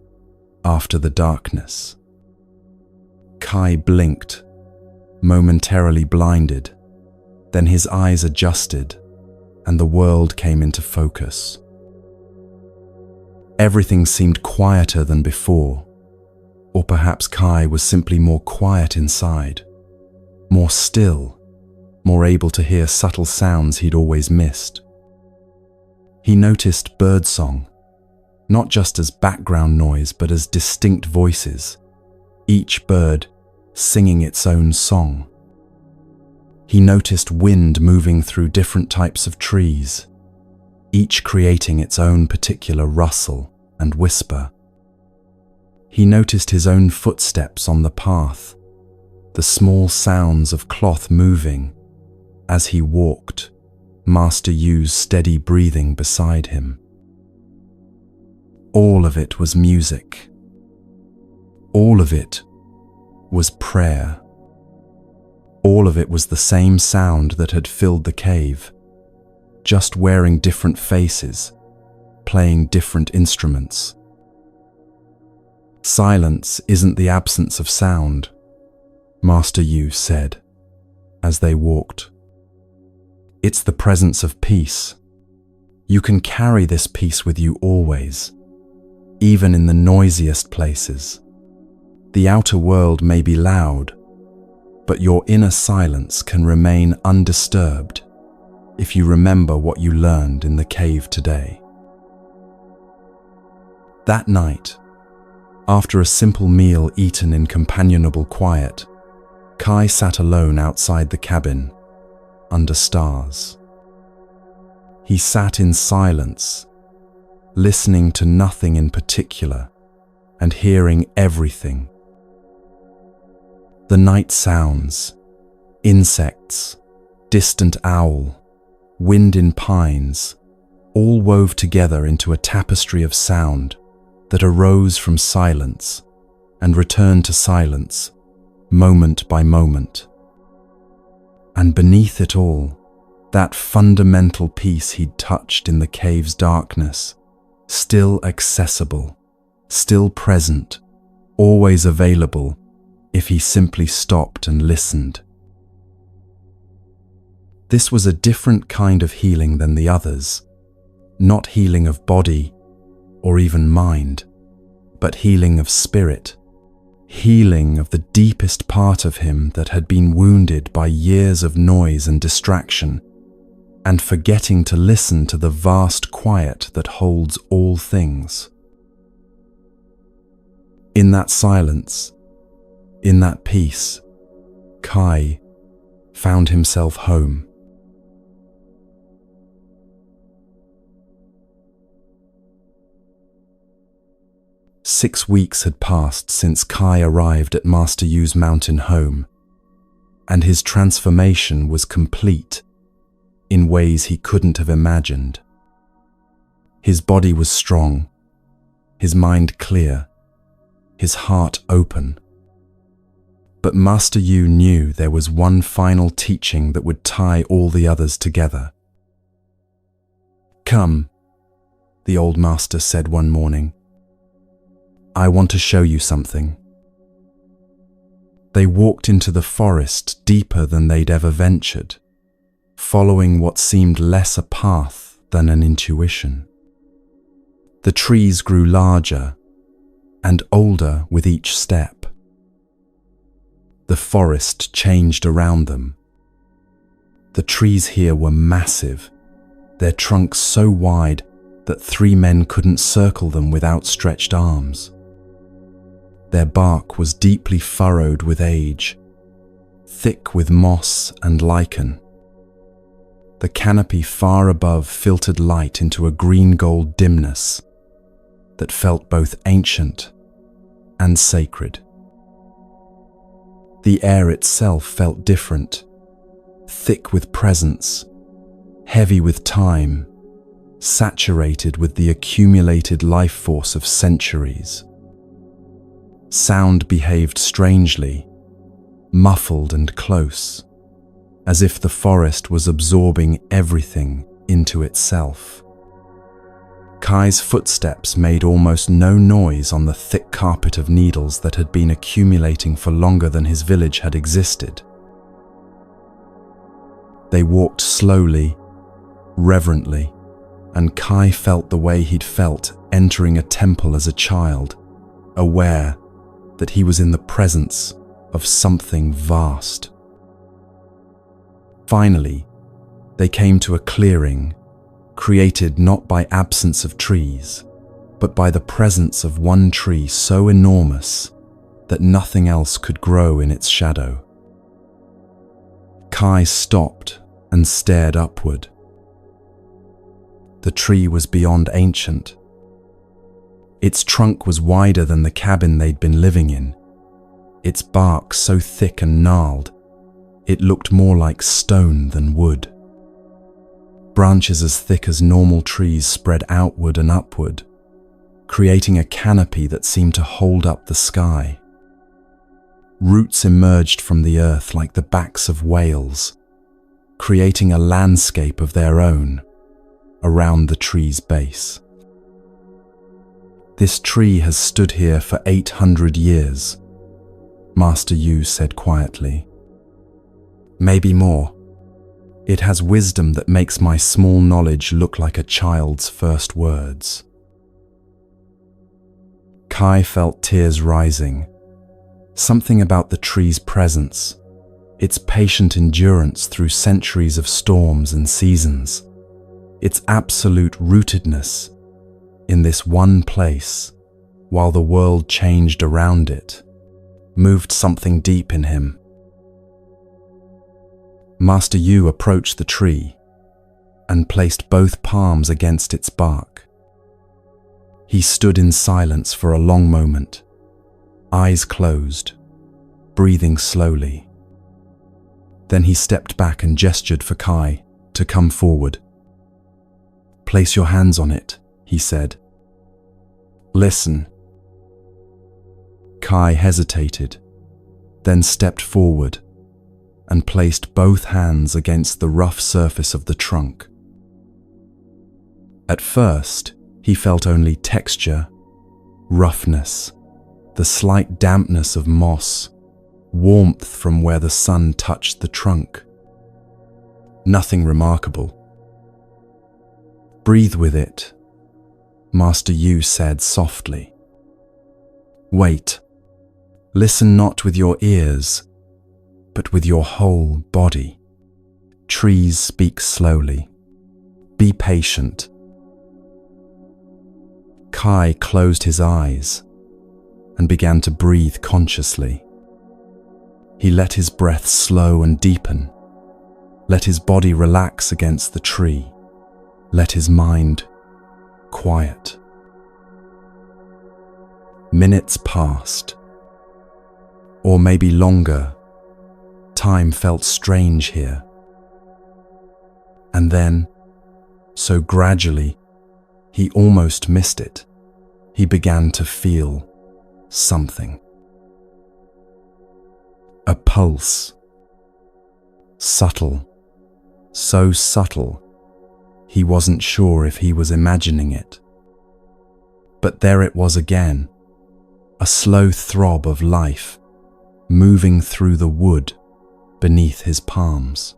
after the darkness. Kai blinked, momentarily blinded, then his eyes adjusted and the world came into focus. Everything seemed quieter than before, or perhaps Kai was simply more quiet inside, more still, more able to hear subtle sounds he'd always missed. He noticed birdsong, not just as background noise but as distinct voices, each bird singing its own song. He noticed wind moving through different types of trees, each creating its own particular rustle and whisper. He noticed his own footsteps on the path, the small sounds of cloth moving as he walked, Master Yu's steady breathing beside him. All of it was music. All of it was prayer. All of it was the same sound that had filled the cave, just wearing different faces, playing different instruments. Silence isn't the absence of sound, Master Yu said as they walked. It's the presence of peace. You can carry this peace with you always, even in the noisiest places. The outer world may be loud, but your inner silence can remain undisturbed if you remember what you learned in the cave today. That night, after a simple meal eaten in companionable quiet, Kai sat alone outside the cabin, under stars. He sat in silence, listening to nothing in particular and hearing everything. The night sounds, insects, distant owl, wind in pines, all wove together into a tapestry of sound that arose from silence and returned to silence, moment by moment. And beneath it all, that fundamental peace he'd touched in the cave's darkness, still accessible, still present, always available if he simply stopped and listened. This was a different kind of healing than the others, not healing of body or even mind, but healing of spirit, healing of the deepest part of him that had been wounded by years of noise and distraction, and forgetting to listen to the vast quiet that holds all things. In that silence, in that peace, Kai found himself home. Six weeks had passed since Kai arrived at Master Yu's mountain home, and his transformation was complete in ways he couldn't have imagined. His body was strong, his mind clear, his heart open. But Master Yu knew there was one final teaching that would tie all the others together. "Come," the old master said one morning. "I want to show you something." They walked into the forest deeper than they'd ever ventured, following what seemed less a path than an intuition. The trees grew larger and older with each step. The forest changed around them. The trees here were massive, their trunks so wide that 3 men couldn't circle them with outstretched arms. Their bark was deeply furrowed with age, thick with moss and lichen. The canopy far above filtered light into a green-gold dimness that felt both ancient and sacred. The air itself felt different, thick with presence, heavy with time, saturated with the accumulated life force of centuries. Sound behaved strangely, muffled and close, as if the forest was absorbing everything into itself. Kai's footsteps made almost no noise on the thick carpet of needles that had been accumulating for longer than his village had existed. They walked slowly, reverently, and Kai felt the way he'd felt entering a temple as a child, aware that he was in the presence of something vast. Finally, they came to a clearing created not by absence of trees, but by the presence of one tree so enormous that nothing else could grow in its shadow. Kai stopped and stared upward. The tree was beyond ancient. Its trunk was wider than the cabin they'd been living in, its bark so thick and gnarled, it looked more like stone than wood. Branches as thick as normal trees spread outward and upward, creating a canopy that seemed to hold up the sky. Roots emerged from the earth like the backs of whales, creating a landscape of their own around the tree's base. This tree has stood here for 800 years, Master Yu said quietly. Maybe more. It has wisdom that makes my small knowledge look like a child's first words. Kai felt tears rising. Something about the tree's presence, its patient endurance through centuries of storms and seasons, its absolute rootedness in this one place while the world changed around it, moved something deep in him. Master Yu approached the tree and placed both palms against its bark. He stood in silence for a long moment, eyes closed, breathing slowly. Then he stepped back and gestured for Kai to come forward. "Place your hands on it," he said. "Listen." Kai hesitated, then stepped forward and placed both hands against the rough surface of the trunk. At first, he felt only texture, roughness, the slight dampness of moss, warmth from where the sun touched the trunk. Nothing remarkable. "Breathe with it," Master Yu said softly. "Wait. Listen not with your ears, but with your whole body. Trees speak slowly. Be patient." Kai closed his eyes and began to breathe consciously. He let his breath slow and deepen, let his body relax against the tree, let his mind quiet. Minutes passed, or maybe longer. Time felt strange here. And then, so gradually, he almost missed it. He began to feel something. A pulse. Subtle. So subtle, he wasn't sure if he was imagining it. But there it was again, a slow throb of life, moving through the wood beneath his palms.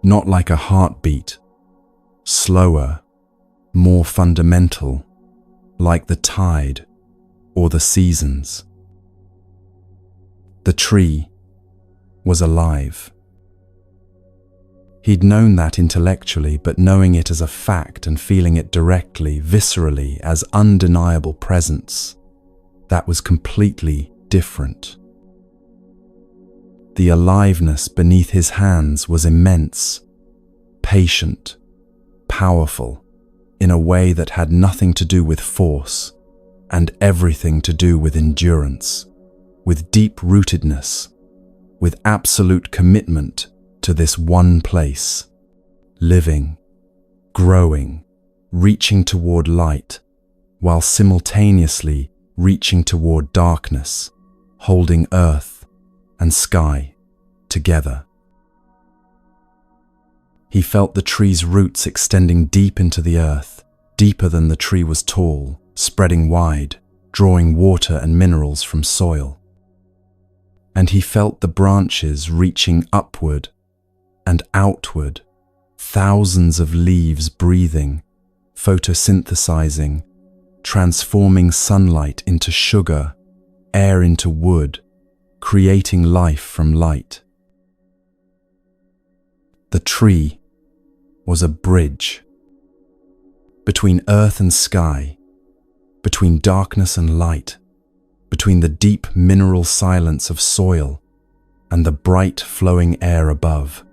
Not like a heartbeat, slower, more fundamental, like the tide or the seasons. The tree was alive. He'd known that intellectually, but knowing it as a fact and feeling it directly, viscerally, as undeniable presence, that was completely different. The aliveness beneath his hands was immense, patient, powerful, in a way that had nothing to do with force and everything to do with endurance, with deep rootedness, with absolute commitment to this one place, living, growing, reaching toward light, while simultaneously reaching toward darkness, holding earth and sky together. He felt the tree's roots extending deep into the earth, deeper than the tree was tall, spreading wide, drawing water and minerals from soil. And he felt the branches reaching upward and outward, thousands of leaves breathing, photosynthesizing, transforming sunlight into sugar, air into wood, creating life from light. The tree was a bridge, between earth and sky, between darkness and light, between the deep mineral silence of soil and the bright flowing air above.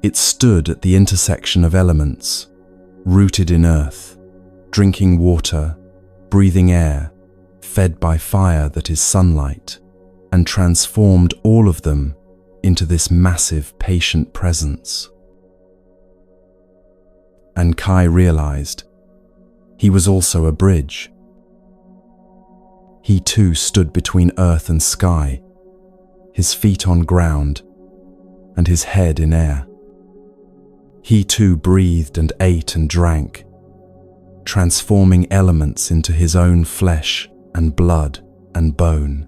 It stood at the intersection of elements, rooted in earth, drinking water, breathing air, fed by fire that is sunlight, and transformed all of them into this massive, patient presence. And Kai realized he was also a bridge. He too stood between earth and sky, his feet on ground and his head in air. He too breathed and ate and drank, transforming elements into his own flesh and blood and bone.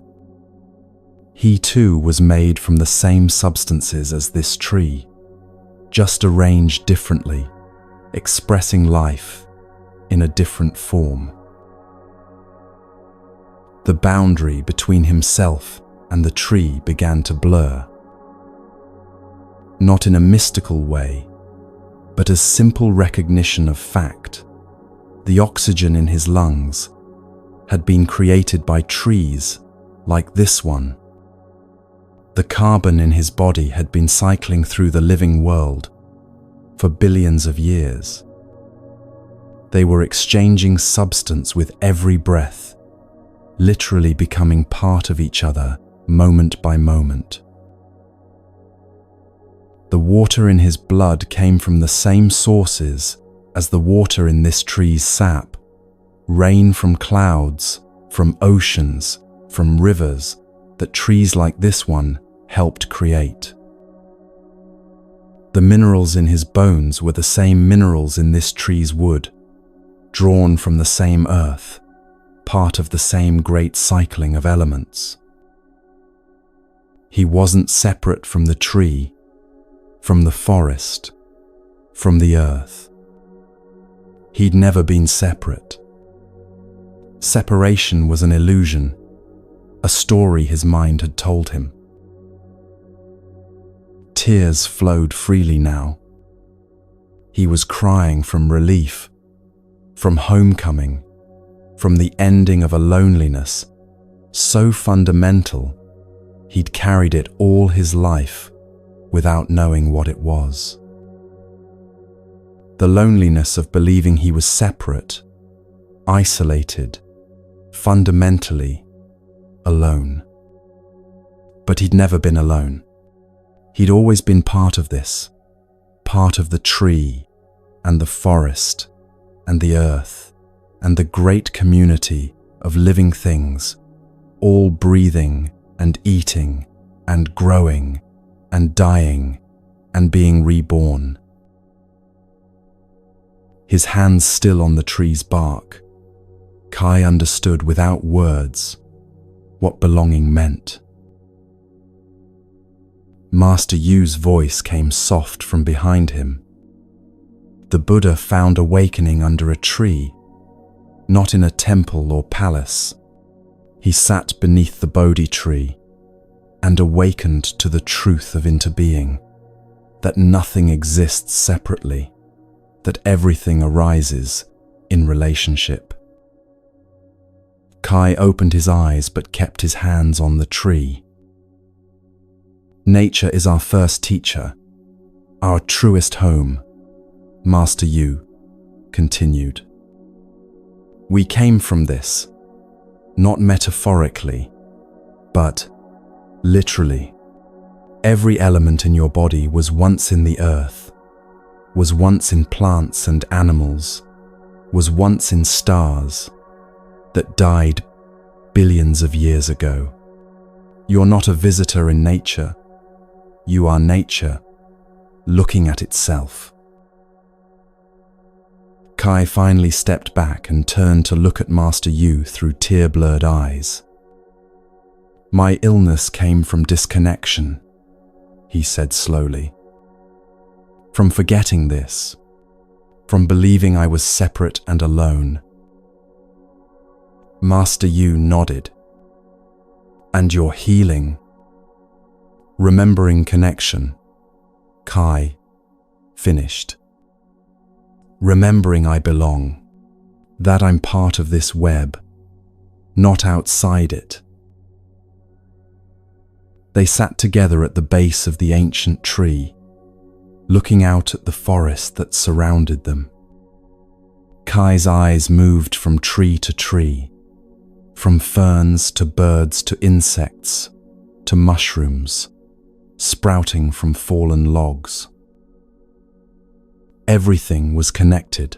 He too was made from the same substances as this tree, just arranged differently, expressing life in a different form. The boundary between himself and the tree began to blur. Not in a mystical way, but as simple recognition of fact. The oxygen in his lungs had been created by trees like this one. The carbon in his body had been cycling through the living world for billions of years. They were exchanging substance with every breath, literally becoming part of each other moment by moment. The water in his blood came from the same sources as the water in this tree's sap. Rain from clouds, from oceans, from rivers that trees like this one helped create. The minerals in his bones were the same minerals in this tree's wood, drawn from the same earth, part of the same great cycling of elements. He wasn't separate from the tree, from the forest, from the earth. He'd never been separate. Separation was an illusion, a story his mind had told him. Tears flowed freely now. He was crying from relief, from homecoming, from the ending of a loneliness so fundamental he'd carried it all his life without knowing what it was. The loneliness of believing he was separate, isolated, fundamentally alone. But he'd never been alone. He'd always been part of this, part of the tree and the forest and the earth and the great community of living things, all breathing and eating and growing and dying and being reborn. His hands still on the tree's bark, Kai understood without words what belonging meant. Master Yu's voice came soft from behind him. The Buddha found awakening under a tree, not in a temple or palace. He sat beneath the Bodhi tree and awakened to the truth of interbeing, that nothing exists separately, that everything arises in relationship. Kai opened his eyes but kept his hands on the tree. Nature is our first teacher, our truest home, Master Yu continued. We came from this, not metaphorically, but literally. Every element in your body was once in the earth, was once in plants and animals, was once in stars that died billions of years ago. You're not a visitor in nature. You are nature, looking at itself. Kai finally stepped back and turned to look at Master Yu through tear-blurred eyes. My illness came from disconnection, he said slowly. From forgetting this, from believing I was separate and alone. Master Yu nodded. And your healing? Remembering connection, Kai finished. remembering I belong, that I'm part of this web, not outside it. They sat together at the base of the ancient tree, looking out at the forest that surrounded them. Kai's eyes moved from tree to tree, from ferns to birds to insects to mushrooms, sprouting from fallen logs. Everything was connected.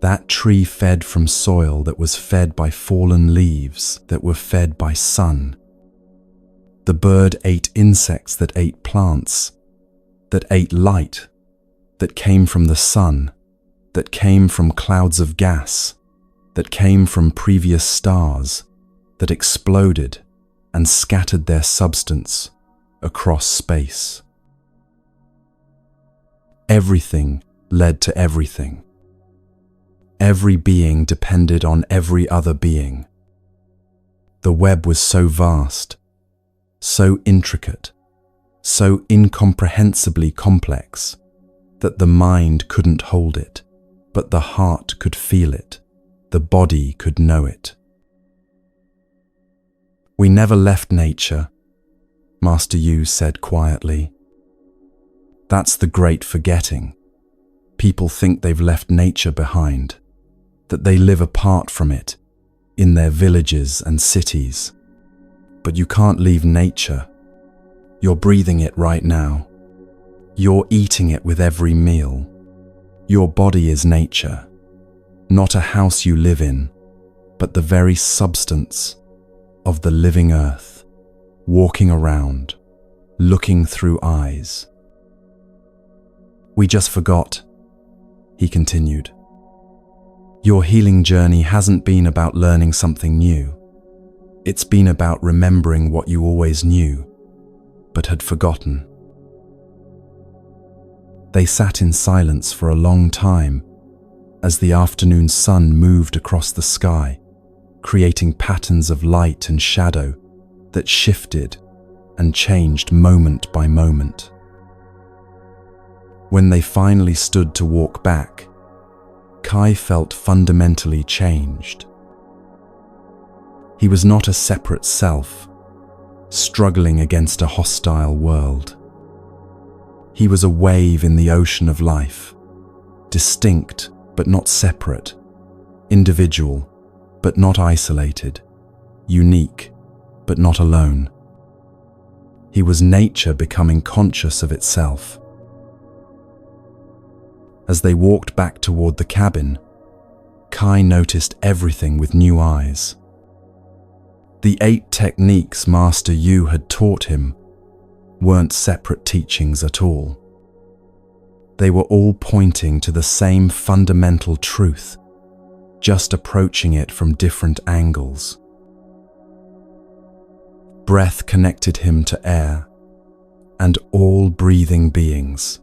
That tree fed from soil that was fed by fallen leaves that were fed by sun. The bird ate insects that ate plants, that ate light, that came from the sun, that came from clouds of gas, that came from previous stars, that exploded and scattered their substance across space. Everything led to everything. Every being depended on every other being. The web was so vast, so intricate, so incomprehensibly complex that the mind couldn't hold it, but the heart could feel it, the body could know it. We never left nature, Master Yu said quietly. That's the great forgetting. People think they've left nature behind, that they live apart from it, in their villages and cities. But you can't leave nature. You're breathing it right now. You're eating it with every meal. Your body is nature, not a house you live in, but the very substance of the living earth, walking around, looking through eyes. We just forgot, he continued. Your healing journey hasn't been about learning something new. It's been about remembering what you always knew, but had forgotten. They sat in silence for a long time as the afternoon sun moved across the sky, creating patterns of light and shadow that shifted and changed moment by moment. When they finally stood to walk back, Kai felt fundamentally changed. He was not a separate self, struggling against a hostile world. He was a wave in the ocean of life, distinct but not separate, individual but not isolated, unique but not alone. He was nature becoming conscious of itself. As they walked back toward the cabin, Kai noticed everything with new eyes. The 8 techniques Master Yu had taught him weren't separate teachings at all. They were all pointing to the same fundamental truth, just approaching it from different angles. Breath connected him to air and all breathing beings.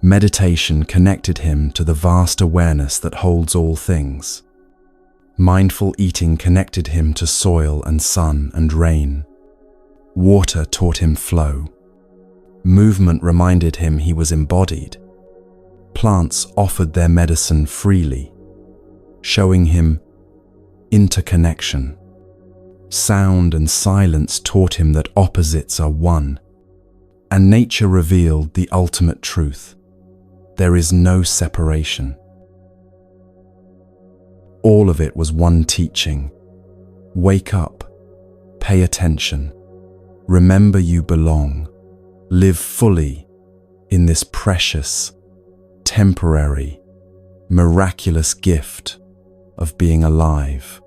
Meditation connected him to the vast awareness that holds all things. Mindful eating connected him to soil and sun and rain. Water taught him flow. Movement reminded him he was embodied. Plants offered their medicine freely, showing him interconnection. Sound and silence taught him that opposites are one, and nature revealed the ultimate truth. There is no separation. All of it was one teaching. Wake up, pay attention, remember you belong, live fully in this precious, temporary, miraculous gift of being alive.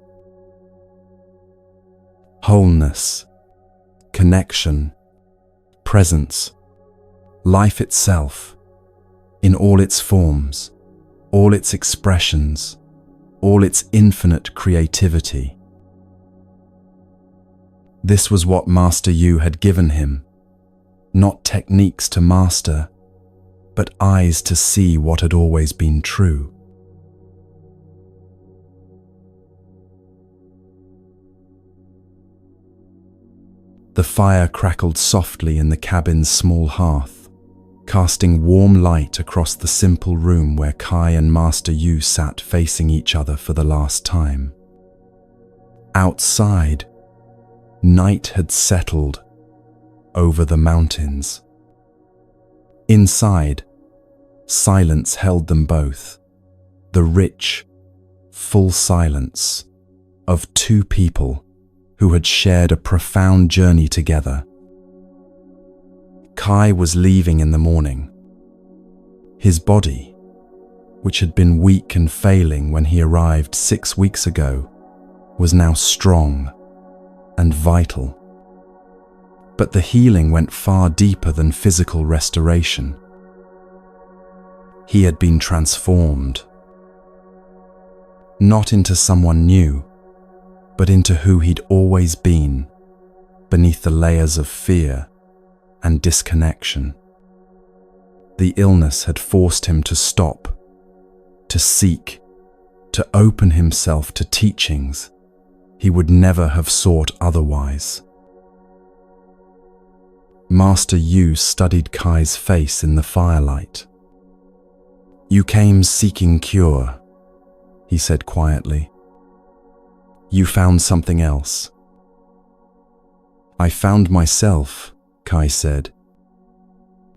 Wholeness, connection, presence, life itself, in all its forms, all its expressions, all its infinite creativity. This was what Master Yu had given him, not techniques to master, but eyes to see what had always been true. The fire crackled softly in the cabin's small hearth, casting warm light across the simple room where Kai and Master Yu sat facing each other for the last time. Outside, night had settled over the mountains. Inside, silence held them both, the rich, full silence of two people who had shared a profound journey together. Kai was leaving in the morning. His body, which had been weak and failing when he arrived 6 weeks ago, was now strong and vital. But the healing went far deeper than physical restoration. He had been transformed, not into someone new, but into who he'd always been, beneath the layers of fear and disconnection. The illness had forced him to stop, to seek, to open himself to teachings he would never have sought otherwise. Master Yu studied Kai's face in the firelight. "You came seeking cure," he said quietly. "You found something else." "I found myself," Kai said.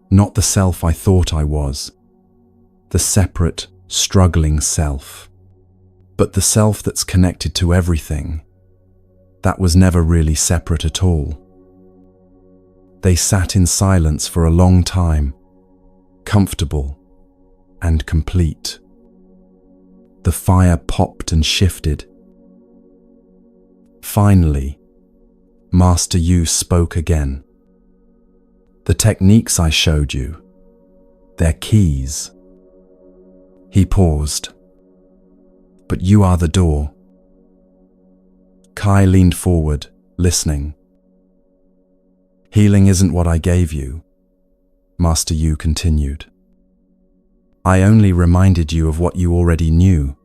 "Not the self I thought I was, the separate, struggling self, but the self that's connected to everything, that was never really separate at all." They sat in silence for a long time, comfortable and complete. The fire popped and shifted. Finally, Master Yu spoke again. "The techniques I showed you, they're keys." He paused. "But you are the door." Kai leaned forward, listening. "Healing isn't what I gave you," Master Yu continued. "I only reminded you of what you already knew,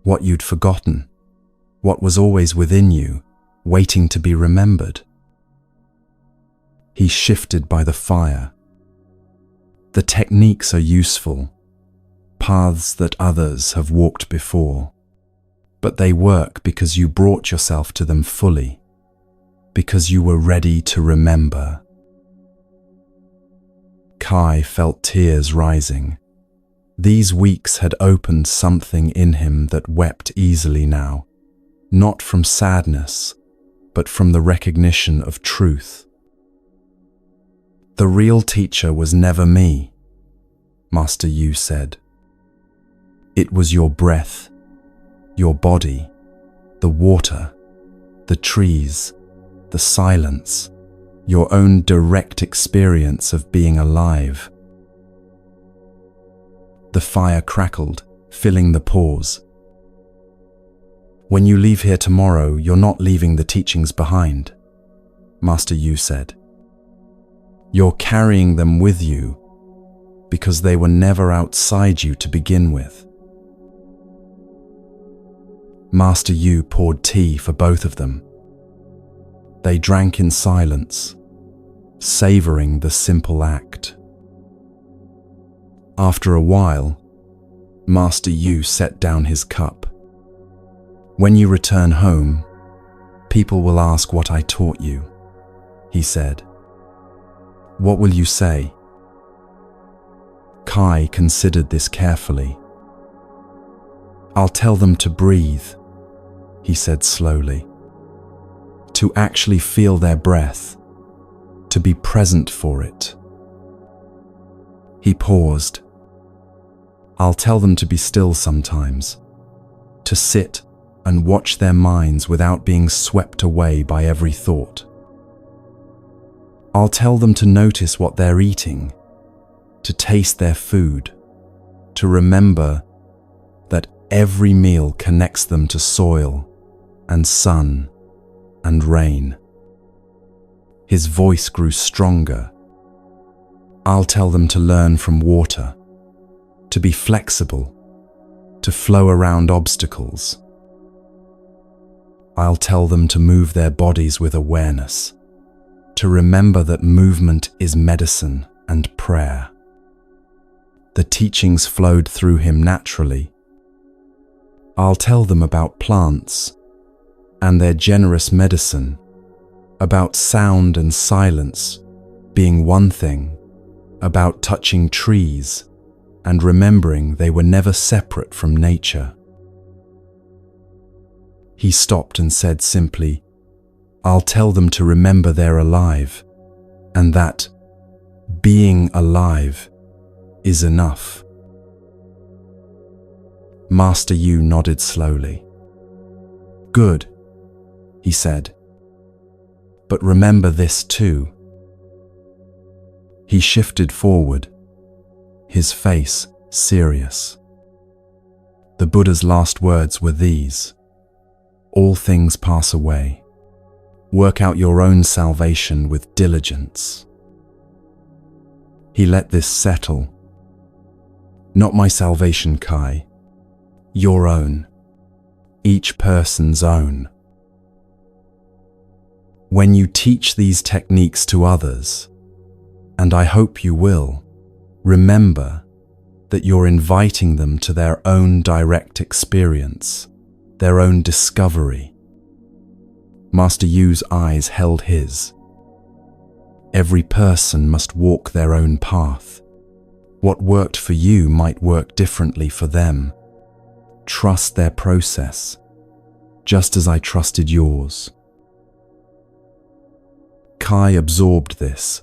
what you'd forgotten, what was always within you, waiting to be remembered." He shifted by the fire. "The techniques are useful, paths that others have walked before, but they work because you brought yourself to them fully, because you were ready to remember." Kai felt tears rising. These weeks had opened something in him that wept easily now, not from sadness, but from the recognition of truth. "The real teacher was never me," Master Yu said. "It was your breath, your body, the water, the trees, the silence, your own direct experience of being alive." The fire crackled, filling the pause. "When you leave here tomorrow, you're not leaving the teachings behind," Master Yu said. "You're carrying them with you because they were never outside you to begin with." Master Yu poured tea for both of them. They drank in silence, savoring the simple act. After a while, Master Yu set down his cup. "When you return home, people will ask what I taught you," he said. "What will you say?" Kai considered this carefully. "I'll tell them to breathe," he said slowly. "To actually feel their breath, to be present for it." He paused. "I'll tell them to be still sometimes, to sit and watch their minds without being swept away by every thought. I'll tell them to notice what they're eating, to taste their food, to remember that every meal connects them to soil and sun and rain." His voice grew stronger. "I'll tell them to learn from water, to be flexible, to flow around obstacles. I'll tell them to move their bodies with awareness, to remember that movement is medicine and prayer. The teachings flowed through him naturally. I'll tell them about plants and their generous medicine, about sound and silence being one thing, about touching trees and remembering they were never separate from nature. He stopped and said simply, I'll tell them to remember they're alive, and that being alive is enough. Master Yu nodded slowly. Good, he said. But remember this too. He shifted forward, his face serious. The Buddha's last words were these: all things pass away. Work out your own salvation with diligence. He let this settle. Not my salvation, Kai. Your own. Each person's own. When you teach these techniques to others, and I hope you will, remember that you're inviting them to their own direct experience, their own discovery. Master Yu's eyes held his. Every person must walk their own path. What worked for you might work differently for them. Trust their process, just as I trusted yours. Kai absorbed this,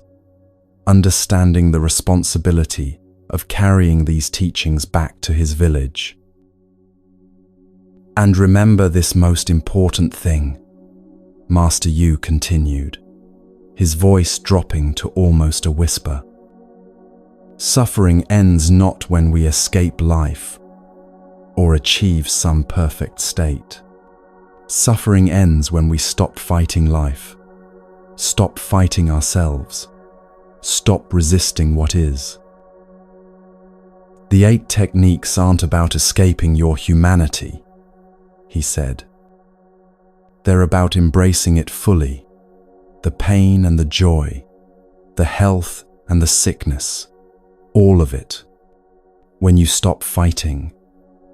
understanding the responsibility of carrying these teachings back to his village. And remember this most important thing, Master Yu continued, his voice dropping to almost a whisper. Suffering ends not when we escape life or achieve some perfect state. Suffering ends when we stop fighting life, stop fighting ourselves, stop resisting what is. The 8 techniques aren't about escaping your humanity, he said. They're about embracing it fully, the pain and the joy, the health and the sickness, all of it. When you stop fighting,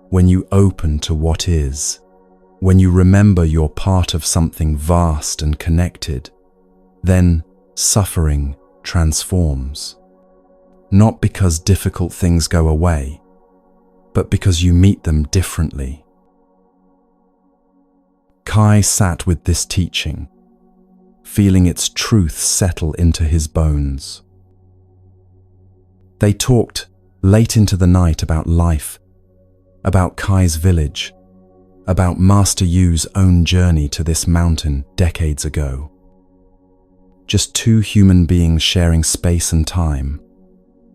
when you open to what is, when you remember you're part of something vast and connected, then suffering transforms. Not because difficult things go away, but because you meet them differently. Kai sat with this teaching, feeling its truth settle into his bones. They talked late into the night about life, about Kai's village, about Master Yu's own journey to this mountain decades ago. Just 2 human beings sharing space and time,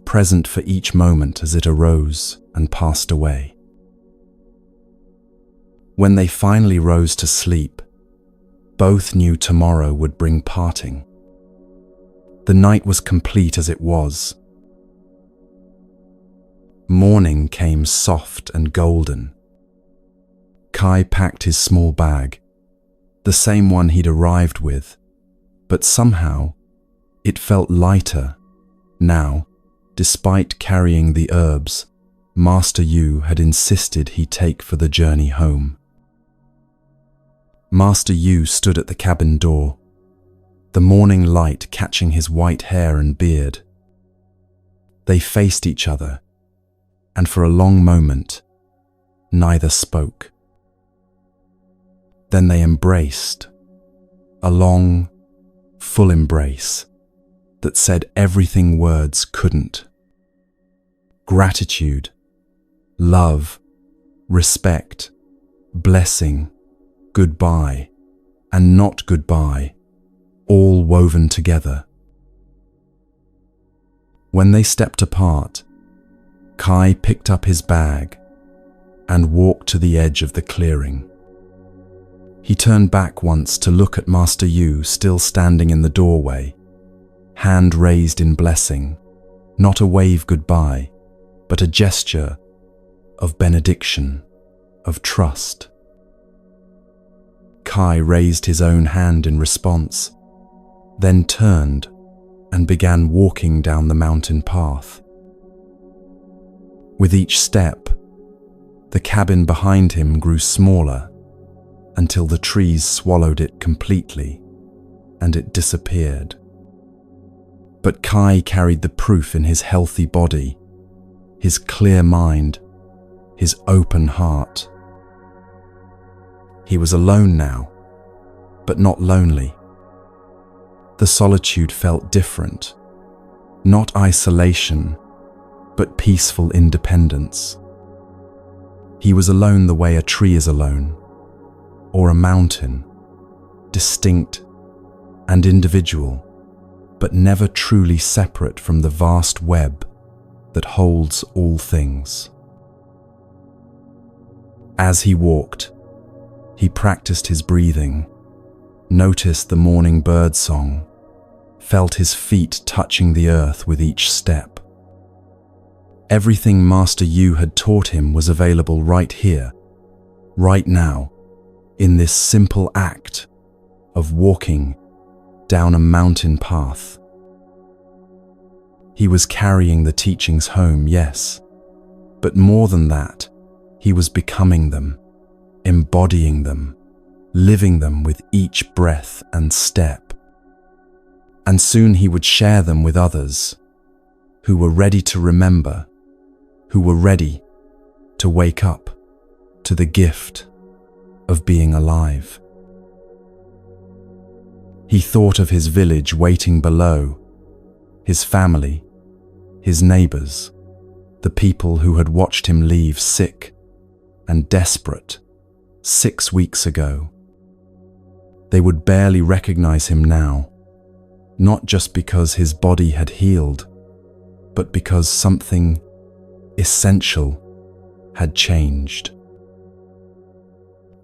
present for each moment as it arose and passed away. When they finally rose to sleep, both knew tomorrow would bring parting. The night was complete as it was. Morning came soft and golden. Kai packed his small bag, the same one he'd arrived with, but somehow it felt lighter now. Despite carrying the herbs Master Yu had insisted he take for the journey home. Master Yu stood at the cabin door, the morning light catching his white hair and beard. They faced each other, and for a long moment, neither spoke. Then they embraced, a long, full embrace that said everything words couldn't. Gratitude, love, respect, blessing, goodbye, and not goodbye, all woven together. When they stepped apart, Kai picked up his bag and walked to the edge of the clearing. He turned back once to look at Master Yu still standing in the doorway, hand raised in blessing, not a wave goodbye, but a gesture of benediction, of trust. Kai raised his own hand in response, then turned and began walking down the mountain path. With each step, the cabin behind him grew smaller until the trees swallowed it completely and it disappeared. But Kai carried the proof in his healthy body, his clear mind, his open heart. He was alone now, but not lonely. The solitude felt different, not isolation, but peaceful independence. He was alone the way a tree is alone, or a mountain, distinct and individual, but never truly separate from the vast web that holds all things. As he walked, he practiced his breathing, noticed the morning bird song, felt his feet touching the earth with each step. Everything Master Yu had taught him was available right here, right now, in this simple act of walking down a mountain path. He was carrying the teachings home, yes, but more than that, he was becoming them, embodying them, living them with each breath and step. And soon he would share them with others who were ready to remember, who were ready to wake up to the gift of being alive. He thought of his village waiting below, his family, his neighbors, the people who had watched him leave sick and desperate 6 weeks ago. They would barely recognize him now, not just because his body had healed, but because something essential had changed.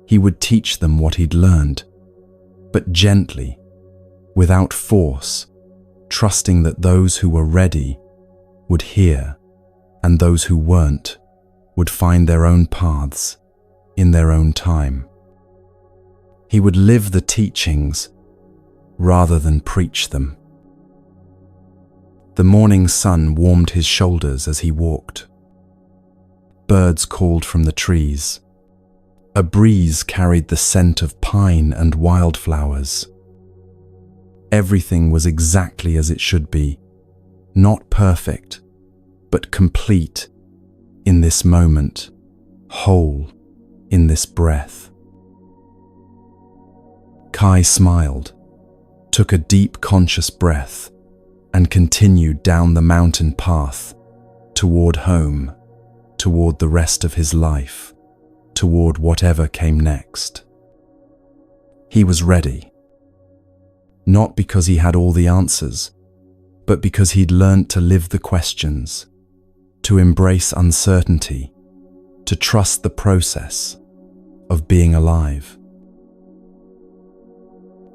He would teach them what he'd learned, but gently, without force, trusting that those who were ready would hear, and those who weren't would find their own paths in their own time. He would live the teachings rather than preach them. The morning sun warmed his shoulders as he walked. Birds called from the trees. A breeze carried the scent of pine and wildflowers. Everything was exactly as it should be, not perfect, but complete in this moment, whole in this breath. Kai smiled, took a deep conscious breath, and continued down the mountain path, toward home, toward the rest of his life, toward whatever came next. He was ready. Not because he had all the answers, but because he'd learnt to live the questions, to embrace uncertainty, to trust the process of being alive.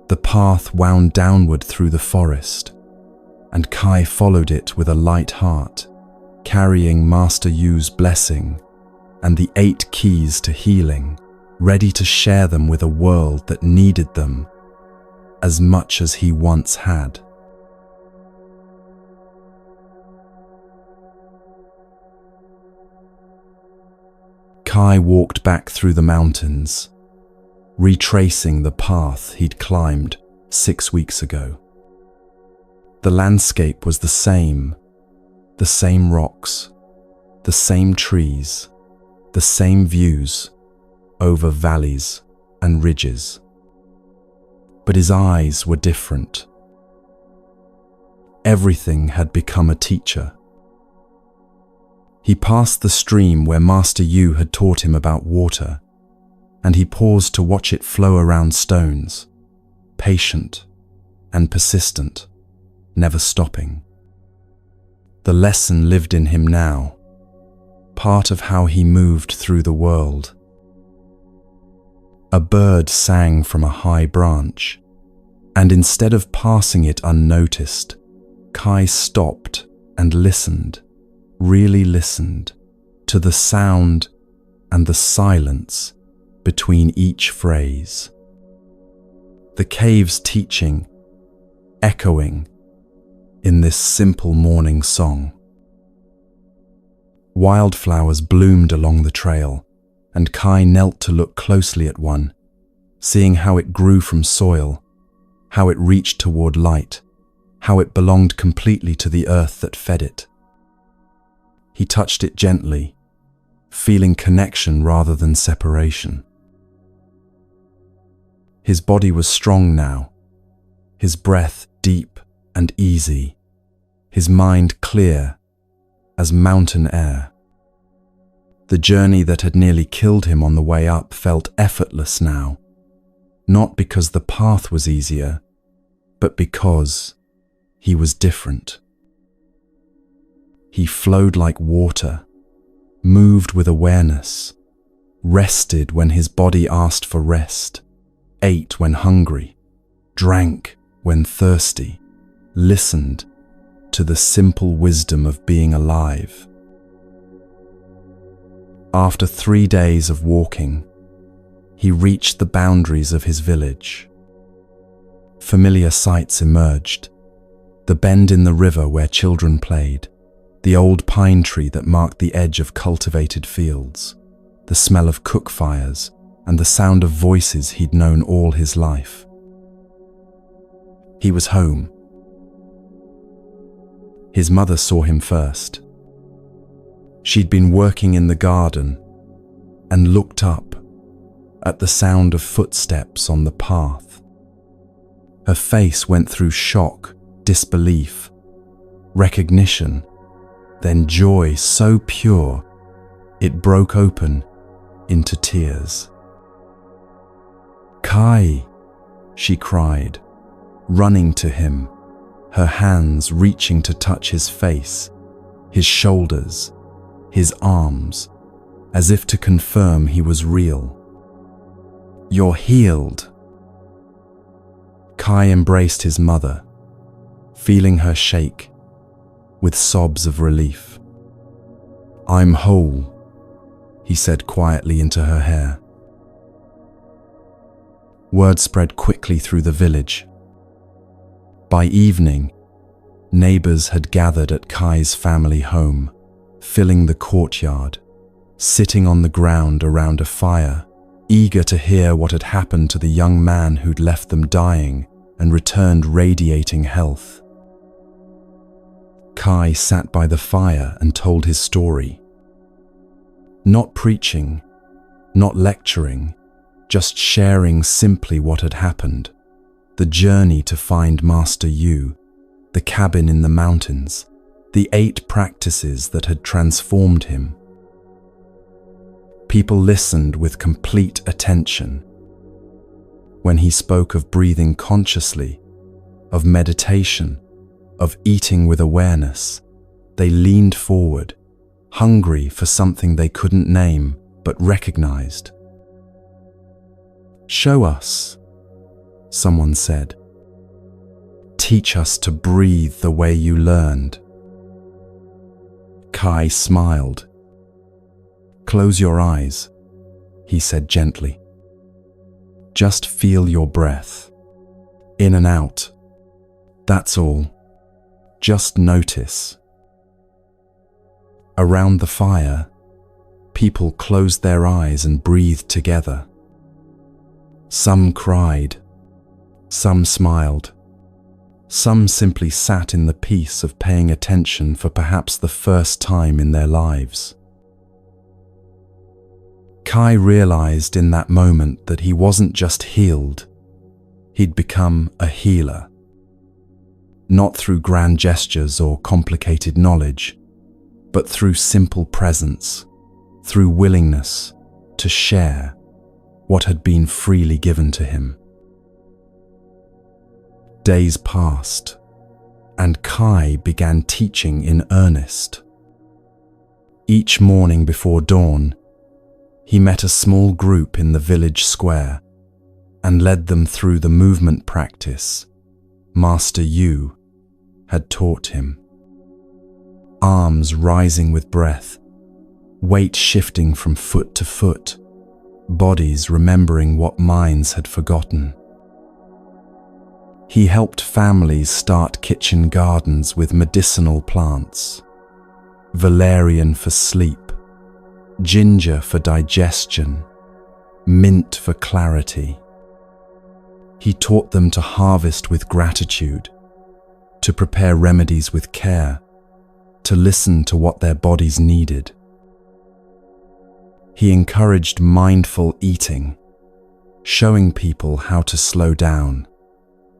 The path wound downward through the forest, and Kai followed it with a light heart, carrying Master Yu's blessing and the 8 keys to healing, ready to share them with a world that needed them as much as he once had. Kai walked back through the mountains, retracing the path he'd climbed 6 weeks ago. The landscape was the same rocks, the same trees, the same views over valleys and ridges. But his eyes were different. Everything had become a teacher. He passed the stream where Master Yu had taught him about water, and he paused to watch it flow around stones, patient and persistent, never stopping. The lesson lived in him now, part of how he moved through the world. A bird sang from a high branch, and instead of passing it unnoticed, Kai stopped and listened, really listened, to the sound and the silence between each phrase. The cave's teaching echoing in this simple morning song. Wildflowers bloomed along the trail, and Kai knelt to look closely at one, seeing how it grew from soil, how it reached toward light, how it belonged completely to the earth that fed it. He touched it gently, feeling connection rather than separation. His body was strong now, his breath deep and easy, his mind clear as mountain air. The journey that had nearly killed him on the way up felt effortless now, not because the path was easier, but because he was different. He flowed like water, moved with awareness, rested when his body asked for rest, ate when hungry, drank when thirsty, listened to the simple wisdom of being alive. After 3 days of walking, he reached the boundaries of his village. Familiar sights emerged: the bend in the river where children played, the old pine tree that marked the edge of cultivated fields, the smell of cook fires, and the sound of voices he'd known all his life. He was home. His mother saw him first. She'd been working in the garden and looked up at the sound of footsteps on the path. Her face went through shock, disbelief, recognition, then joy so pure it broke open into tears. "Kai," she cried, running to him, her hands reaching to touch his face, his shoulders, his arms, as if to confirm he was real. "You're healed." Kai embraced his mother, feeling her shake, with sobs of relief. "I'm whole," he said quietly into her hair. Word spread quickly through the village. By evening, neighbors had gathered at Kai's family home, filling the courtyard, sitting on the ground around a fire, eager to hear what had happened to the young man who'd left them dying and returned radiating health. Kai sat by the fire and told his story. Not preaching, not lecturing, just sharing simply what had happened. The journey to find Master Yu, the cabin in the mountains, the 8 practices that had transformed him. People listened with complete attention. When he spoke of breathing consciously, of meditation, of eating with awareness, they leaned forward, hungry for something they couldn't name but recognized. "Show us," someone said. "Teach us to breathe the way you learned." Kai smiled. "Close your eyes," he said gently. "Just feel your breath, in and out. That's all. Just notice." Around the fire, people closed their eyes and breathed together. Some cried, some smiled, some simply sat in the peace of paying attention for perhaps the first time in their lives. Kai realized in that moment that he wasn't just healed, he'd become a healer. Not through grand gestures or complicated knowledge, but through simple presence, through willingness to share what had been freely given to him. Days passed, and Kai began teaching in earnest. Each morning before dawn, he met a small group in the village square and led them through the movement practice Master Yu had taught him. Arms rising with breath, weight shifting from foot to foot, bodies remembering what minds had forgotten. He helped families start kitchen gardens with medicinal plants, valerian for sleep, ginger for digestion, mint for clarity. He taught them to harvest with gratitude, to prepare remedies with care, to listen to what their bodies needed. He encouraged mindful eating, showing people how to slow down,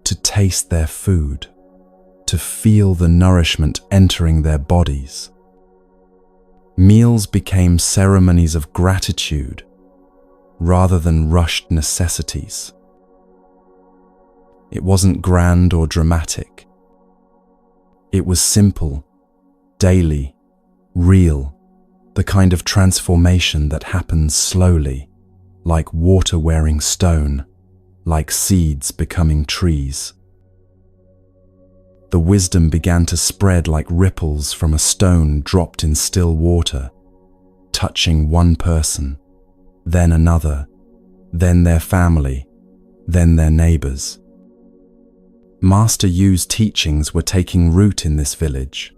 to taste their food, to feel the nourishment entering their bodies. Meals became ceremonies of gratitude rather than rushed necessities. It wasn't grand or dramatic. It was simple, daily, real, the kind of transformation that happens slowly, like water wearing stone, like seeds becoming trees. The wisdom began to spread like ripples from a stone dropped in still water, touching one person, then another, then their family, then their neighbors. Master Yu's teachings were taking root in this village,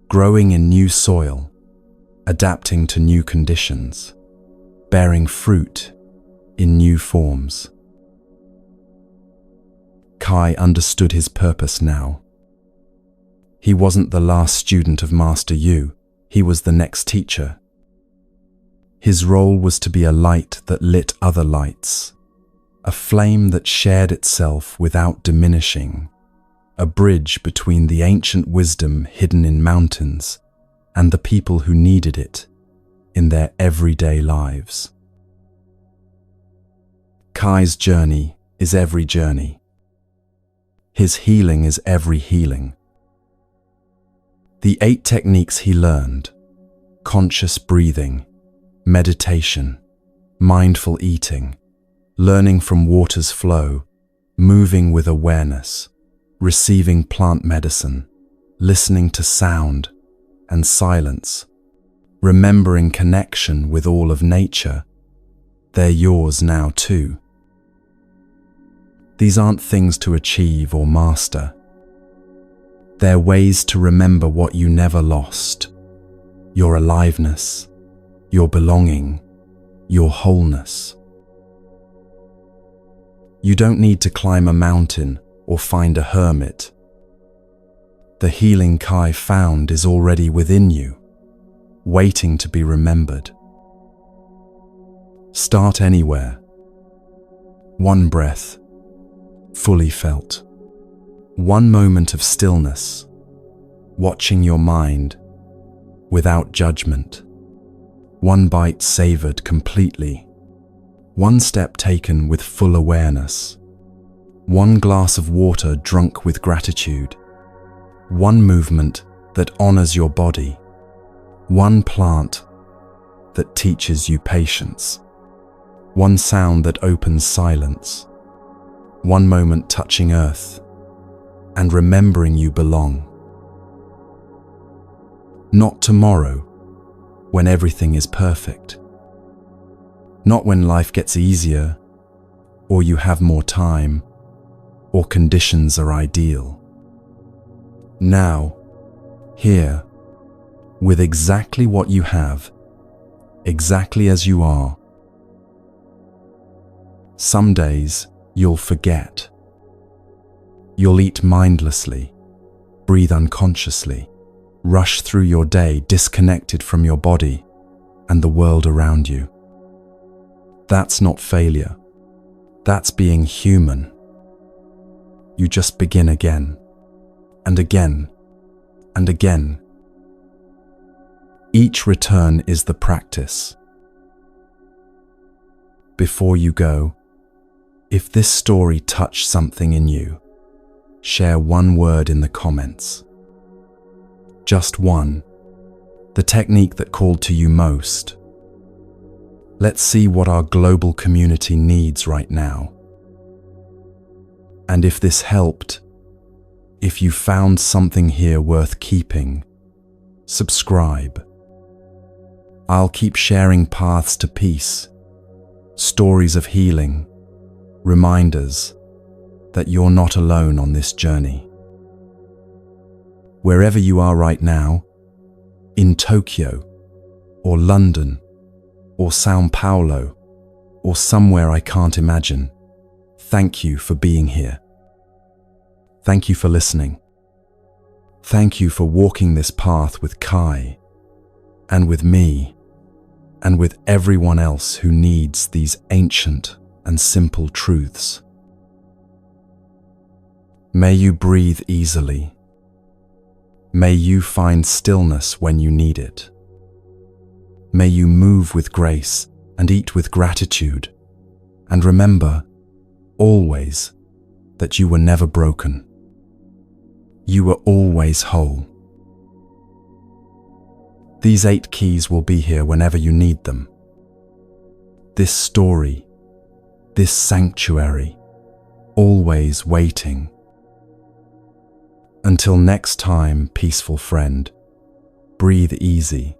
growing in new soil, adapting to new conditions, bearing fruit in new forms. Kai understood his purpose now. He wasn't the last student of Master Yu, he was the next teacher. His role was to be a light that lit other lights, a flame that shared itself without diminishing, a bridge between the ancient wisdom hidden in mountains and the people who needed it in their everyday lives. Kai's journey is every journey. His healing is every healing. The 8 techniques he learned, conscious breathing, meditation, mindful eating, learning from water's flow, moving with awareness, receiving plant medicine, listening to sound and silence, remembering connection with all of nature, they're yours now too. These aren't things to achieve or master. They're ways to remember what you never lost, your aliveness, your belonging, your wholeness. You don't need to climb a mountain or find a hermit. The healing Kai found is already within you, waiting to be remembered. Start anywhere. One breath, fully felt. One moment of stillness, watching your mind without judgment. One bite savored completely. One step taken with full awareness. One glass of water drunk with gratitude. One movement that honors your body. One plant that teaches you patience. One sound that opens silence. One moment touching earth and remembering you belong. Not tomorrow, when everything is perfect. Not when life gets easier, or you have more time, or conditions are ideal. Now, here, with exactly what you have, exactly as you are. Some days you'll forget. You'll eat mindlessly, breathe unconsciously, rush through your day disconnected from your body and the world around you. That's not failure. That's being human. You just begin again, and again, and again. Each return is the practice. Before you go, if this story touched something in you, share one word in the comments. Just one. The technique that called to you most. Let's see what our global community needs right now. And if this helped, if you found something here worth keeping, subscribe. I'll keep sharing paths to peace, stories of healing, reminders that you're not alone on this journey. Wherever you are right now, in Tokyo, or London, or Sao Paulo, or somewhere I can't imagine, thank you for being here. Thank you for listening. Thank you for walking this path with Kai, and with me, and with everyone else who needs these ancient and simple truths. May you breathe easily. May you find stillness when you need it. May you move with grace and eat with gratitude. And remember, always, that you were never broken. You were always whole. These 8 keys will be here whenever you need them. This story, this sanctuary, always waiting. Until next time, peaceful friend, breathe easy